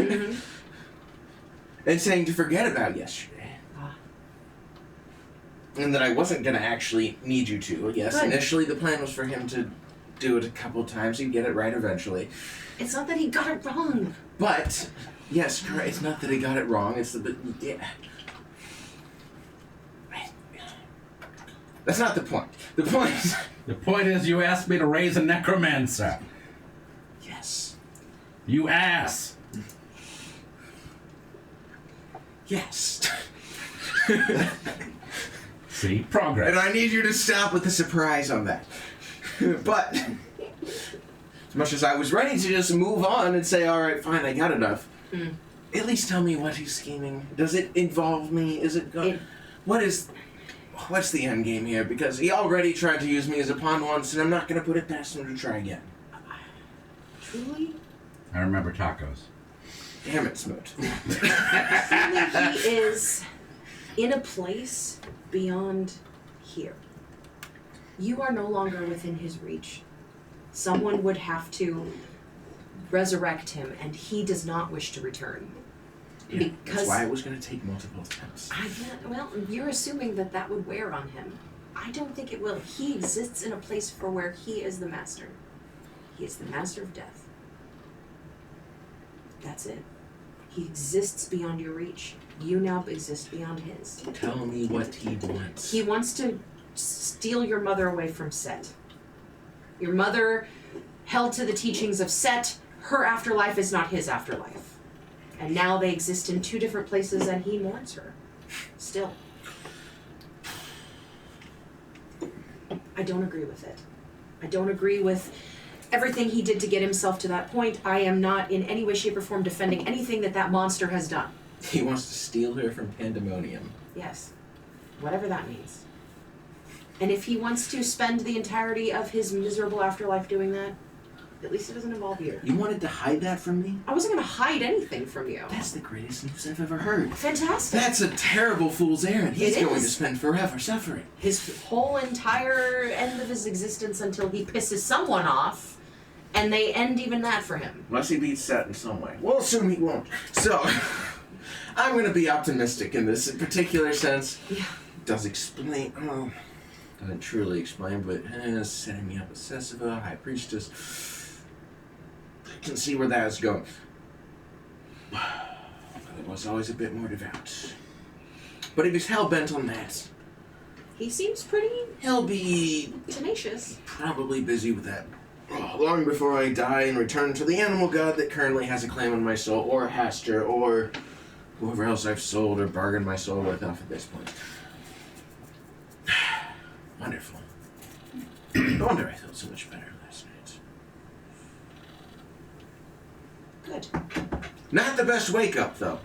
and saying to forget about yesterday. And that I wasn't going to actually need you to. Yes, Good. initially the plan was for him to do it a couple times. He'd get it right eventually. It's not that he got it wrong. But, yes, correct. It's not that he got it wrong. It's the... Yeah. That's not the point. The point is... The point is, you asked me to raise a necromancer. Yes. You ass. Yes. See? Progress. And I need you to stop with the surprise on that. But, as much as I was ready to just move on and say, alright, fine, I got enough, at least tell me what he's scheming. Does it involve me? Is it going... What's the end game here? Because he already tried to use me as a pawn once, and I'm not going to put it past him to try again. Truly? I remember tacos. Damn it, Smoot. Truly, he is in a place beyond here. You are no longer within his reach. Someone would have to resurrect him, and he does not wish to return. Yeah, Because that's why it was going to take multiple attempts. well, you're assuming that that would wear on him. I don't think it will. He exists in a place for where he is the master. He is the master of death. That's it. He exists beyond your reach. You now exist beyond his. Tell me what he wants. He wants to steal your mother away from Set. Your mother held to the teachings of Set. Her afterlife is not his afterlife. And now they exist in two different places and he mourns her. Still. I don't agree with it. I don't agree with everything he did to get himself to that point. I am not in any way, shape, or form defending anything that that monster has done. He wants to steal her from Pandemonium. Yes. Whatever that means. And if he wants to spend the entirety of his miserable afterlife doing that, at least it doesn't involve you. You wanted to hide that from me? I wasn't going to hide anything from you. That's the greatest news I've ever heard. Fantastic. That's a terrible fool's errand. He's It going is. to spend forever suffering. His whole entire end of his existence until he pisses someone off, and they end even that for him. Unless he beats Set in some way. We'll assume he won't. So, I'm going to be optimistic in this particular sense. Yeah. Does explain, well, doesn't truly explain, but setting me up as Sessiva, High Priestess. I can see where that is going. But it was always a bit more devout. But if he's hell-bent on that, He seems pretty he'll be tenacious. probably busy with that long before I die and return to the animal god that currently has a claim on my soul, or Hastur, or whoever else I've sold or bargained my soul with off at this point. Wonderful. No wonder I felt so much better last night. Good. Not the best wake-up, though.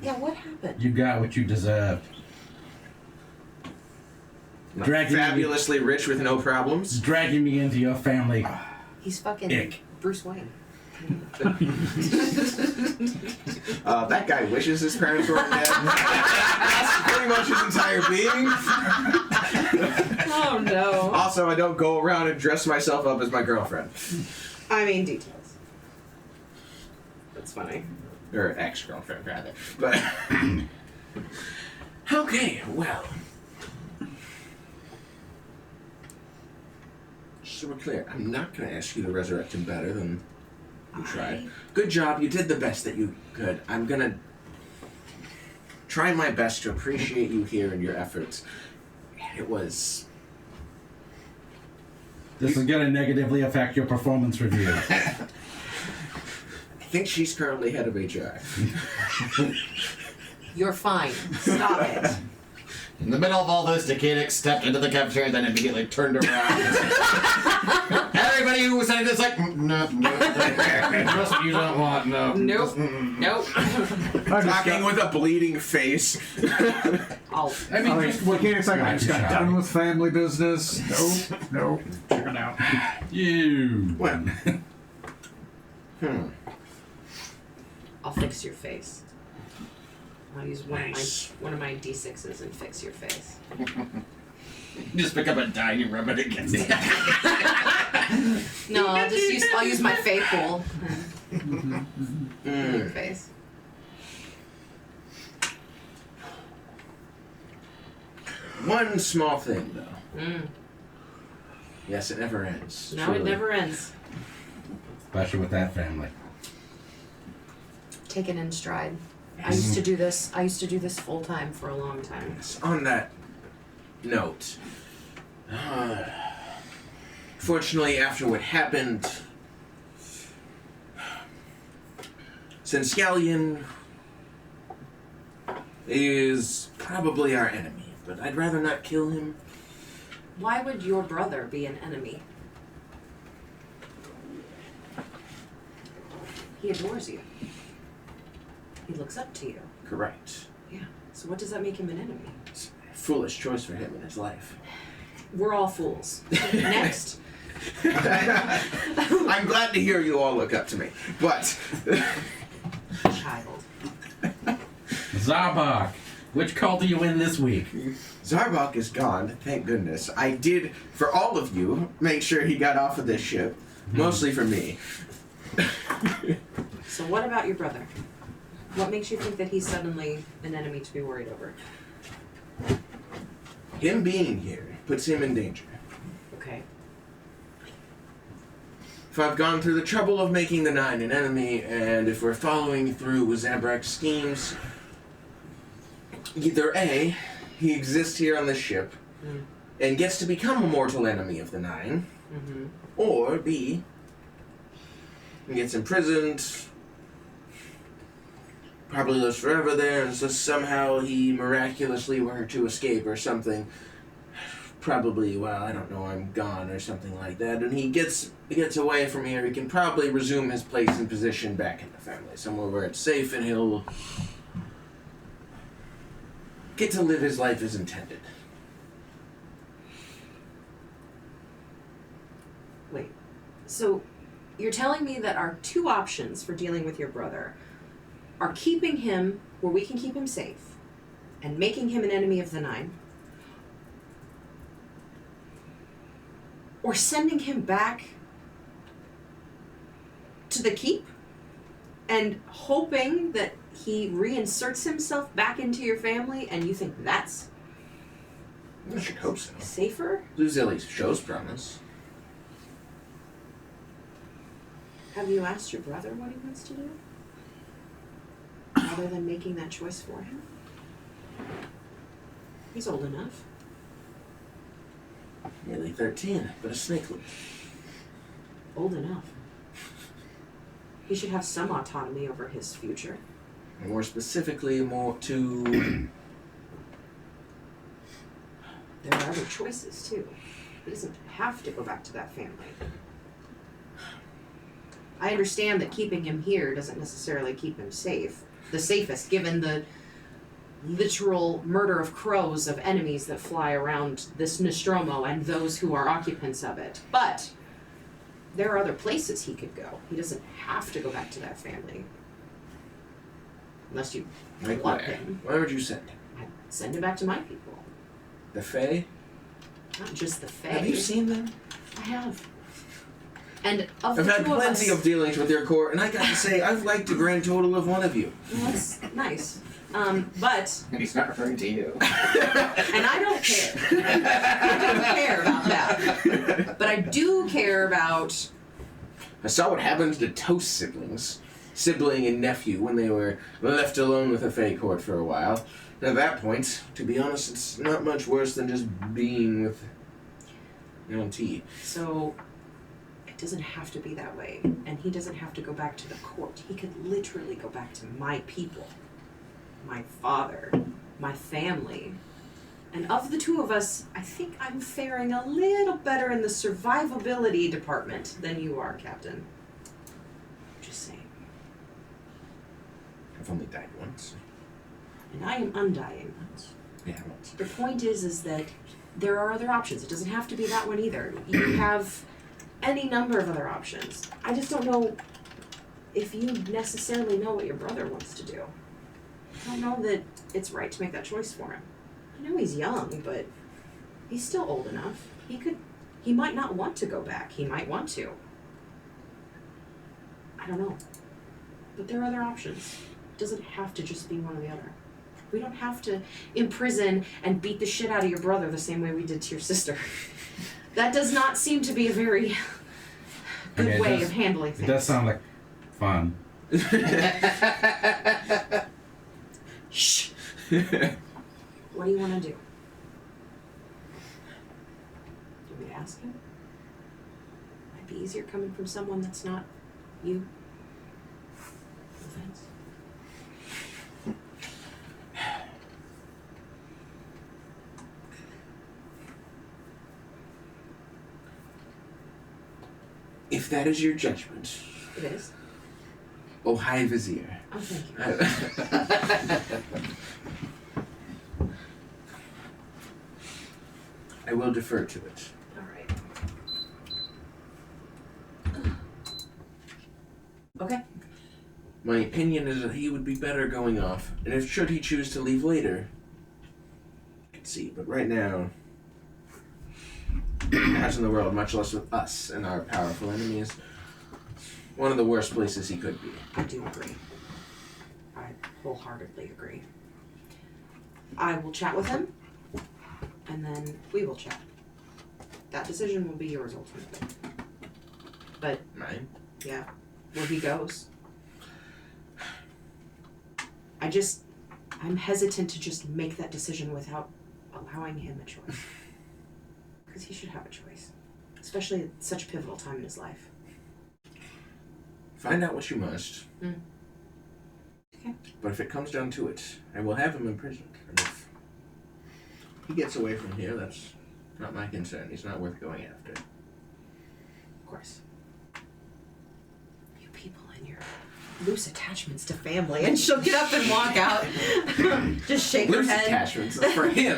Yeah, what happened? You got what you deserved. Not Dragging me- fabulously rich with no problems. Dragging me into your family. He's fucking Ick. Bruce Wayne. That guy wishes his parents weren't dead. That's pretty much his entire being. Oh no. Also, I don't go around and dress myself up as my girlfriend. I mean details. That's funny. Or ex-girlfriend, rather. But... okay, well... So we're clear. I'm not going to ask you to resurrect him better than you tried. Good job. You did the best that you could. I'm going to try my best to appreciate you here and your efforts. it was. This is going to negatively affect your performance review. I think she's currently head of HR. You're fine. Stop it. In the middle of all this, Decadic stepped into the cafeteria, then immediately turned around. Everybody who was saying this, like, no, trust you don't want, no. Nope. Nope. Talking with a bleeding face. I'll. I mean, Like, just what Decadic like, I just got shot. done with family business. Nope. Check it out. You. Well. I'll fix your face. I'll use Nice. one of my D6s and fix your face. Just pick up a die and you rub it against it. No, I'll use my fake wool. Your face. One small thing, though. Mm. Yes, it never ends. No, truly. it never ends. Especially with that family. Take it in stride. I used to do this. I used to do this full time for a long time. Yes, on that note, fortunately, after what happened, since Scallion is probably our enemy, but I'd rather not kill him. Why would your brother be an enemy? He adores you. He looks up to you. Correct. Yeah. So what does that make him an enemy? It's a foolish choice for him in his life. We're all fools. Next. I'm glad to hear you all look up to me, but Child. Zarbok, which cult are you in this week? Zarbok is gone, thank goodness. I did, for all of you, make sure he got off of this ship. Mostly for me. So what about your brother? What makes you think that he's suddenly an enemy to be worried over? Him being here puts him in danger. Okay. If I've gone through the trouble of making the Nine an enemy, and if we're following through with Zabrak's schemes, either A, he exists here on this ship, and gets to become a mortal enemy of the Nine, Mm-hmm. or B, he gets imprisoned, probably lives forever there, and so somehow he miraculously were to escape or something. Probably, well, I don't know, I'm gone or something like that, and he gets away from here, he can probably resume his place and position back in the family, somewhere where it's safe and he'll get to live his life as intended. Wait. So you're telling me that our two options for dealing with your brother are keeping him where we can keep him safe and making him an enemy of the Nine, or sending him back to the keep and hoping that he reinserts himself back into your family, and you think that's I should hope so. safer? Luzilli shows promise. Have you asked your brother what he wants to do? Rather than making that choice for him? He's old enough. Nearly 13, but a snakelet. Old enough. He should have some autonomy over his future. More specifically, more to... There are other choices, too. He doesn't have to go back to that family. I understand that keeping him here doesn't necessarily keep him safe. The safest, given the literal murder of crows of enemies that fly around this Nostromo and those who are occupants of it. But there are other places he could go. He doesn't have to go back to that family. Unless you Like want where? him. Where would you send him? I'd send him back to my people. The Fae? Not just the Fae. Have you seen them? I have. And of I've the had two plenty of of dealings with your court, and I got to say, I've liked a grand total of one of you. well, that's nice. But And he's not referring to you. and I don't care. I don't care about that. But I do care about I saw what happened to Toast siblings, sibling and nephew, when they were left alone with the Fae court for a while. At that point, to be honest, it's not much worse than just being with T. So it doesn't have to be that way, and he doesn't have to go back to the court. He could literally go back to my people, my father, my family. And of the two of us, I think I'm faring a little better in the survivability department than you are, Captain. Just saying. I've only died once. And I am undying. Yeah, once. The point is that there are other options. It doesn't have to be that one either. You have any number of other options. I just don't know if you necessarily know what your brother wants to do. I don't know that it's right to make that choice for him. I know he's young, but he's still old enough. He might not want to go back. He might want to. I don't know. But there are other options. It doesn't have to just be one or the other. We don't have to imprison and beat the shit out of your brother the same way we did to your sister. That does not seem to be a very good Okay, it way does- of handling It things. does sound like fun. Shh. What do you want to do? Do we ask him? Might be easier coming from someone that's not you. No offense. If that is your judgment, It is. O High Vizier, Oh, thank you. I will defer to it. All right. Okay. My opinion is that he would be better going off, and if should he choose to leave later, I can see. But right now, as in the world, much less with us and our powerful enemies, one of the worst places he could be. I do agree. I wholeheartedly agree. I will chat with him, and then we will chat. That decision will be yours ultimately. But, Mine? yeah, where he goes. I'm hesitant to just make that decision without allowing him a choice. Because he should have a choice. Especially at such a pivotal time in his life. Find out what you must. Mm. Okay. But if it comes down to it, I will have him imprisoned. And if he gets away from here, that's not my concern. He's not worth going after. Of course. You people and your loose attachments to family. And she'll get up and walk out. Just shake her Loose head. attachments for him.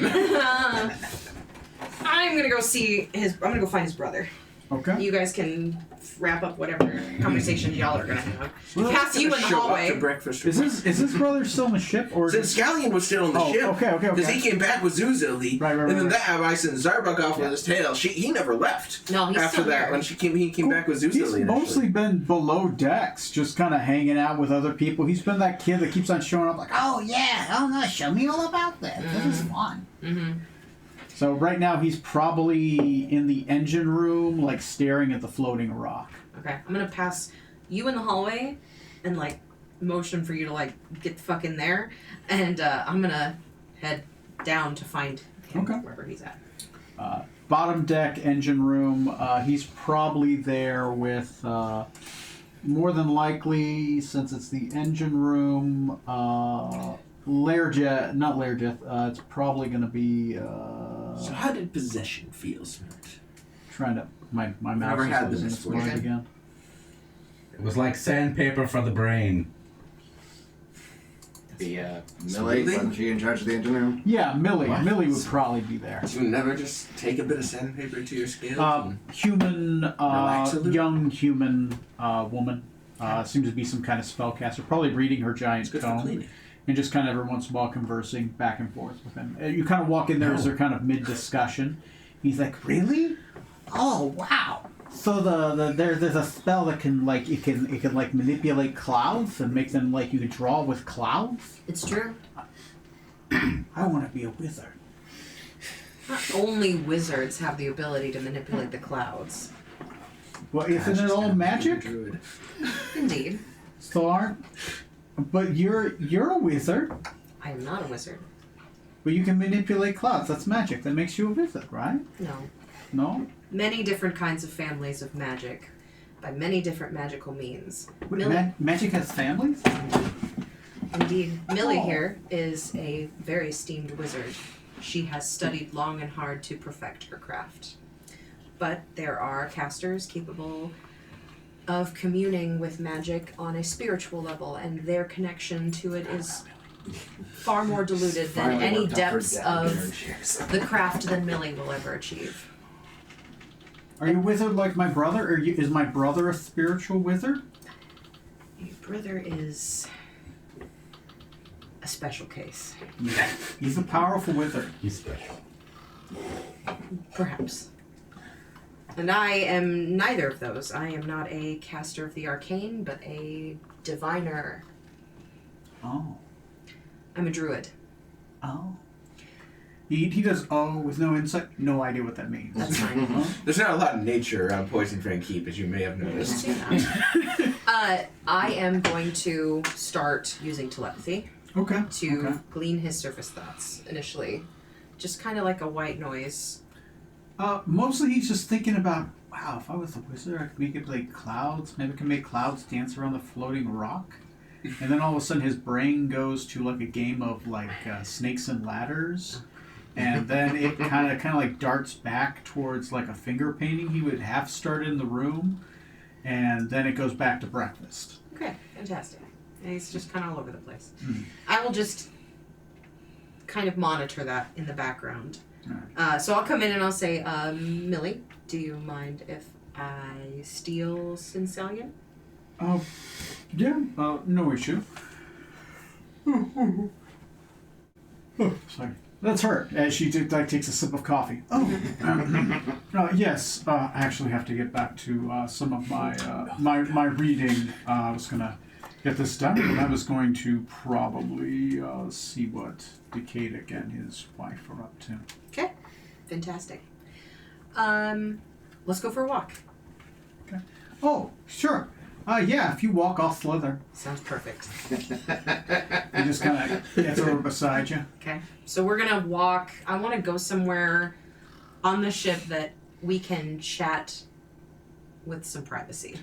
I'm gonna go find his brother. Okay. You guys can wrap up whatever conversations y'all are gonna have. Well, Pass you in the Show up to hallway. breakfast. Is his brother still on the ship, or Since Scallion was still on the ship. Okay. Because he came back with Zuzili. Right, and then right. that I sent Zarbuk off with his tail. He never left. No, he's After still that, here. when he came back with Zuzili. He's initially. mostly been below decks, just kind of hanging out with other people. He's been that kid that keeps on showing up like, oh yeah, oh no, show me all about this. This is fun. Mm-hmm. So right now he's probably in the engine room, like staring at the floating rock. Okay, I'm gonna pass you in the hallway and like motion for you to like get the fuck in there, and I'm gonna head down to find him Okay. wherever he's at. Bottom deck engine room. He's probably there with more than likely, since it's the engine room. Not Lairjeth. It's probably going to be. So how did possession feel, Smart? Trying to my mouse Never is had the losing its misfortune. mind again. It was like sandpaper for the brain. The Millie, Smoothie? wasn't she in charge of the engine room? Yeah, Millie. What? Millie would probably be there. Do you never just take a bit of sandpaper to your scales? Human, Relax a little. young human woman. Seems to be some kind of spellcaster. Probably reading her giant It's good for tome. cleaning. And just kind of every once in a while conversing back and forth with him. You kind of walk in there as they're kind of mid-discussion. He's like, "Really? Oh, wow! So there's a spell that can like it can like manipulate clouds and make them like you can draw with clouds. It's true. I want to be a wizard." Not only wizards have the ability to manipulate the clouds. Well, isn't it all magic? Druid. Indeed. So aren't. But you're a wizard. I am not a wizard. But you can manipulate clouds. That's magic. That makes you a wizard, right? No. No? Many different kinds of families of magic, by many different magical means. Wait, Millie- magic has families? Indeed, Millie Oh. here is a very esteemed wizard. She has studied long and hard to perfect her craft. But there are casters capable of communing with magic on a spiritual level, and their connection to it is far more diluted than Finally any worked out for depths dad of marriages. the craft that Millie will ever achieve. Are you a wizard like my brother? Or is my brother a spiritual wizard? Your brother is a special case, He's a powerful wizard. He's special. perhaps. And I am neither of those. I am not a caster of the arcane, but a diviner. Oh. I'm a druid. Oh. He does with no insight. No idea what that means. That's fine. There's not a lot of nature around Poison Fang Keep, as you may have noticed. I am going to start using telepathy Okay. to Okay. glean his surface thoughts initially. Just kind of like a white noise. Mostly he's just thinking about, wow, if I was a wizard, I could make it like clouds. Maybe I can make clouds dance around the floating rock. And then all of a sudden his brain goes to like a game of like snakes and ladders. And then it kind of like darts back towards like a finger painting he would have started in the room. And then it goes back to breakfast. Okay, fantastic. And he's just kind of all over the place. Mm. I will just kind of monitor that in the background. Alright. So I'll come in and I'll say, Millie, do you mind if I steal Sincelian? Yeah, no issue. Oh, sorry. That's her, as she takes a sip of coffee. Oh, yes, I actually have to get back to some of my reading. I was going to get this done, and I was going to probably see what Decadic and his wife are up to. Okay, fantastic. Let's go for a walk. Oh, sure. Yeah, if you walk, I'll slither. Sounds perfect. He just kind of gets over beside you. Okay, so we're gonna walk. I want to go somewhere on the ship that we can chat with some privacy.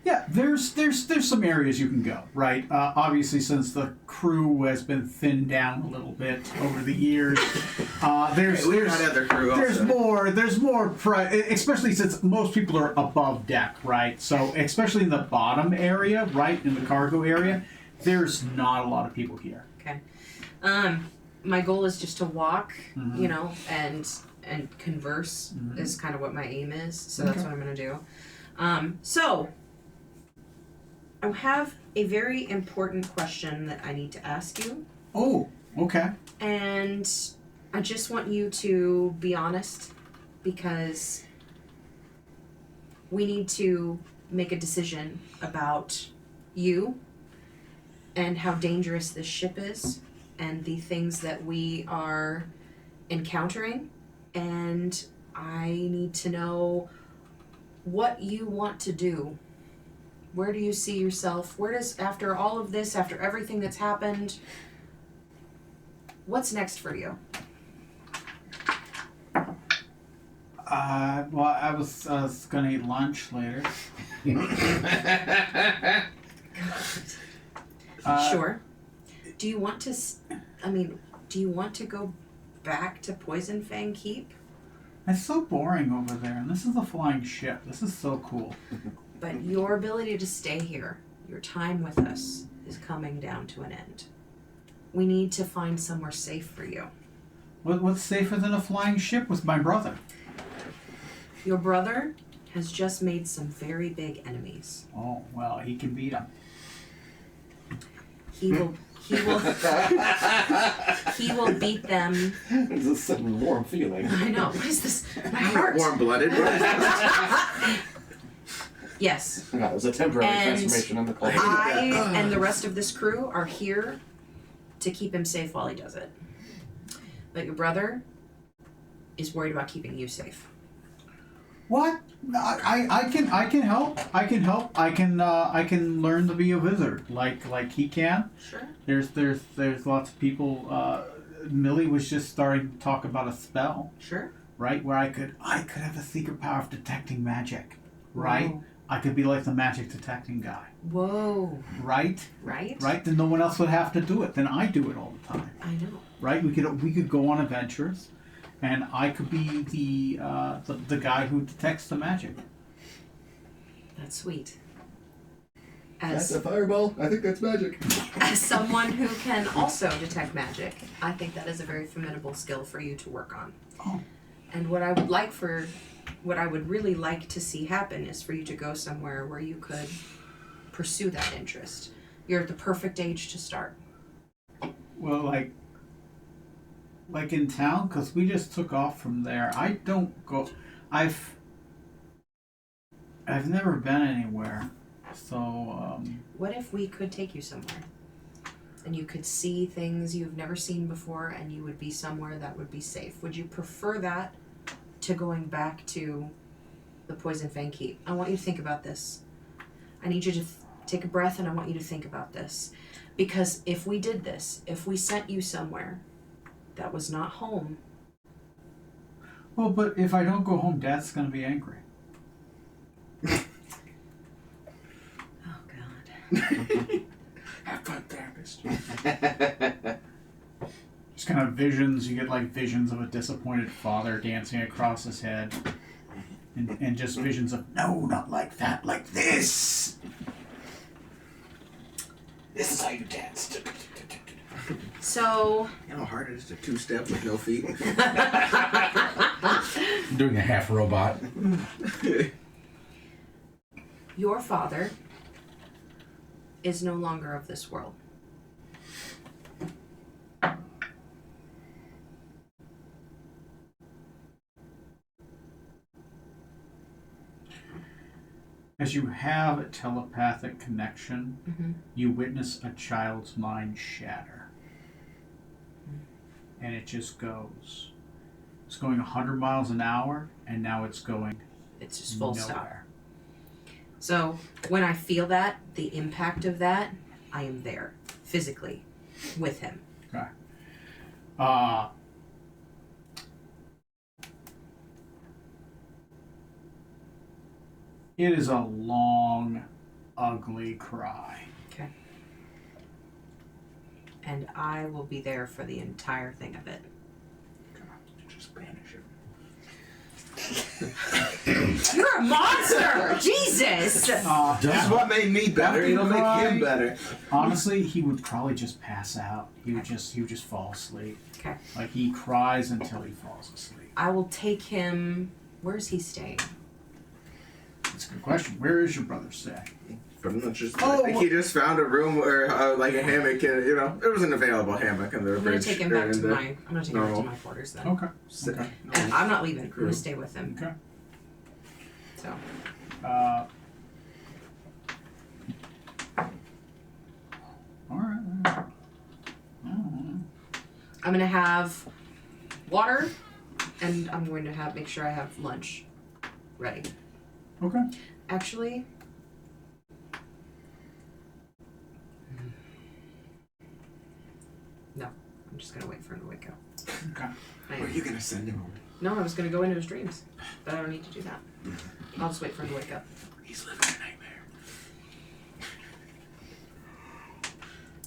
Yeah, there's some areas you can go, right? Obviously, since the crew has been thinned down a little bit over the years, there's more, especially since most people are above deck, right? So especially in the bottom area, right, in the cargo area, there's not a lot of people here. Okay. My goal is just to walk, Mhm. you know, and converse Mhm. is kind of what my aim is. So that's Okay. what I'm gonna do. So I have a very important question that I need to ask you, Oh, okay. and I just want you to be honest because we need to make a decision about you and how dangerous this ship is and the things that we are encountering, and I need to know what you want to do. Where do you see yourself? Where does, after all of this, after everything that's happened, what's next for you? Well, I was gonna eat lunch later. Sure. Do you want to, do you want to go back to Poison Fang Keep? It's so boring over there, and this is a flying ship. This is so cool. But your ability to stay here, your time with us, is coming down to an end. We need to find somewhere safe for you. What's safer than a flying ship with my brother? Your brother has just made some very big enemies. Oh, well, he can beat them. He will he will beat them. It's a sudden warm feeling. I know. What is this? My I'm not heart. warm-blooded. What is this? Yes. No, it was a temporary And transformation in the cold. I and the rest of this crew are here to keep him safe while he does it. But your brother is worried about keeping you safe. What? I can help. I can help. I can learn to be a wizard like he can. Sure. There's lots of people Millie was just starting to talk about a spell, Sure. right? Where I could have a secret power of detecting magic, right? Whoa. I could be like the magic detecting guy, Whoa. right? Right? Right? Then no one else would have to do it. Then I do it all the time, I know. right? We could go on adventures, and I could be the guy who detects the magic. That's sweet. That's As a fireball. I think that's magic. as someone who can also detect magic, I think that is a very formidable skill for you to work on. Oh. And what I would really like to see happen is for you to go somewhere where you could pursue that interest. You're at the perfect age to start. Well, like in town, because we just took off from there. I don't go. I've never been anywhere, so What if we could take you somewhere? And you could see things you've never seen before, and you would be somewhere that would be safe. Would you prefer that to going back to the Poison Fang Keep? I want you to think about this. I need you to take a breath, and I want you to think about this. Because if we did this, if we sent you somewhere that was not home, well, but if I don't go home, Dad's gonna be angry. oh God. Have fun, therapist. Just kind of visions. You get like visions of a disappointed father dancing across his head, and just visions of no, not like that, like this. This is how you dance. So, You know how hard it is to two-step with no feet? Doing a half robot. your father is no longer of this world. As you have a telepathic connection, Mm-hmm. you witness a child's mind shatter. And it just goes. It's going 100 miles an hour, and now it's going It's just full stop. nowhere. So when I feel that, the impact of that, I am there physically with him. Okay. It is a long, ugly cry. Okay. And I will be there for the entire thing of it. Just banish him. You're a monster! Jesus! This is what made me better. After It'll make him cry- better. Honestly, he would probably just pass out. He would just fall asleep. Okay. Like he cries until he falls asleep. I will take him. Where's he staying? That's a good question. Where is your brother staying? Pretty much just. Oh, I think he just found a room or like a hammock. You know, there was an available hammock in the I'm gonna bridge. take him back to my. I'm gonna take him back to my quarters then. Okay. Okay. And I'm not leaving. I'm gonna stay with him. Okay. So All right. I'm gonna have water, and I'm going to make sure I have lunch ready. Okay. Actually, no. I'm just gonna wait for him to wake up. Okay. Where are you gonna send him? No, I was gonna go into his dreams, but I don't need to do that. I'll just wait for him to wake up. He's living a nightmare.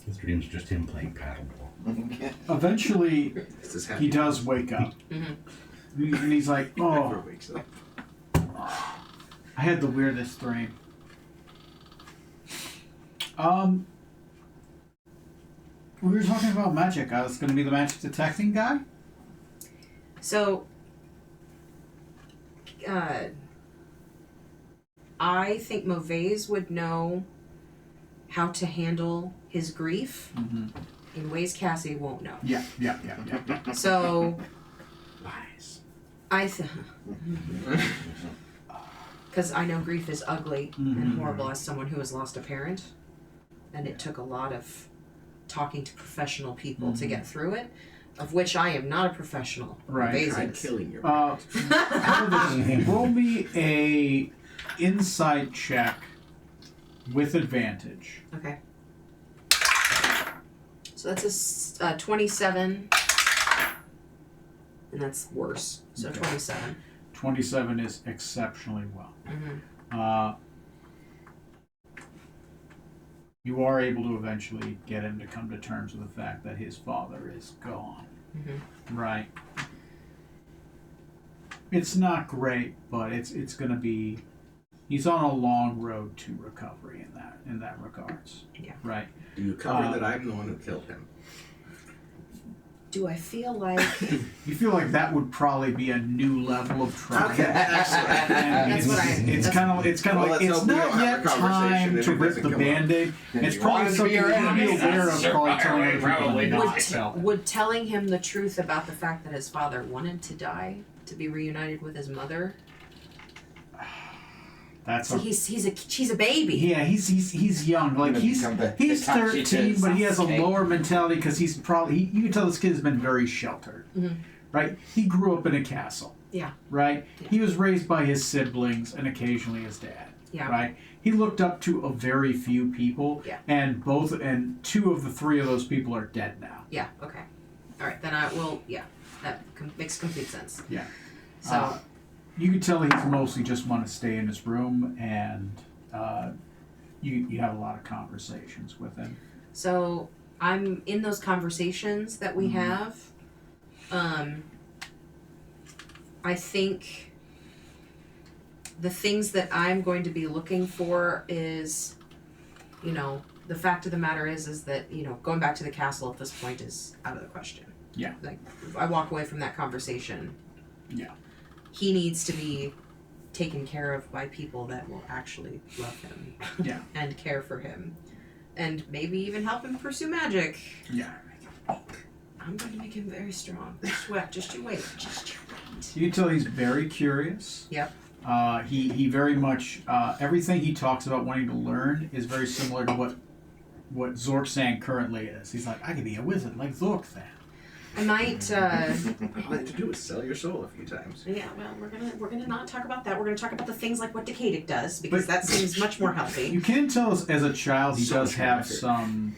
His dream's just him playing paddleball. Eventually, This is he happy. does wake up, Mm-hmm. and he's like, Never "Oh, wakes up. I had the weirdest dream." We were talking about magic. I was going to be the magic detecting guy. So, I think Mauvais would know how to handle his grief Mm-hmm. in ways Cassie won't know. Yeah. So, Lies. because I know grief is ugly Mhm. and horrible as someone who has lost a parent, and it took a lot of talking to professional people to get through it, of which I am not a professional. Right. Mauvais Try is. killing your. Roll me a insight check with advantage. Okay. So that's a 27 and that's worse. So Okay. 27. 27 is exceptionally well. Mm-hmm. You are able to eventually get him to come to terms with the fact that his father is gone. Mm-hmm. Right. It's not great, but it's gonna be. He's on a long road to recovery in that regards. Yeah. Right. Do you cover that I'm the one who killed him? Do I feel like You feel like that would probably be a new level of trauma. Okay, excellent. And That's it's, what I- It's that's- kind of. It's kind of Well, like let's it's hope we not don't have yet a conversation time and to it rip doesn't the come up. Band-Aid. It's You probably wanted to something be you're going to be around. aware of. Sure, Probably telling right, other people probably. not would, to tell. would telling him the truth about the fact that his father wanted to die to be reunited with his mother? That's See, a. she's a baby. Yeah, he's young. Like Gonna he's become the he's Hitachi 13, but he has a Sasuke. lower mentality because he's probably. You can tell this kid has been very sheltered. Mhm. Right. He grew up in a castle. Yeah. Right. Yeah. He was raised by his siblings and occasionally his dad. Yeah. Right. He looked up to a very few people. Yeah. And two of the three of those people are dead now. Yeah. Okay. All right. Then I will. Yeah. That makes complete sense. Yeah. So You can tell he's mostly just want to stay in his room, and you have a lot of conversations with him. So I'm in those conversations that we Mhm. have. I think the things that I'm going to be looking for is, the fact of the matter is that, going back to the castle at this point is out of the question. Yeah. Like, if I walk away from that conversation. Yeah. He needs to be taken care of by people that will actually love him. Yeah. And care for him. And maybe even help him pursue magic. Yeah. I'm going to make him very strong. Just you wait. Just you wait. You can tell he's very curious. Yep. He very much everything he talks about wanting to learn is very similar to what Zork-san currently is. He's like, I could be a wizard like Zork-san. I might. All I had to do is sell your soul a few times. Yeah. Well, we're gonna not talk about that. We're gonna talk about the things like what Decadic does because that seems much more healthy. You can tell as a child he So does much have more accurate. some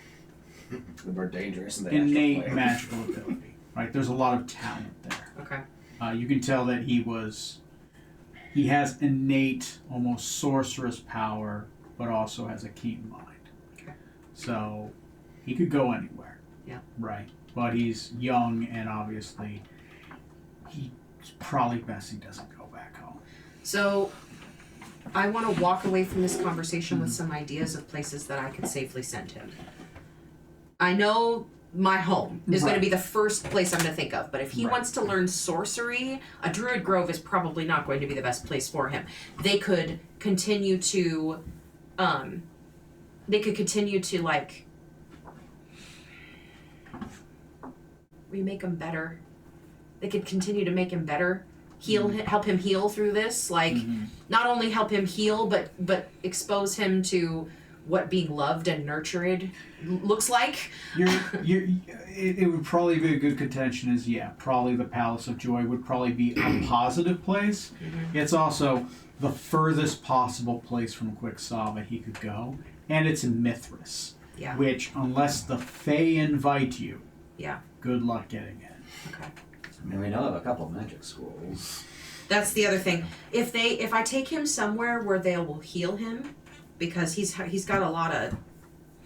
The more dangerous and the innate actual player. magical ability. Right? There's a lot of talent there. Okay. You can tell that he has innate, almost sorcerous power, but also has a keen mind. Okay. So he could go anywhere. Yeah. Right. But he's young, and obviously, it's probably best he doesn't go back home. So, I want to walk away from this conversation with some ideas of places that I could safely send him. I know my home is going to Right. be the first place I'm going to think of, but if he Right. wants to learn sorcery, a Druid Grove is probably not going to be the best place for him. They could continue to, like, remake him better. They could continue to make him better, help him heal through this. Like, not only help him heal, but expose him to what being loved and nurtured looks like. It would probably be a good contention is, probably the Palace of Joy would probably be a positive place. It's also the furthest possible place from Quicksava he could go, and it's in Mithras, Yeah. which, unless the Fae invite you, Yeah. good luck getting in. Okay. I mean, we know of a couple magic schools. That's the other thing. If I take him somewhere where they will heal him, because he's got a lot of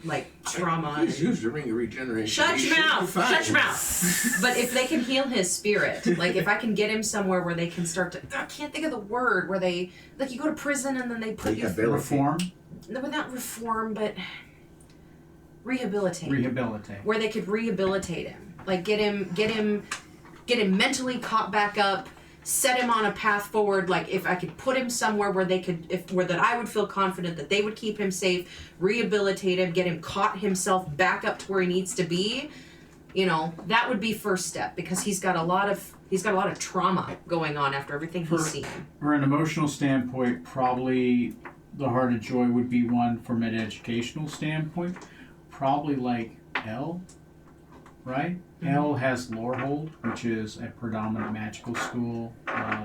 like trauma. He's used to ring of regeneration. Shut He your should be mouth! fine. Shut your mouth! But if they can heal his spirit, like if I can get him somewhere where they can start to, I can't think of the word, where they, like you go to prison and then they put you, Rehabilitate. Reform, no, not reform, but rehabilitate. rehabilitate. Where they could rehabilitate him, like get him mentally caught back up, set him on a path forward. Like if I could put him somewhere where they could, that I would feel confident that they would keep him safe, rehabilitate him, get him caught himself back up to where he needs to be. That would be first step because he's got a lot of trauma going on after everything he's seen. From an emotional standpoint, probably the Heart of Joy would be one from an educational standpoint. Probably like L, right? L has Lorehold, which is a predominant magical school.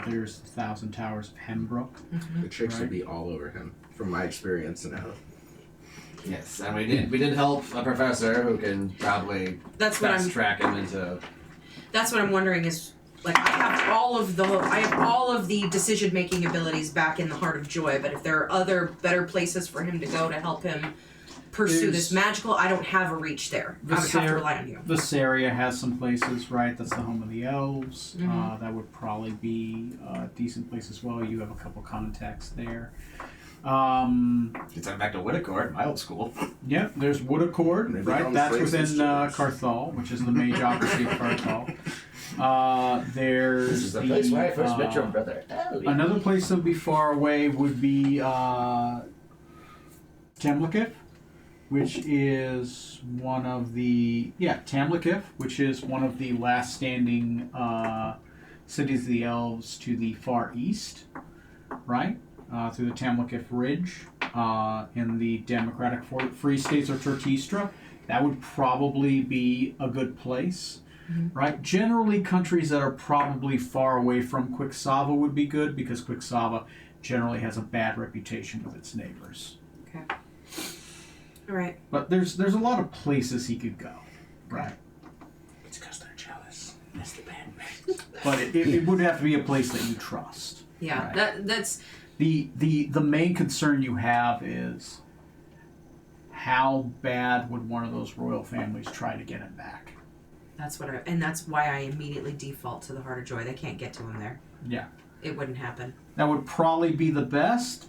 There's the Thousand Towers of Hembrook. The chicks Right. would be all over him, from my experience now. Yes, and we did help a professor who can probably That's what fast I'm track him into. That's what I'm wondering is Like I have all of the decision making abilities back in the Heart of Joy, but if there are other better places for him to go to help him pursue this magical, I don't have a reach there. I would have to rely on you. Visaria has some places, right? That's the home of the elves. Mhm. That would probably be a decent place as well. You have a couple contacts there. Gets them back to Whittecourt, my old school. Yep, there's Wood Accord, Maybe right? all That's places within choose. Carthal, which is the Mageocracy of Carthal. There's This is the place where I first met your brother. Oh, yeah. Another place that would be far away would be Tamlakith, which is one of the Tamlakith, which is one of the last standing cities of the elves to the far east, right? Through the Tamlakith Ridge in the Democratic Free States of Turkestra. That would probably be a good place. Right? Generally, countries that are probably far away from Quicksava would be good because Quicksava generally has a bad reputation with its neighbors. Okay. All right. But there's a lot of places he could go, right? It's because they're jealous. That's the bad But it would have to be a place that you trust. Yeah. Right. That's The main concern you have is how bad would one of those royal families try to get him back? that's why I immediately default to the Heart of Joy. They can't get to him there. Yeah. It wouldn't happen. That would probably be the best,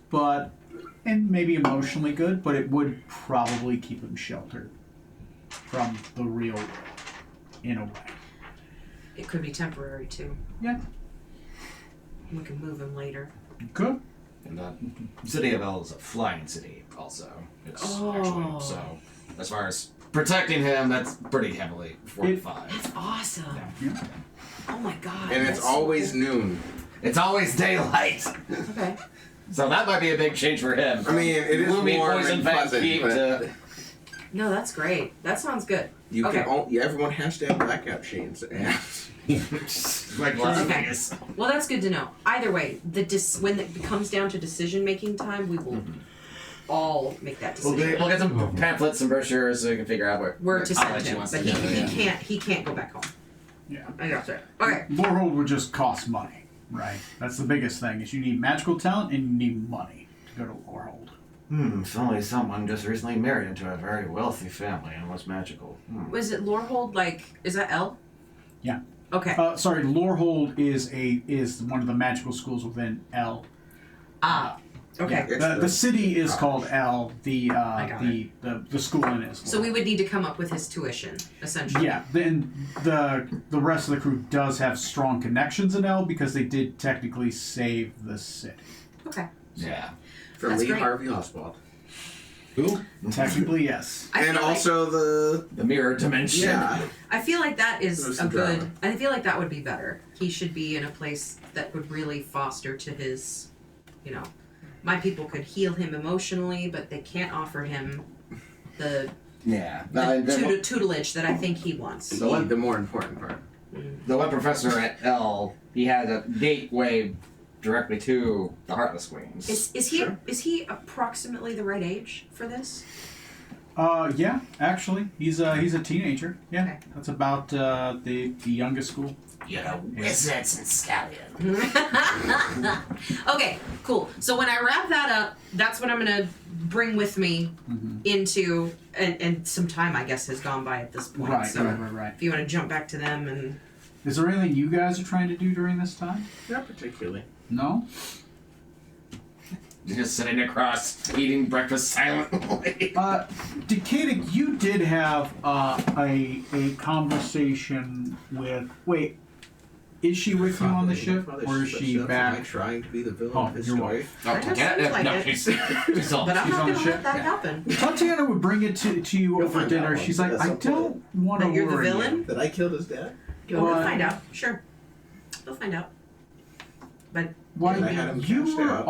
and maybe emotionally good, but it would probably keep him sheltered from the real world, in a way. It could be temporary too. Yeah. We can move him later. Good. And the city of El is a flying city, also. It's actually so. As far as protecting him, that's pretty heavily fortified. That's awesome. Yeah. Oh my god. And it's that's so always cool. noon. It's always daylight, Okay. so that might be a big change for him. I mean, it is Gloomy warm poison and fang pleasant, keep but to No, that's great. That sounds good. you Okay. can. Everyone has to have blackout shades. like Las Okay. Vegas. Well, that's good to know. Either way, when it comes down to decision making time, we will all make that We'll decision. get some pamphlets and brochures so we can figure out Where to how send much he him, wants but to go, yeah. he can't go back home. Yeah. I got it. Okay. Lorehold would just cost money, right? That's the biggest thing, is you need magical talent and you need money to go to Lorehold. If only someone just recently married into a very wealthy family and was magical. Was it Lorehold? Is that L? Yeah. Okay. Sorry, Lorehold is one of the magical schools within L. Okay. The city is called L. The school in is. So we would need to come up with his tuition, essentially. Yeah. Then the rest of the crew does have strong connections in L because they did technically save the city. Okay. Yeah. For That's Lee great. Harvey Oswald. Who? Technically, yes. I And feel like- also The mirror dimension. yeah. I feel like that is There's a some good. drama. I feel like that would be better. He should be in a place that would really foster to his, my people could heal him emotionally, but they can't offer him the Yeah. tutelage that I think he wants. The more important part. The one professor at L, he had a gateway directly to the Heartless Queens. Is he approximately the right age for this? Yeah, actually, he's a teenager. Yeah, Okay. that's about the youngest school. Wizards and stallion. Okay, cool. So when I wrap that up, that's what I'm gonna bring with me into, and some time I guess has gone by at this point. Right, so right. if you want to jump back to them and Is there anything you guys are trying to do during this time? Not particularly. No. Just sitting across, eating breakfast silently. Decadic, you did have a conversation with. Wait, is she with you on the ship, or is she Am I back? trying to be the villain Oh, of his your story? wife. Oh, That get seems it? like No, it. she's all. but I'm She's not on the gonna ship? let that happen. Tatiana would bring it to you You'll over find dinner. out She's one- like, at I some don't want to That you're the worry you." villain? That I killed his dad? We'll What? find out. Sure, they'll find out. But Why And I had him you cashed were out.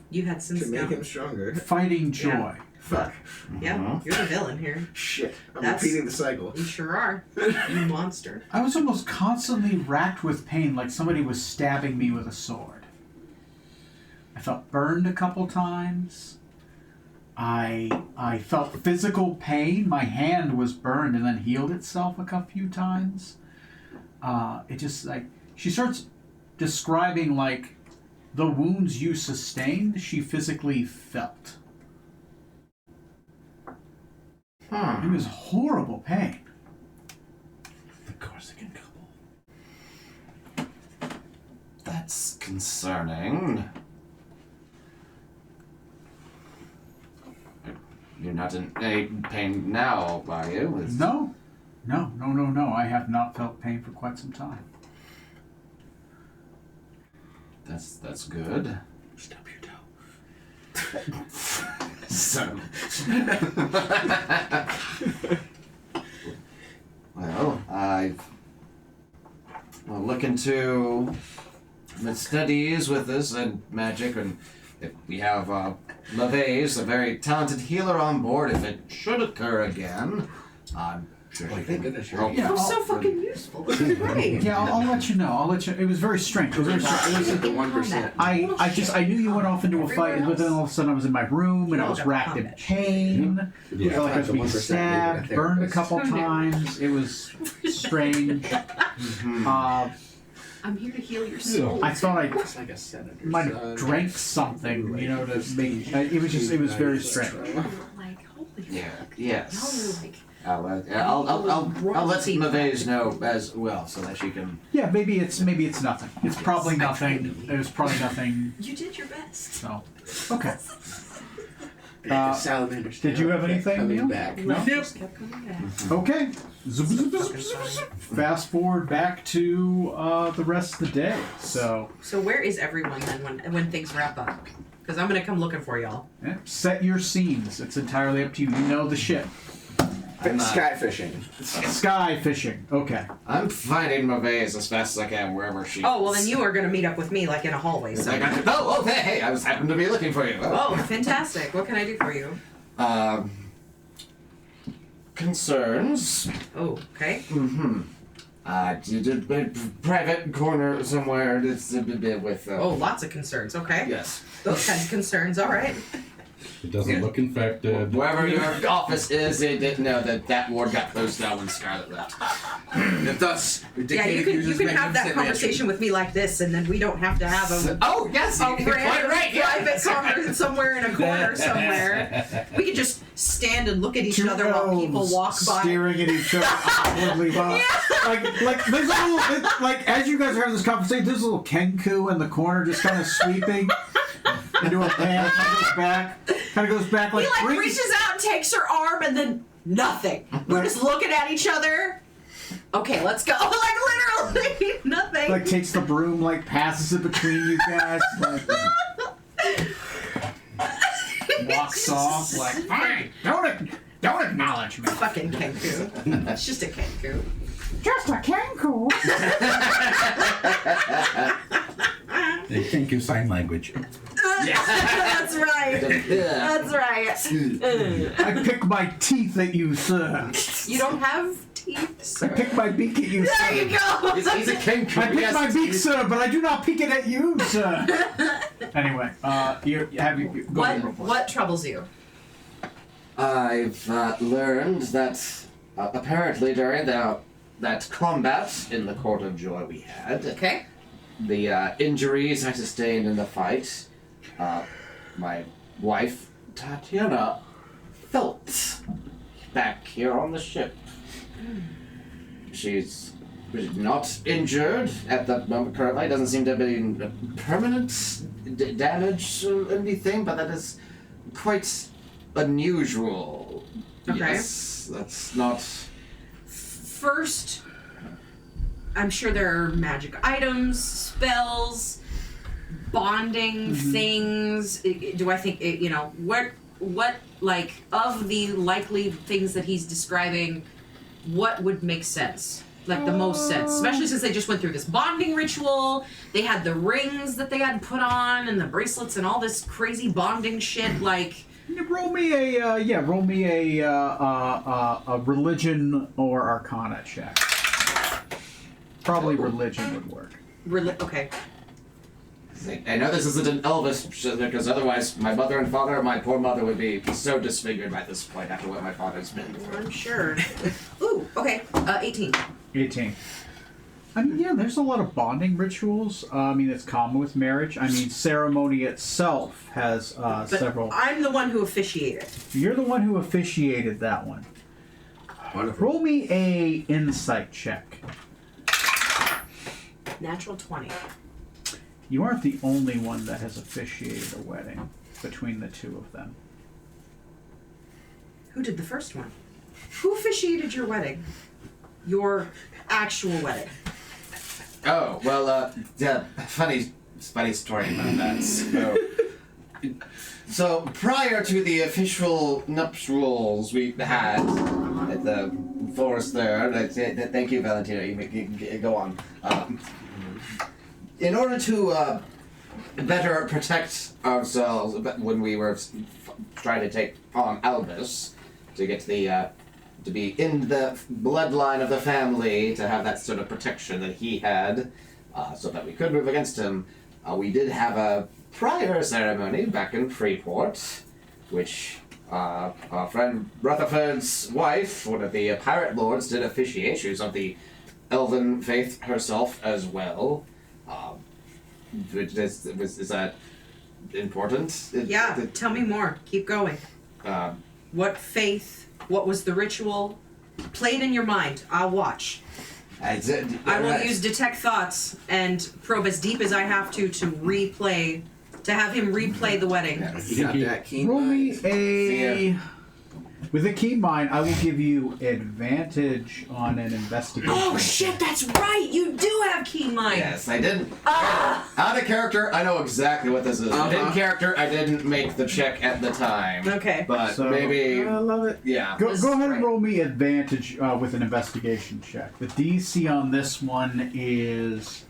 you you had some To make scum. him stronger. fighting joy. Yeah. Fuck. Yeah, you're the villain here. Shit. I'm That's- repeating the cycle. You sure are. You monster. I was almost constantly racked with pain, like somebody was stabbing me with a sword. I felt burned a couple times. I felt physical pain. My hand was burned and then healed itself a few times. It just like she starts describing like the wounds you sustained. She physically felt. It was horrible pain. The Corsican couple. That's concerning. You're not in any pain now, are you? No. I have not felt pain for quite some time. That's good. Stub your toe. So. Well, will look into the studies with this and magic, and if we have LaVey's, a very talented healer, on board, if it should occur again, I'm sure he Thank can goodness help. you're It was so fucking useful. This is great. Yeah, I'll let you know. It was very strange. It was very strange. It was, the 1%. I knew you went off into a fight, but then all of a sudden I was in my room and I was racked in pain. I felt like I was being stabbed, burned a couple times. It was strange. I'm here to heal your soul. I thought I It's like a senator. might have drank something, to make. It was very strange. Like, holy Yeah. Yes. no, like, I'll let LaVey's know as well, so that she can. Yeah, maybe it's nothing. It's probably nothing. It was probably nothing. you did your best. So, okay. The salamanders. did you have anything, coming Neil? back? No. Just kept coming back. Okay. Fast forward back to the rest of the day. So So where is everyone then when things wrap up? Because I'm gonna come looking for y'all. yeah, set your scenes. It's entirely up to you. You know the ship. Sky fishing. Sky fishing. Okay. I'm finding LaVey's as fast as I can wherever she. Oh well, then you are gonna meet up with me like in a hallway. So. Hey! I was happened to be looking for you. Oh, fantastic! What can I do for you? Concerns. Oh, okay. Private corner somewhere. It's a bit with. Oh, lots of concerns. Okay. Yes. Those kinds of concerns. All right. It doesn't look infected. Wherever your office is, it didn't know that ward got closed down when Scarlet left. And thus, Yeah, you can have that conversation with me like this, and then we don't have to have a Oh yes, you're quite right. private conversation somewhere in a corner somewhere. We could just stand and look at each other while people walk by. staring at each other awkwardly. Like there's a little, like as you guys are having this conversation, there's a little Kenku in the corner just kind of sweeping into a pan. Kind of goes back like. He brings- reaches out and takes her arm, and then nothing. We're just looking at each other. Okay, let's go. Like literally nothing. Like takes the broom, like passes it between you guys, like walks off, like fine, don't acknowledge me. Fucking Kenku. It's just a Kenku. Just a Kenku. They can't use sign language. That's right. That's right. I pick my teeth at you, sir. You don't have teeth, I sir. pick my beak at you, There sir. you go. He's a king. I pick my beak, sir, but I do not pick it at you, sir. Anyway, go ahead. What troubles you? I've learned that apparently during that combat in the Court of Joy we had, Okay. the injuries I sustained in the fight, my wife Tatiana felt back here on the ship. She's not injured at the moment currently. Doesn't seem to have been permanent damage or anything, but that is quite unusual. Okay. Yes, that's not. First, I'm sure there are magic items, spells, bonding things. Do I think what like of the likely things that he's describing, what would make sense? Like the most sense, especially since they just went through this bonding ritual. They had the rings that they had put on and the bracelets and all this crazy bonding shit. Like, Roll me a religion or arcana check. Probably religion would work. okay. I know this isn't an Elvis shit, because otherwise my mother and father, my poor mother, would be so disfigured by this point after what my father's been through. I'm sure. Ooh, okay. 18. 18. I mean, yeah, there's a lot of bonding rituals. I mean, it's common with marriage. I mean, ceremony itself has But several. I'm the one who officiated. You're the one who officiated that one. Wonderful. Roll me a insight check. Natural 20. You aren't the only one that has officiated a wedding between the two of them. Who did the first one? Who officiated your wedding? Your actual wedding? Oh, well, yeah, funny story about that. So prior to the official nuptials we had at the forest there, thank you, Valentina, you go on. In order to better protect ourselves when we were trying to take on Albus, to get to be in the bloodline of the family, to have that sort of protection that he had, so that we could move against him, we did have a prior ceremony back in Freeport, which our friend Rutherford's wife, one of the pirate lords, did officiate. She was of the Elven faith herself as well. Is that important? Yeah, tell me more. Keep going. What faith? What was the ritual? Play it in your mind. I'll watch. I will use detect thoughts and probe as deep as I have to replay, to have him replay the wedding. You got that keen Roll me mind. a. With a keen mind, I will give you advantage on an investigation. Oh shit, that's right! You do have keen mind! Yes, I didn't. Out of character, I know exactly what this is. In character, I didn't make the check at the time. Okay. But So, maybe, I love it. yeah. Go ahead and right. roll me advantage with an investigation check. The DC on this one is.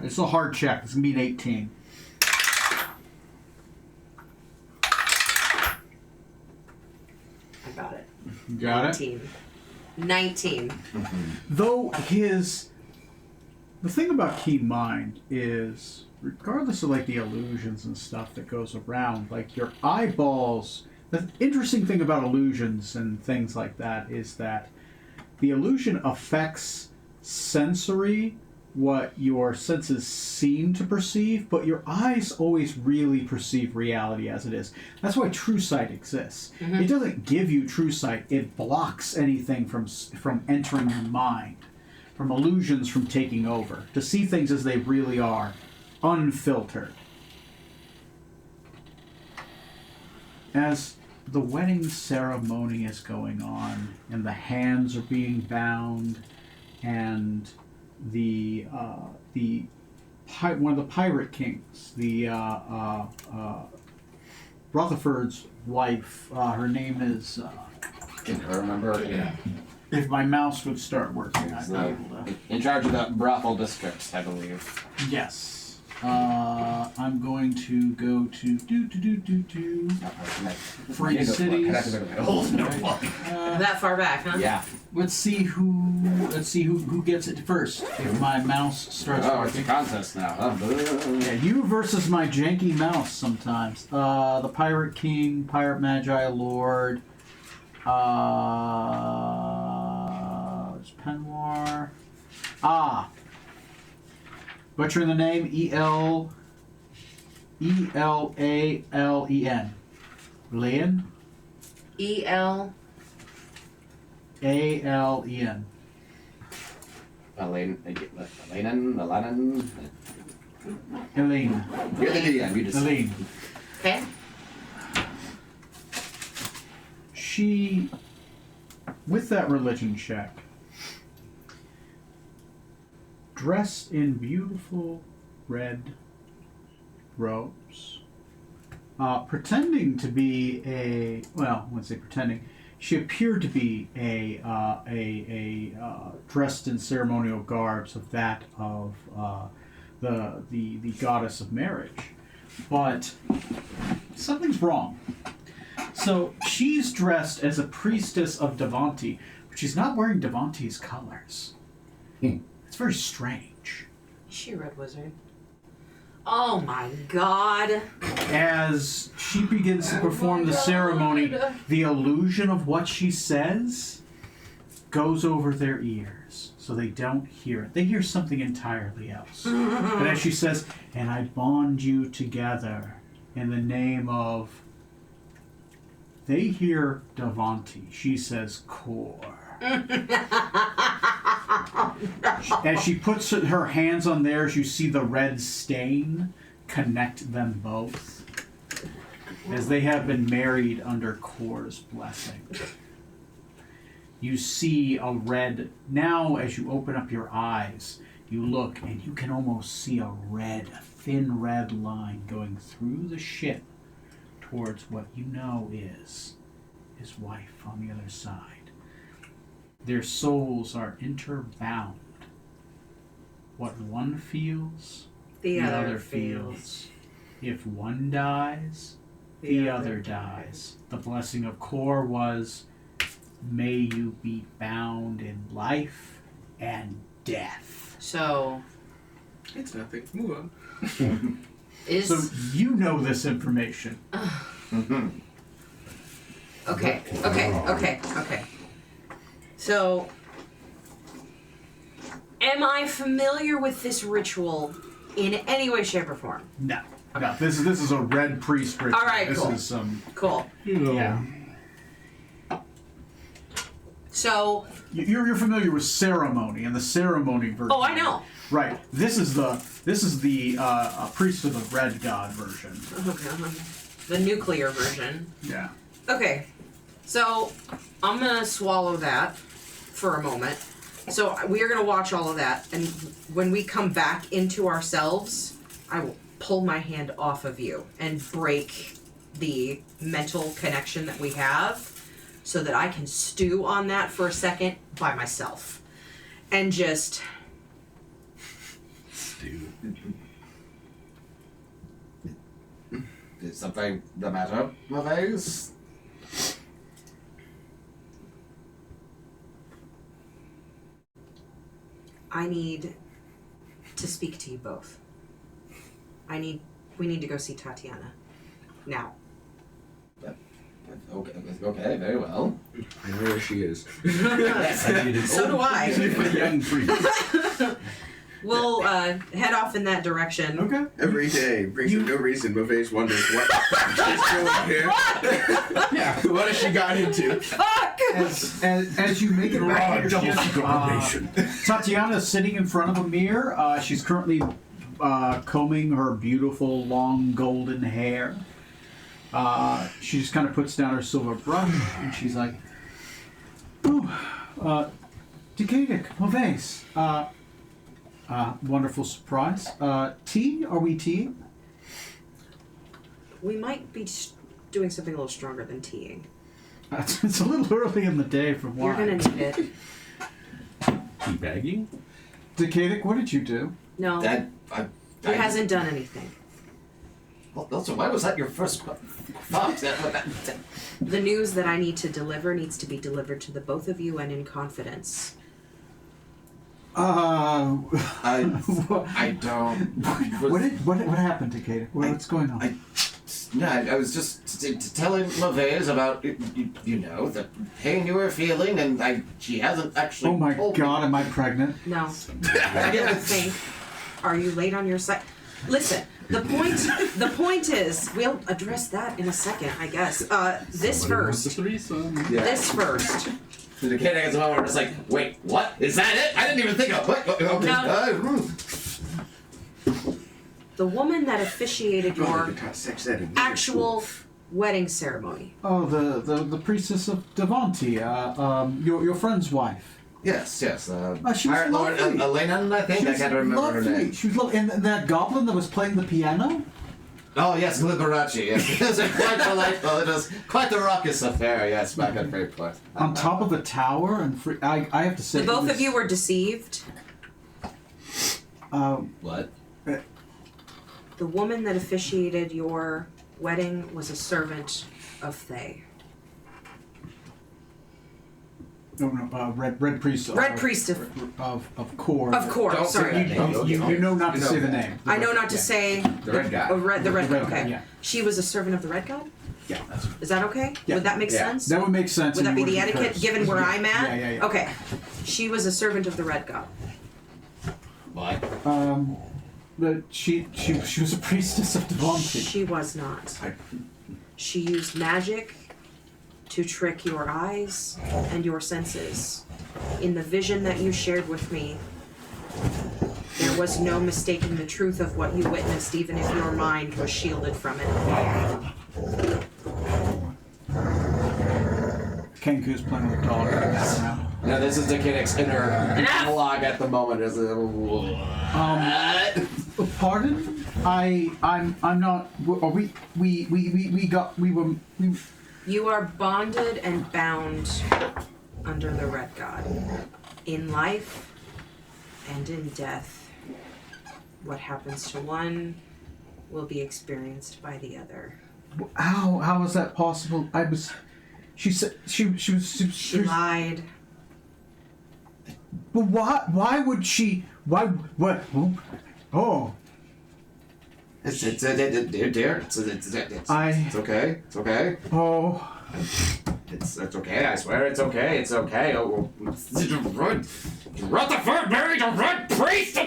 It's a hard check. It's going to be an 18. I got it. Got it? 19. Though his. The thing about keen mind is, regardless of like the illusions and stuff that goes around, like your eyeballs. The interesting thing about illusions and things like that is that the illusion affects sensory, what your senses seem to perceive, but your eyes always really perceive reality as it is. That's why true sight exists. It doesn't give you true sight. It blocks anything from entering your mind, from illusions from taking over, to see things as they really are, unfiltered. As the wedding ceremony is going on, and the hands are being bound, and one of the pirate kings, the Rutherford's wife, her name is. Can I remember? Yeah. If my mouse would start working, I'd be able to. In charge of the brothel district, I believe. Yes. I'm going to go to Free Cities. That far back, huh? Yeah. Let's see who gets it first. If my mouse starts Oh, it's a working. contest now. Yeah, you versus my janky mouse sometimes. The Pirate King, Pirate Magi Lord. There's Penwar. Butchering the name, E-L-A-L-E-N. Leon? E-L. A-L-E-N. Elaine. Elaine. You're the DM, you just. Elaine. Okay. She, with that religion check, dressed in beautiful red robes, pretending to be I wouldn't say pretending, she appeared to be dressed in ceremonial garbs of that of the goddess of marriage, but something's wrong. So she's dressed as a priestess of Devonti, but she's not wearing Devonti's colors. It's very strange. Is she a red wizard? Oh my god. As she begins to perform the ceremony, the illusion of what she says goes over their ears so they don't hear it. They hear something entirely else. But as she says, and I bond you together in the name of, they hear Davanti. She says, Core. As she puts her hands on theirs, you see the red stain connect them both, as they have been married under Core's blessing. You see a red, now as you open up your eyes, you look and you can almost see a thin red line going through the ship towards what you know is his wife on the other side. Their souls are interbound. What one feels, The the other other feels. If one dies, the other dies. The blessing of Kor was, may you be bound in life and death. So, It's nothing. Move on. is... So you know this information. Okay. So, am I familiar with this ritual in any way, shape, or form? No. No, this is a red priest ritual. All right, this cool. is some Cool. yeah. So, You're familiar with ceremony and the ceremony version. oh, I know. Right. This is the priest of the red god version. Okay. The nuclear version. Yeah. Okay. So, I'm gonna swallow that for a moment. So, we are gonna watch all of that, and when we come back into ourselves, I will pull my hand off of you and break the mental connection that we have so that I can stew on that for a second by myself. And just... Is something the matter, Mavis? I need to speak to you both. We need to go see Tatiana. Now. Okay, very well. I know where she is. So do I. Young priest. We'll head off in that direction. Okay. Every day brings up no reason. Mavis wonders what the fuck she's doing here. Yeah. What has she got into? Fuck! As you make it back to your ship, Tatiana is sitting in front of a mirror. She's currently combing her beautiful long golden hair. She just kind of puts down her silver brush and she's like, "Ooh, Decadic, Mavis. Wonderful surprise. Tea? Are we tea?" We might be doing something a little stronger than teaing. It's a little early in the day for wine. You're gonna need it. Teabagging? Decadic, what did you do? No, he hasn't done anything. Well, also, why was that your first thought? The news that I need to deliver needs to be delivered to the both of you and in confidence. I don't. What happened to Decadic? What's going on? I was just telling Mavis about you know the pain you were feeling, and she hasn't actually. Oh my told God, me. am I pregnant? No. I didn't think. Are you late on your side? Listen, the point is, we'll address that in a second, I guess. This first. Yeah. This first. The kid has a moment where it's like, wait, what? Is that it? I didn't even think of what? Okay. No. The woman that officiated your actual wedding ceremony. Oh, the priestess of Davanti, your friend's wife. Yes. She's Pirate Lord lovely. Elena, I think. I can't remember her name. She was lovely. And that goblin that was playing the piano? Oh, yes, Liberace. Yes. It was quite delightful. It was quite the raucous affair, yes, back at Freeport. On top of a tower, and I have to say, The both of you were deceived. What? The woman that officiated your wedding was a servant of Thay. No, red priest. Red priest of Kor. Of course, Don't sorry. say that name. You know not to You know say the that. name. I know not to say The red guy. the red The red god. Okay. guy, yeah. She was a servant of the red god? Yeah. Is that okay? Yeah. Would that make sense? That would make sense. Would and that you be the wouldn't etiquette curse. given where Yeah. I'm at? Yeah. Okay. She was a servant of the Red God. What? But she was a priestess of Devontae. She was not. I- She used magic to trick your eyes and your senses. In the vision that you shared with me, there was no mistaking the truth of what you witnessed, even if your mind was shielded from it. Kenku's playing with the dog right now. No, this is Decadic's inner monologue at the moment. Is Pardon? I'm not. Are we were. You are bonded and bound under the Red God. In life and in death, what happens to one will be experienced by the other. How is that possible? She said she She lied. But why would she? Why? What? Oh. It's dear. It's okay. It's okay. Oh. It's okay. I swear it's okay. It's okay. Oh, Rutherford married a red priest.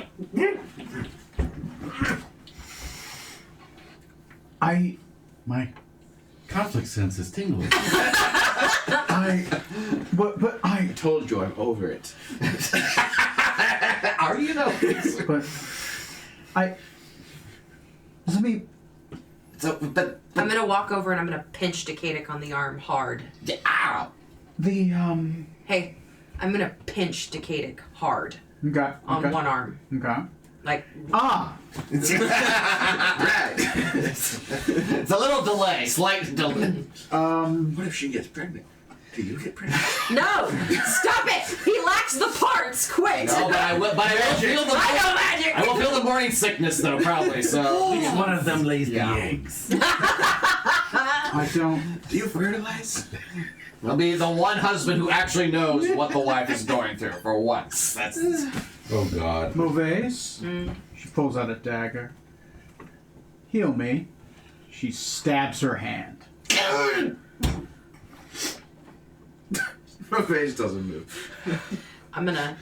My conflict sense is tingling. But I told you I'm over it. Are you though? But let me. So, but I'm gonna walk over and I'm gonna pinch Decadic on the arm hard. ow. The Hey, I'm gonna pinch Decadic hard on one arm. Okay. Like, It's a little delay, slight delay. What if she gets pregnant? Do you get pregnant? no! Stop it! He lacks the parts! Quit! No, but I will feel the. I know magic! I will feel the morning sickness though, probably. So. Each one of them lays Yeah. the eggs. I don't. Do you fertilize? Will be the one husband who actually knows what the wife is going through for once. That's. Oh God. Moves. She pulls out a dagger. Heal me. She stabs her hand. My face doesn't move. I'm gonna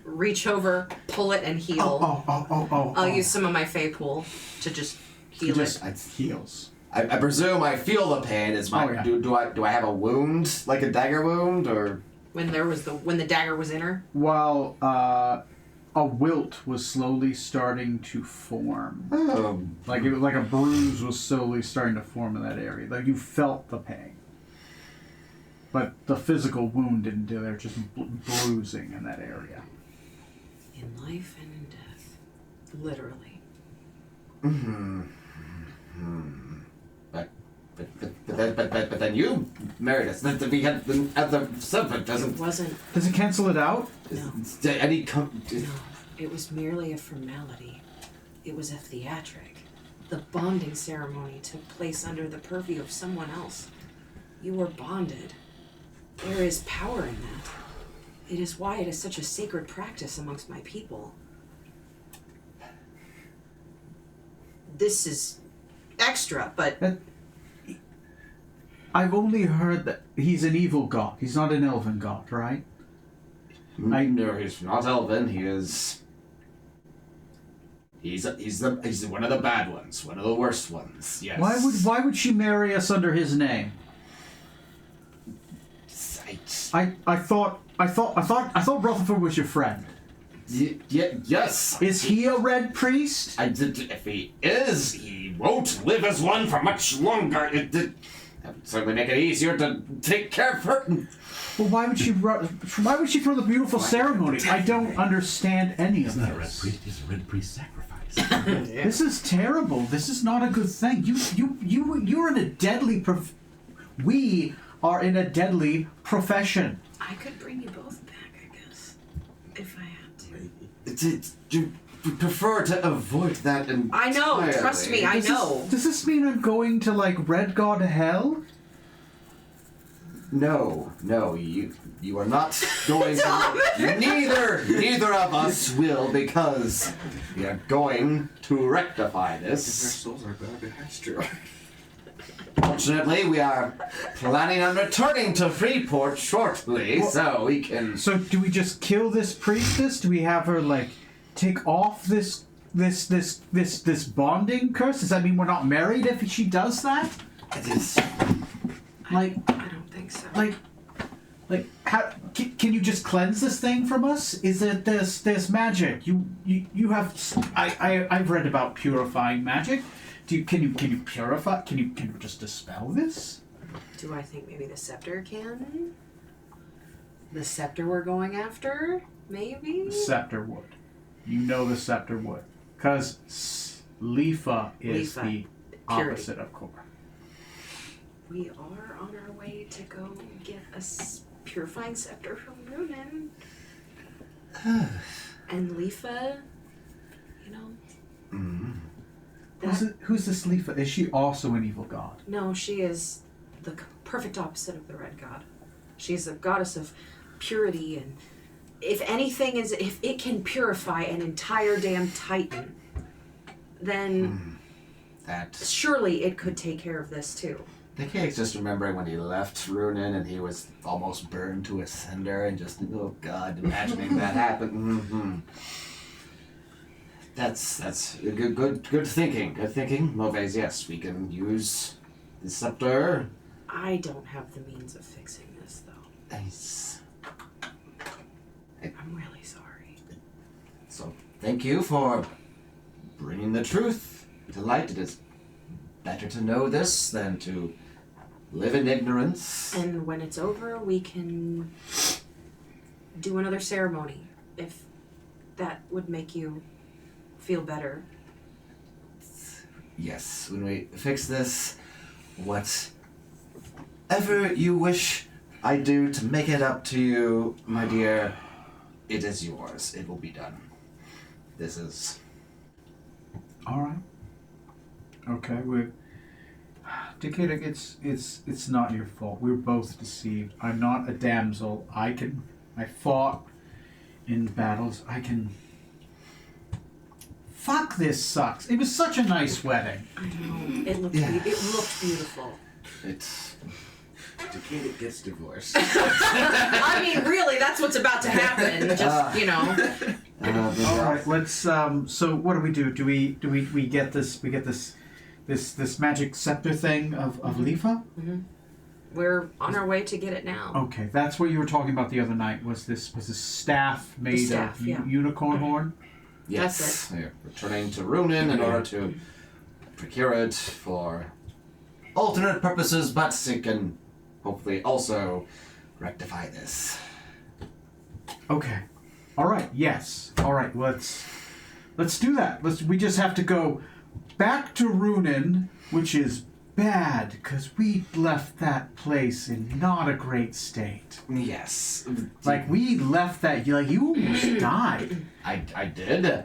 reach over, pull it, and heal. Oh. I'll use some of my Fey pool to just heal it. Heals. I presume I feel the pain. Is my Oh, yeah. do I have a wound, like a dagger wound, or When the dagger was in her. While a wilt was slowly starting to form. Like a bruise was slowly starting to form in that area. Like you felt the pain. But the physical wound didn't do it, just bruising in that area. In life and in death. Literally. But then you married us. We had the other subject It doesn't. wasn't. Does it cancel it out? No. Any No. It was merely a formality. It was a theatric. The bonding ceremony took place under the purview of someone else. You were bonded. There is power in that. It is why it is such a sacred practice amongst my people. This is extra, but I've only heard that he's an evil god. He's not an elven god, right? No, he's not elven. He is. He's one of the bad ones, one of the worst ones. Yes. Why would she marry us under his name? I thought Rutherford was your friend. Yes. Is he a red priest? If he is, he won't live as one for much longer. That would certainly make it easier to take care of her. Well, why would she throw the beautiful ceremony? I don't understand any He's of not a red this. priest. He's a red priest sacrifice. This is terrible. This is not a good thing. You're in a deadly we are in a deadly profession. I could bring you both back, I guess, if I had to. You prefer to avoid that entirely. I know, trust me, I know. Does this mean I'm going to Red God Hell? No, you are not going to. Neither of us will, because we are going to rectify Our this. souls are bound to Astro. Fortunately, we are planning on returning to Freeport shortly, so we can. So do we just kill this priestess? Do we have her like take off this bonding curse? Does that mean we're not married if she does that? It is. Like, I don't think so. like how can you just cleanse this thing from us? Is it this magic? You have I've read about purifying magic. Can you purify? Can you just dispel this? Do I think maybe the scepter can? The scepter we're going after? Maybe? The scepter would. You know the scepter would. Because Lifa is Lifa. the opposite of Kor. We are on our way to go get a purifying scepter from Runin. And Lifa, you know. Who's this Lifa? Is she also an evil god? No, she is the perfect opposite of the Red God. She's a goddess of purity, and if anything is, if it can purify an entire damn Titan, then That. surely it could take care of this too. The cake's just remembering when he left Runin and he was almost burned to a cinder and just, oh god, imagining that happen. Mm-hmm. That's good thinking. Good thinking. Moves, yes, we can use the scepter. I don't have the means of fixing this though. Nice. I'm really sorry. So, thank you for bringing the truth to light. It is better to know this than to live in ignorance. And when it's over, we can do another ceremony if that would make you feel better. Yes, when we fix this, whatever you wish I do to make it up to you, my dear, it is yours. It will be done. This is... All right. Okay, we're. Takeda, it's not your fault. We're both deceived. I'm not a damsel. I fought in battles. I can. Fuck, this sucks. It was such a nice wedding. I know. It looked beautiful. It's... Takeda gets divorced. I mean, really, that's what's about to happen. Just, you know. All right, let's. So what do we do? Do we get this? We get this magic scepter thing of Lifa? Mm-hmm. We're on our way to get it now. Okay, that's what you were talking about the other night. Was this staff made of unicorn horn? Yes. That's We're returning to Runin in order to procure it for alternate purposes, but it can hopefully also rectify this. Okay. All right. Yes. All right. Let's do that. We just have to go back to Runin, which is bad because we left that place in not a great state. Yes. Like we left that. You almost died. I did.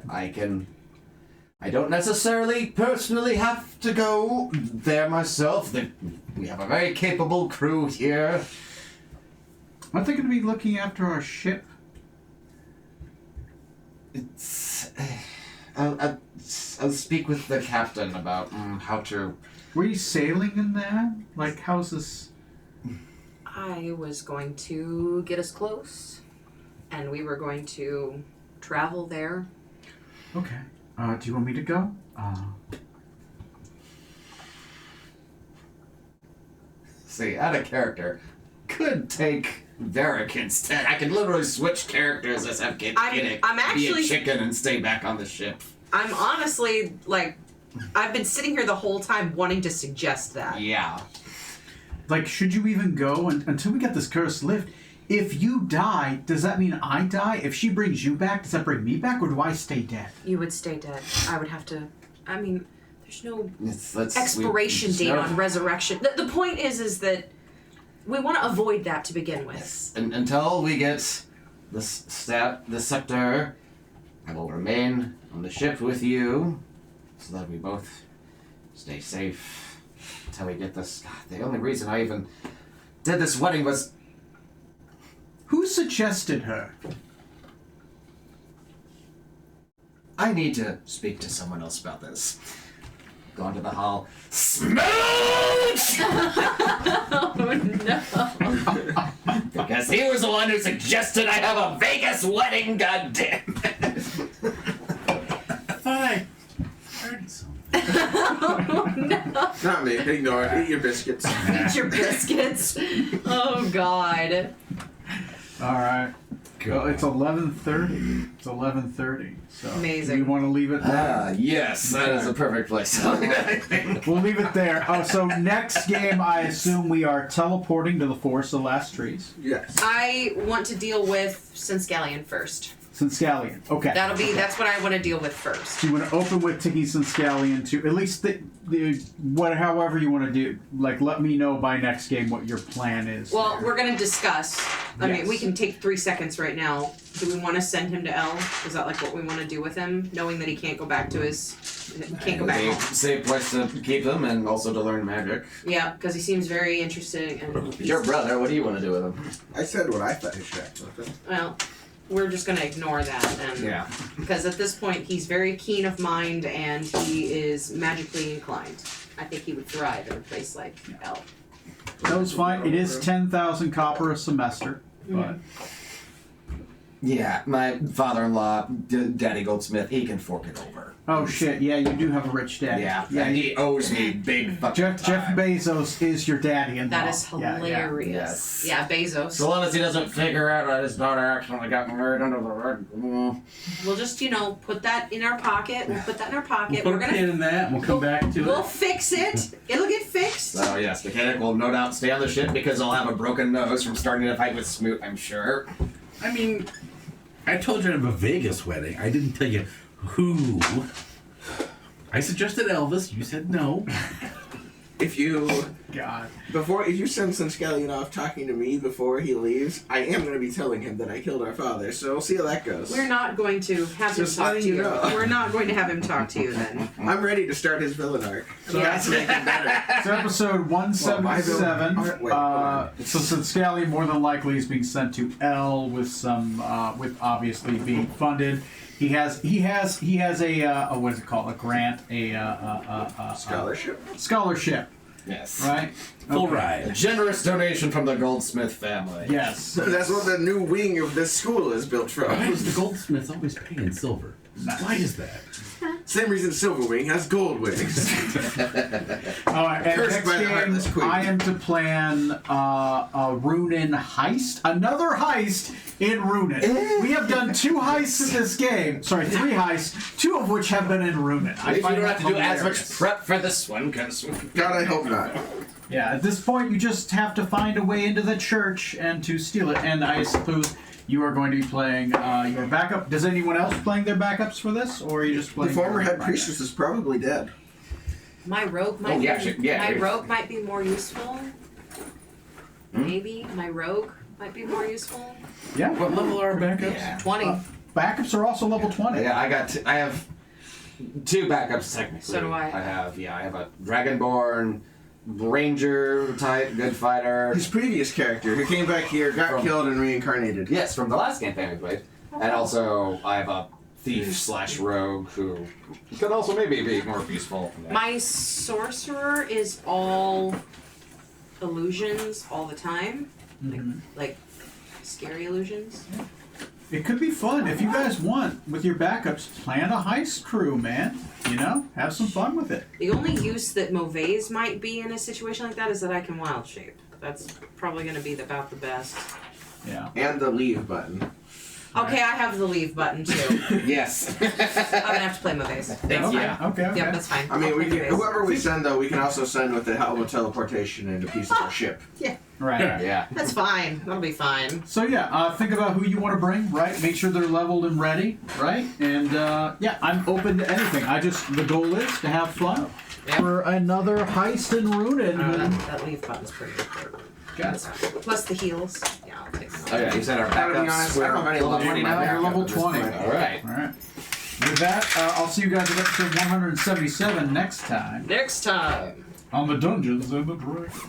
I don't necessarily personally have to go there myself. We have a very capable crew here. Aren't they going to be looking after our ship? It's... I'll speak with the captain about how to... Were you sailing in there? Like, how's this? I was going to get us close, and we were going to travel there. Okay. Do you want me to go? See, out of character. Could take Varric instead. I could literally switch characters as have Kid I'm actually be a chicken and stay back on the ship. I'm honestly like I've been sitting here the whole time wanting to suggest that. Yeah. Like, should you even go until we get this curse lift? If you die, does that mean I die? If she brings you back, does that bring me back, or do I stay dead? You would stay dead. I would have to. I mean, there's no Let's expiration date on resurrection. The point is that we want to avoid that to begin with. Yes. Until we get the scepter, I will remain on the ship with you, so that we both stay safe until we get this. The only reason I even did this wedding was... Who suggested her? I need to speak to someone else about this. go into the hall. Smooch! Oh no. Because he was the one who suggested I have a Vegas wedding, goddamn. Fine. Already so. Oh no. Not me. Ignore it. Eat your biscuits. Eat your biscuits. Oh god. All right. Well, it's 11:30. It's 11:30. So Amazing. You want to leave it there? Yes, that is a perfect place. We'll leave it there. Oh, so next game, I assume we are teleporting to the Forest of the Last Trees. Yes. I want to deal with Sinscallion first. Sinscallion. Okay. That's what I want to deal with first. So you want to open with Tiki Sinscallion to at least however you want to do. Like, let me know by next game what your plan is. Well, there. we're gonna discuss. I mean, Yes. we can take 3 seconds right now. Do we want to send him to L? Is that like what we want to do with him, knowing that he can't go back to can't go back home? Safe place to keep him and also to learn magic. Yeah, because he seems very interested in. Your brother, what do you want to do with him? I said what I thought he should act with it. Well, we're just gonna ignore that, and Yeah. because at this point he's very keen of mind and he is magically inclined. I think he would thrive in a place like L. That was fine. It is 10,000 copper a semester, but Yeah, my father-in-law, Daddy Goldsmith, he can fork it over. oh shit, yeah, you do have a rich daddy. Yeah, yeah. and he owes me big fucking Jeff time. Bezos is your daddy, and That is Yeah, yeah. hilarious. Yes. Yeah, Bezos. So long as he doesn't figure out that his daughter accidentally got married under the red. We'll just, put that in our pocket. We'll put that in our pocket. We'll We're put a gonna. pin in that and we'll come back to We'll it. fix it. It'll get fixed. So yes, Mechanic will no doubt stay on the ship because he'll have a broken nose from starting to fight with Smoot, I'm sure. I mean, I told you I have a Vegas wedding. I didn't tell you who. I suggested Elvis. You said no. If you God. if you send Sinscallion off talking to me before he leaves, I am going to be telling him that I killed our father. So we'll see how that goes. We're not going to have him Just talk to letting you. you know. We're not going to have him talk to you then. I'm ready to start his villain arc. So Yeah. That's making better. So episode 177. Well, wait, hold on. So Sinscallion more than likely is being sent to L with some, with obviously being funded. He has a what is it called? A grant, Scholarship. scholarship, Yes. right? Full Okay. A ride. generous donation from the Goldsmith family. Yes. That's what the new wing of this school is built Why from. is the goldsmith always paying silver? Why is that? Same reason Silver Wing has gold wings. All right. And Cursed next by the game, Heartless Queen. I am to plan a Runin heist. Another heist in Runin. We have done 2 heists in this game. Sorry, 3 heists. 2 of which have been in Runin. If you don't that have to do as much hilarious. prep for this one, because God, I hope not. Yeah, at this point, you just have to find a way into the church and to steal it. And I suppose you are going to be playing your backup. Does anyone else playing their backups for this, or are you just The playing? former your head backups? priestess is probably dead. My rogue might yeah, rogue might be more useful. Maybe my rogue might be more useful. Yeah. What level are our backups? yeah. 20. Backups are also level 20. Yeah, I have 2 backups technically. So do I. I have a Dragonborn Ranger type, good fighter. His previous character, who came back here, got From- killed and reincarnated. Yes, from the last campaign we played. And also I have a thief / rogue who could also maybe be more useful. My sorcerer is all illusions all the time. Like scary illusions. It could be fun if you guys want with your backups. Plan a heist crew, man. You know, have some fun with it. The only use that Mauvaise might be in a situation like that is that I can wild shape. That's probably going to be about the best. Yeah. And the leave button. Okay, I have the leave button too. Yes. I'm gonna have to play Mauvaise. Thank Okay. you. Okay. Yep, that's fine. I mean, I'll we play can, Mauvaise. whoever we send, though, we can also send with the helm of teleportation and a piece of our ship. Right. Yeah. That's fine. That'll be fine. So yeah, think about who you want to bring, right? Make sure they're leveled and ready, right? And yeah, I'm open to anything. The goal is to have fun for another heist in Runin. That leave button's pretty important. Got it. Plus the heals. Yeah, I'll take them. Oh yeah, you said our Gotta be backups honest, were I don't have any level level 20 in my now. You're backup level at this 20. point. All right. All right. With that, I'll see you guys at episode 177 next time Next time. on the Dungeons and the Dragons.